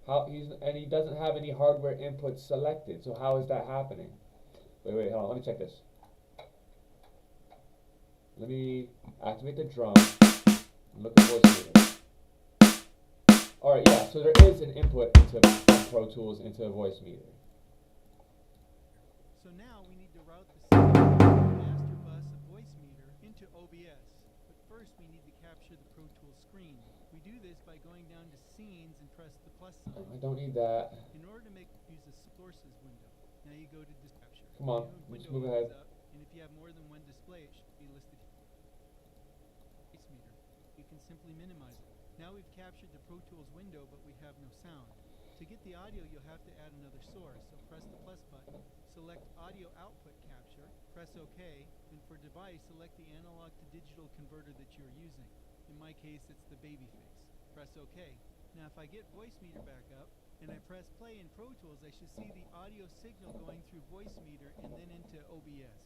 And he doesn't have any hardware inputs selected. So how is that happening? Wait, hold on. Let me check this. Let me activate the drum and look at voice meter. Alright, yeah, so there is an input into Pro Tools into voice meter. So now we need to route the signal from the master bus of voice meter into OBS. But first we need to capture the Pro Tools screen. We do this by going down to Scenes and press the plus sign. I don't need that. In order to use the sources window. Now you go to Capture. Come on, let's move ahead. And if you have more than one display, it should be listed here. Voice meter. You can simply minimize it. Now we've captured the Pro Tools window, but we have no sound. To get the audio, you'll have to add another source. So press the plus button, select Audio Output Capture, press OK, and for device, select the analog to digital converter that you're using. In my case, it's the Babyface. Press OK. Now if I get voice meter back up, and I press play in Pro Tools, I should see the audio signal going through voice meter and then into OBS.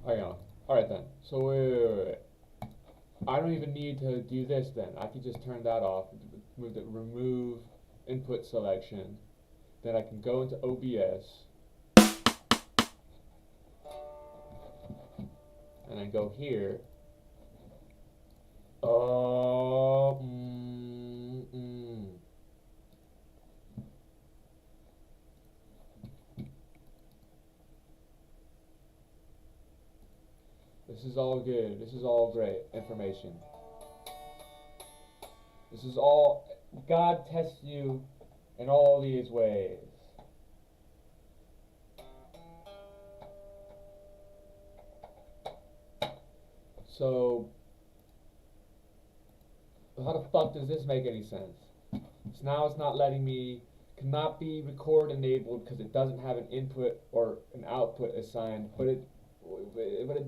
Hang on. Alright then. So wait. I don't even need to do this then. I can just turn that off. Remove input selection. Then I can go into OBS. And I go here. This is all good. This is all great information. This is all... God tests you in all these ways. So, how the fuck does this make any sense? So now it's not letting me, cannot be record enabled because it doesn't have an input or an output assigned, but it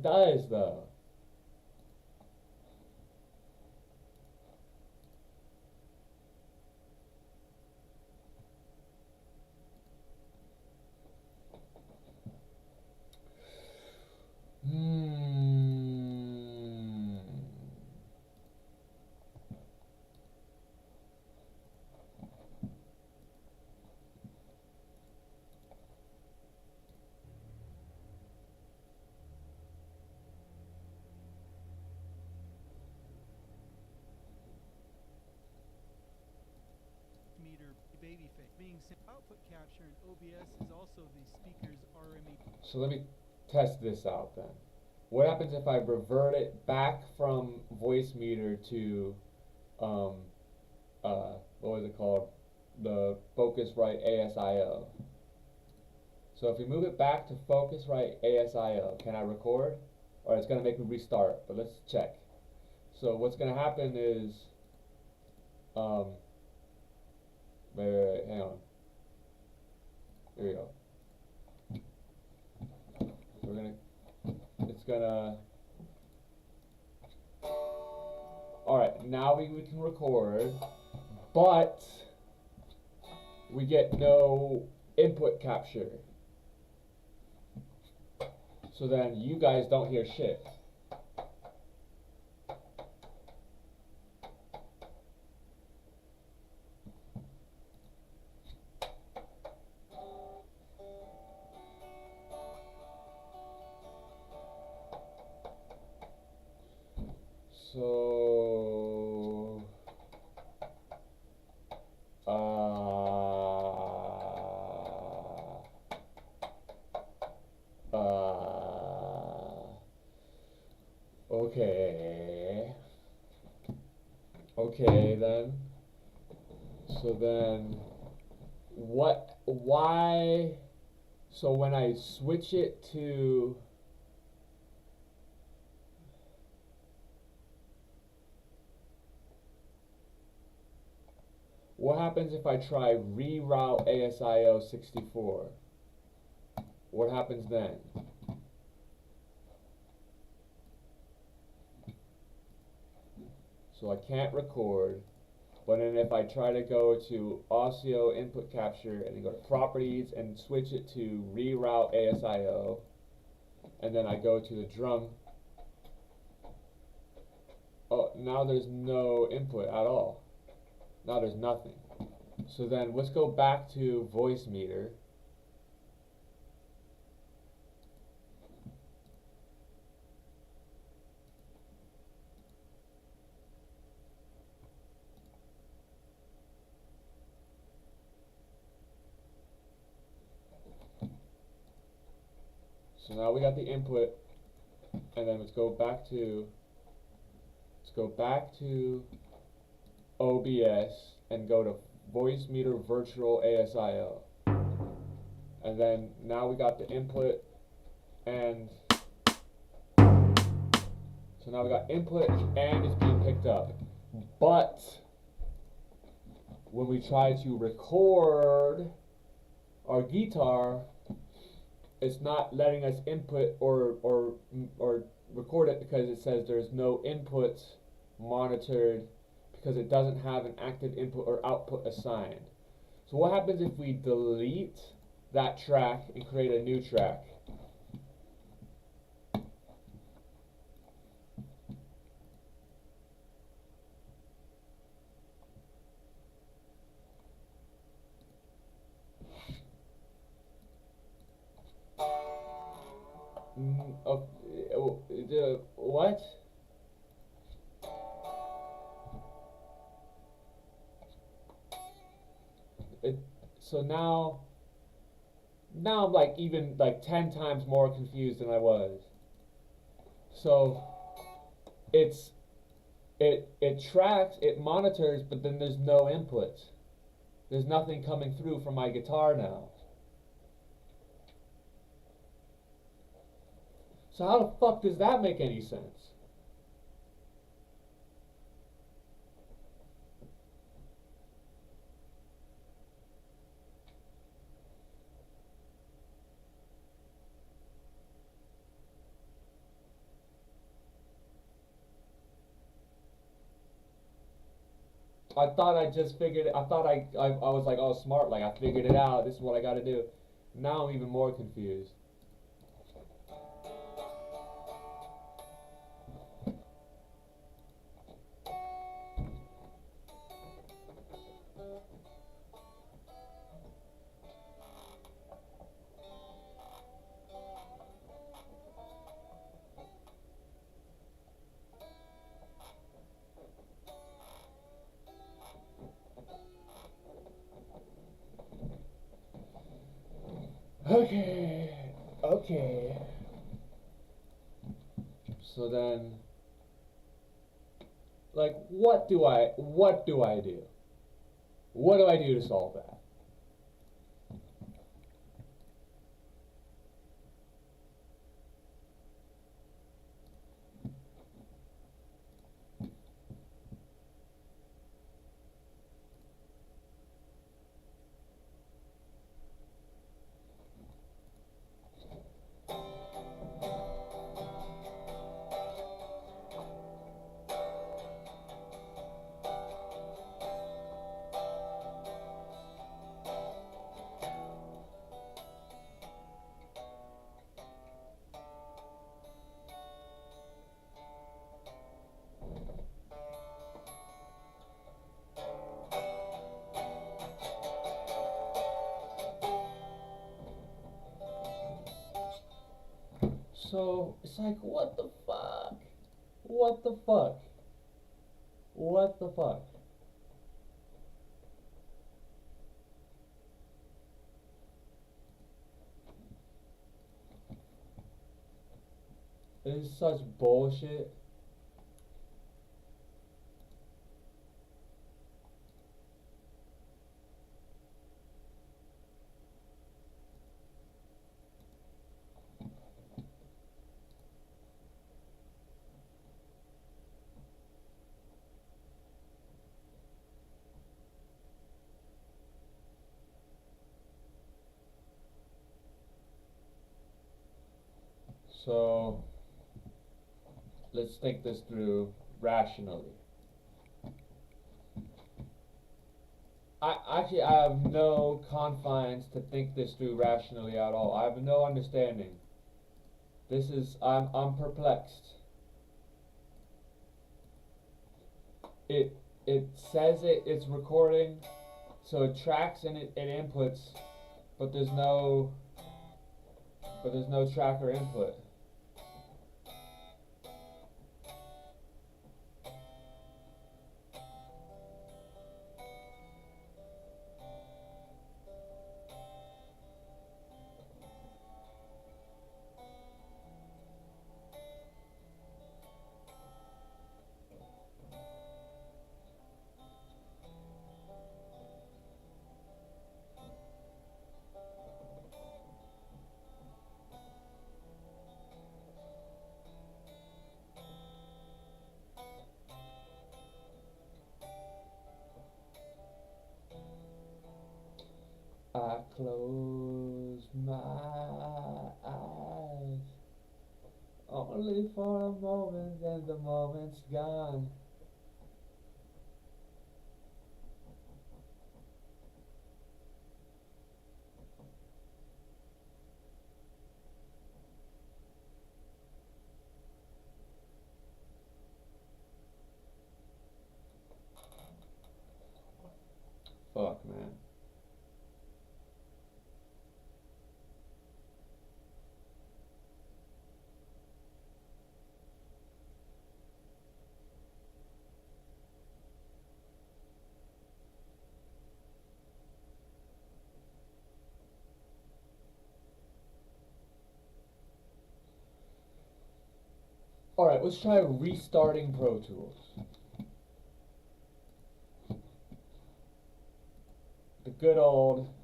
does though. Meter Babyface. Being output capture in OBS is also the speaker's RME. So let me test this out then. What happens if I revert it back from voice meter to what was it called? The Focusrite ASIO. So if we move it back to Focusrite ASIO, can I record? Or it's gonna make me restart, but let's check. So what's gonna happen is wait, hang on. There we go. We're gonna, it's gonna, alright, now we can record, but we get no input capture. So then you guys don't hear shit. So, okay. Okay then. So then, why, so when I switch it to, what happens if I try reroute ASIO 64? What happens then? So I can't record, but then if I try to go to ASIO input capture and then go to properties and switch it to reroute ASIO, and then I go to the drum, oh, now there's no input at all. Now there's nothing. So then let's go back to voice meter. So now we got the input, and then let's go back to OBS and go to voice meter virtual ASIO. And then now we got the input, and so now we got input and it's being picked up. But when we try to record our guitar, it's not letting us input or record it because it says there's no input monitored because it doesn't have an active input or output assigned. So what happens if we delete that track and create a new track? What? So now I'm like even like 10 times more confused than I was. So it tracks, it monitors, but then there's no input. There's nothing coming through from my guitar now. So how the fuck does that make any sense? I thought I just figured it. I thought I was like, oh, smart, like I figured it out. This is what I got to do. Now I'm even more confused. Okay. So then, like, what do I do? What do I do to solve that? So it's like, what the fuck? What the fuck? What the fuck? This is such bullshit. So let's think this through rationally. I have no confines to think this through rationally at all. I have no understanding. This is I'm perplexed. It says it's recording, so it tracks and it inputs, but there's no tracker input. I close my eyes only for a moment, then the moment's gone. Fuck, man. Alright, let's try restarting Pro Tools. The good old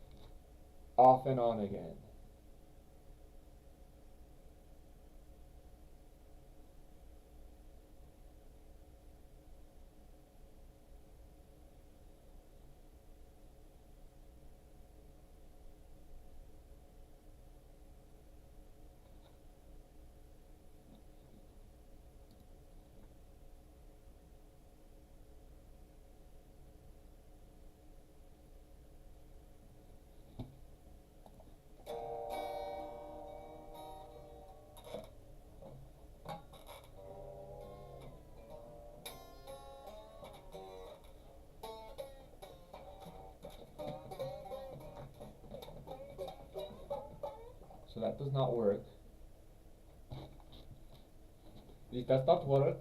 off and on again. So that does not work. It does not work.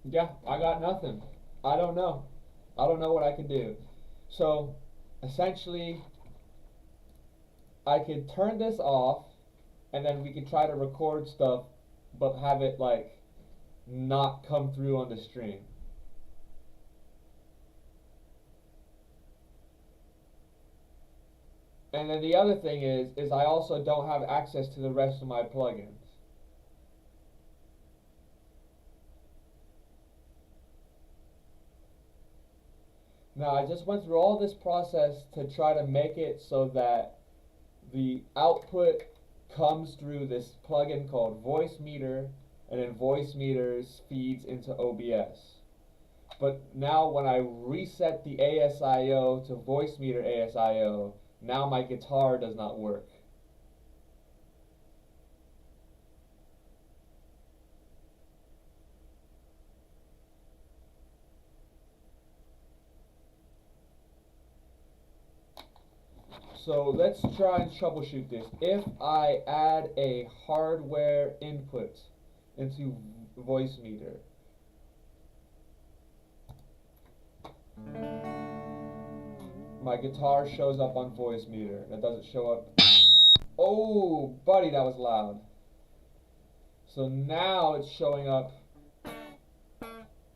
Yeah, I got nothing. I don't know. I don't know what I can do. So, essentially, I could turn this off, and then we could try to record stuff, but have it, like, not come through on the stream. And then the other thing is I also don't have access to the rest of my plugins. Now, I just went through all this process to try to make it so that the output comes through this plugin called Voicemeeter, and then Voicemeeter feeds into OBS. But now when I reset the ASIO to Voicemeeter ASIO, now my guitar does not work. So let's try and troubleshoot this. If I add a hardware input into Voicemeeter, my guitar shows up on Voicemeeter. That doesn't show up. Oh, buddy, that was loud. So now it's showing up.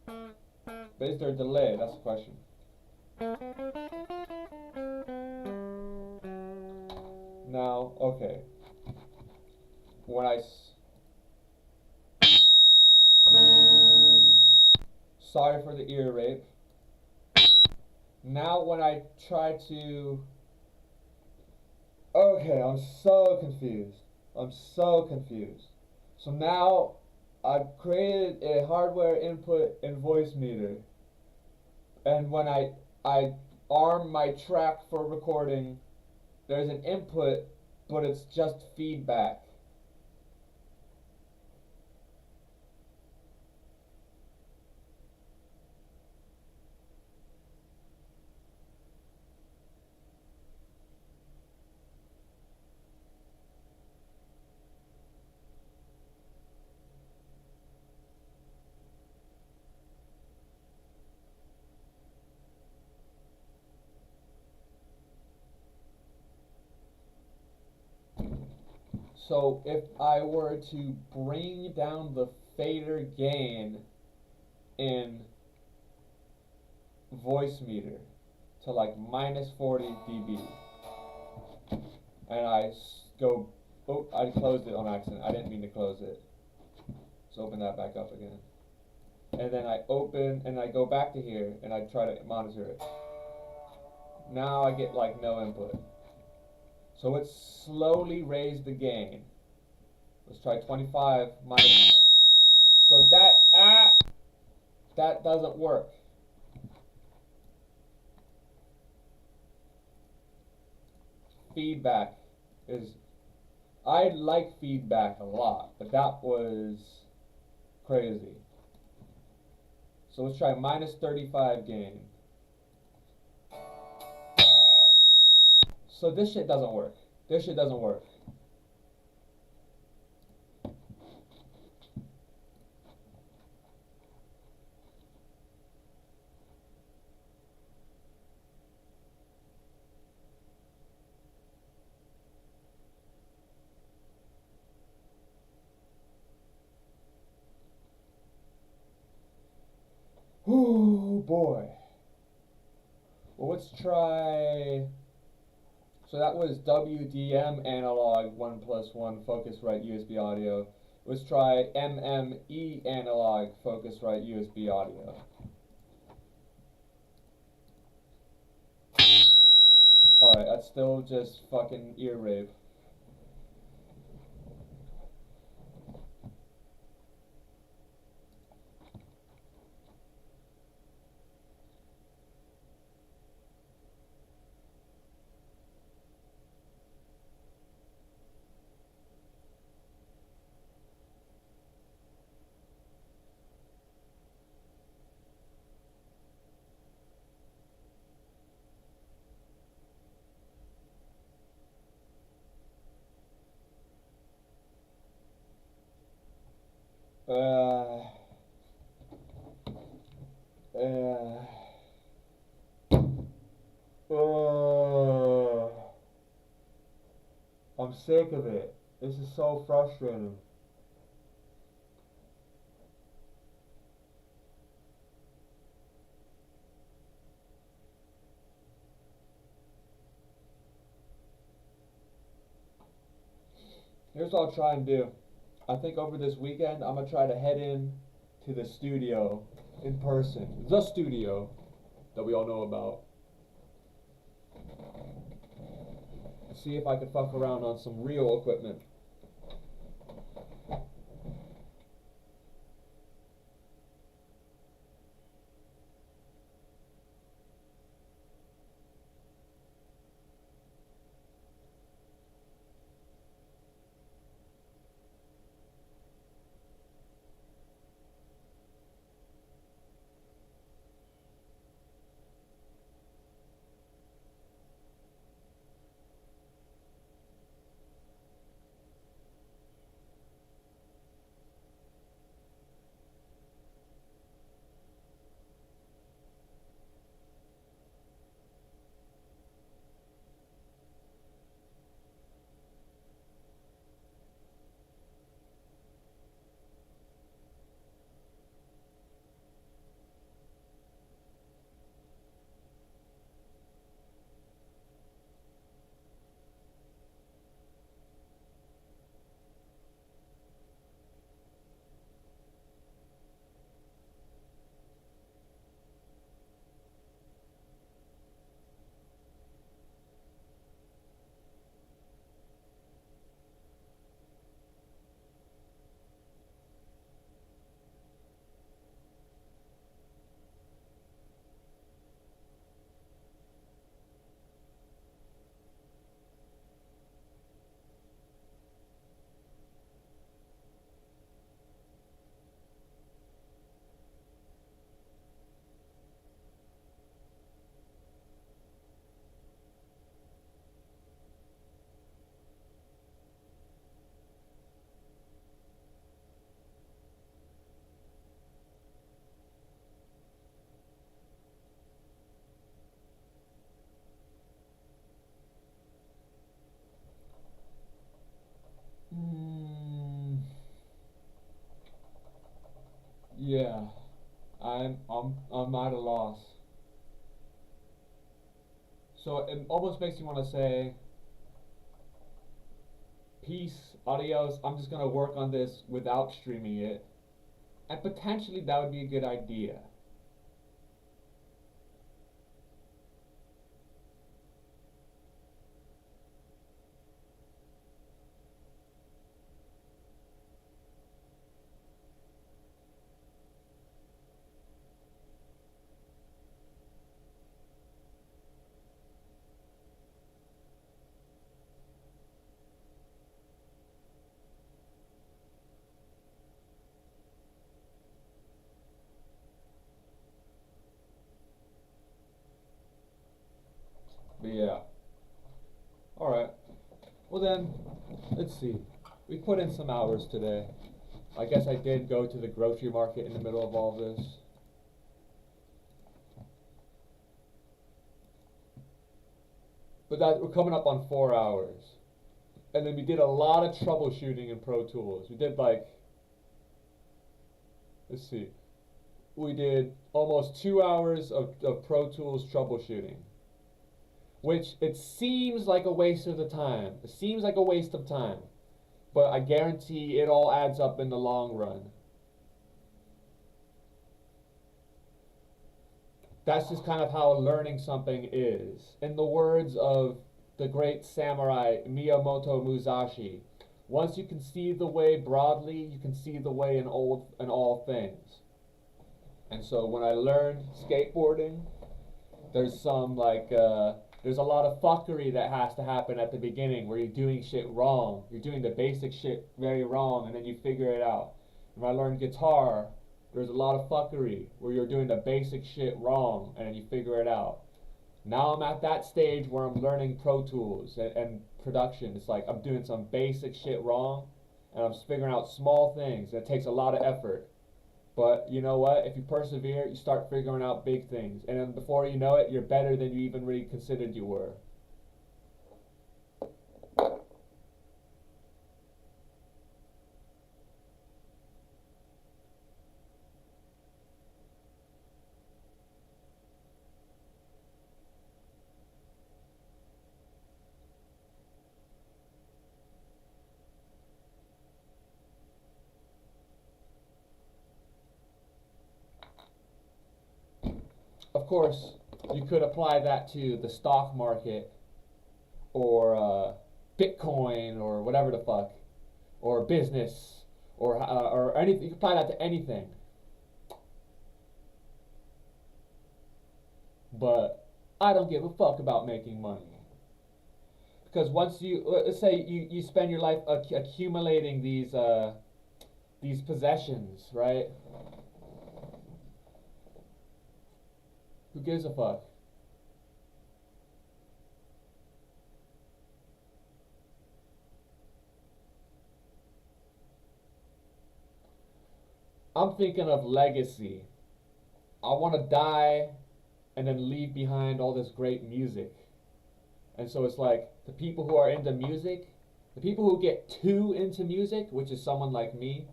But is there a delay? That's the question. Now, okay. When sorry for the ear rape. Now when I try to... Okay, I'm so confused. So now I've created a hardware input in Voicemeeter. And when I arm my track for recording, there's an input, but it's just feedback. So if I were to bring down the fader gain in Voicemeeter to like -40 dB, and I go, oh, I closed it on accident. I didn't mean to close it. Let's open that back up again. And then I open and I go back to here and I try to monitor it. Now I get like no input. So it's slowly raised the gain. Let's try 25 minus. So that doesn't work. Feedback is, I like feedback a lot, but that was crazy. So let's try -35 gain. So this shit doesn't work. Ooh, boy. Well, let's try. So that was WDM analog 1+1 Focusrite USB audio. Let's try MME analog Focusrite USB audio. Alright, that's still just fucking ear rape. I'm sick of it. This is so frustrating. Here's what I'll try and do. I think over this weekend, I'm going to try to head in to the studio in person. The studio that we all know about. See if I can fuck around on some real equipment. Mm, yeah, I'm at a loss. So it almost makes you want to say, peace, adios. I'm just gonna work on this without streaming it, and potentially that would be a good idea. But yeah. All right. Well then, let's see. We put in some hours today. I guess I did go to the grocery market in the middle of all this. But that we're coming up on 4 hours. And then we did a lot of troubleshooting in Pro Tools. We did like, let's see, we did almost 2 hours of Pro Tools troubleshooting. Which it seems like a waste of the time. It seems like a waste of time. But I guarantee it all adds up in the long run. That's just kind of how learning something is. In the words of the great samurai Miyamoto Musashi, once you can see the way broadly, you can see the way in all things. And so when I learned skateboarding, there's some there's a lot of fuckery that has to happen at the beginning where you're doing shit wrong. You're doing the basic shit very wrong and then you figure it out. When I learned guitar, there's a lot of fuckery where you're doing the basic shit wrong and then you figure it out. Now I'm at that stage where I'm learning Pro Tools and production. It's like I'm doing some basic shit wrong and I'm figuring out small things. It takes a lot of effort. But you know what? If you persevere, you start figuring out big things. And then before you know it, you're better than you even really considered you were. Of course, you could apply that to the stock market or Bitcoin or whatever the fuck, or business or anything. You can apply that to anything. But I don't give a fuck about making money. Because once you, let's say you spend your life accumulating these possessions, right? Who gives a fuck? I'm thinking of legacy. I want to die and then leave behind all this great music. And so it's like the people who are into music, the people who get too into music, which is someone like me,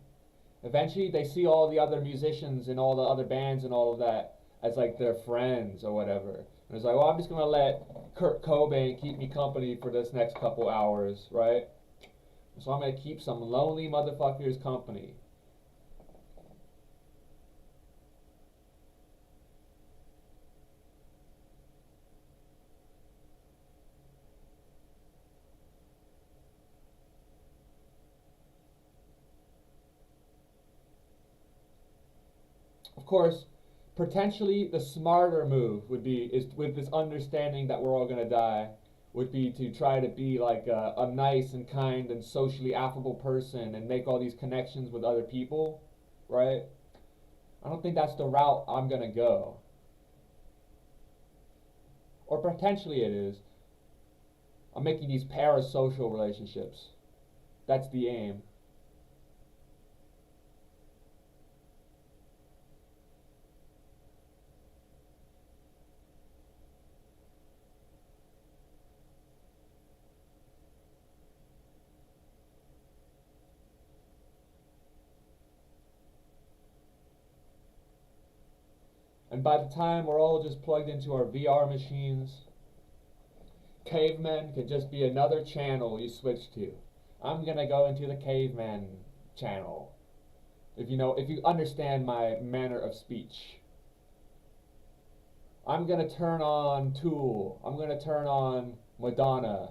eventually they see all the other musicians and all the other bands and all of that as like their friends or whatever. And it's like, well, I'm just gonna let Kurt Cobain keep me company for this next couple hours, right? So I'm gonna keep some lonely motherfuckers company. Of course, potentially the smarter move would be, is with this understanding that we're all gonna die, would be to try to be like a nice and kind and socially affable person and make all these connections with other people, right? I don't think that's the route I'm gonna go. Or potentially it is. I'm making these parasocial relationships. That's the aim. And by the time we're all just plugged into our VR machines, cavemen could just be another channel you switch to. I'm gonna go into the caveman channel. If you understand my manner of speech. I'm gonna turn on Tool. I'm gonna turn on Madonna.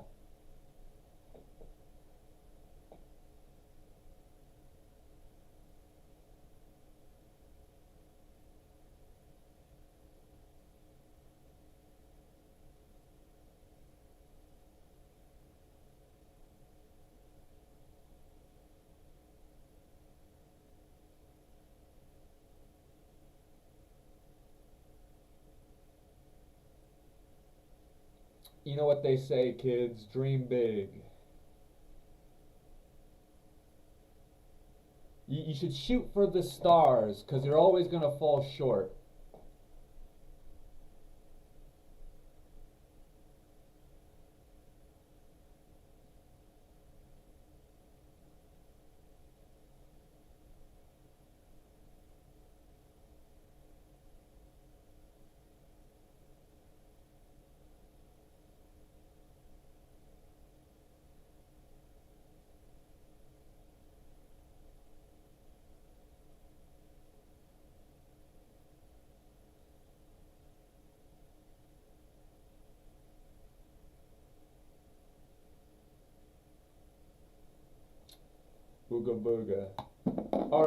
You know what they say, kids, dream big. You should shoot for the stars, because you're always going to fall short. Booga booga. Alright.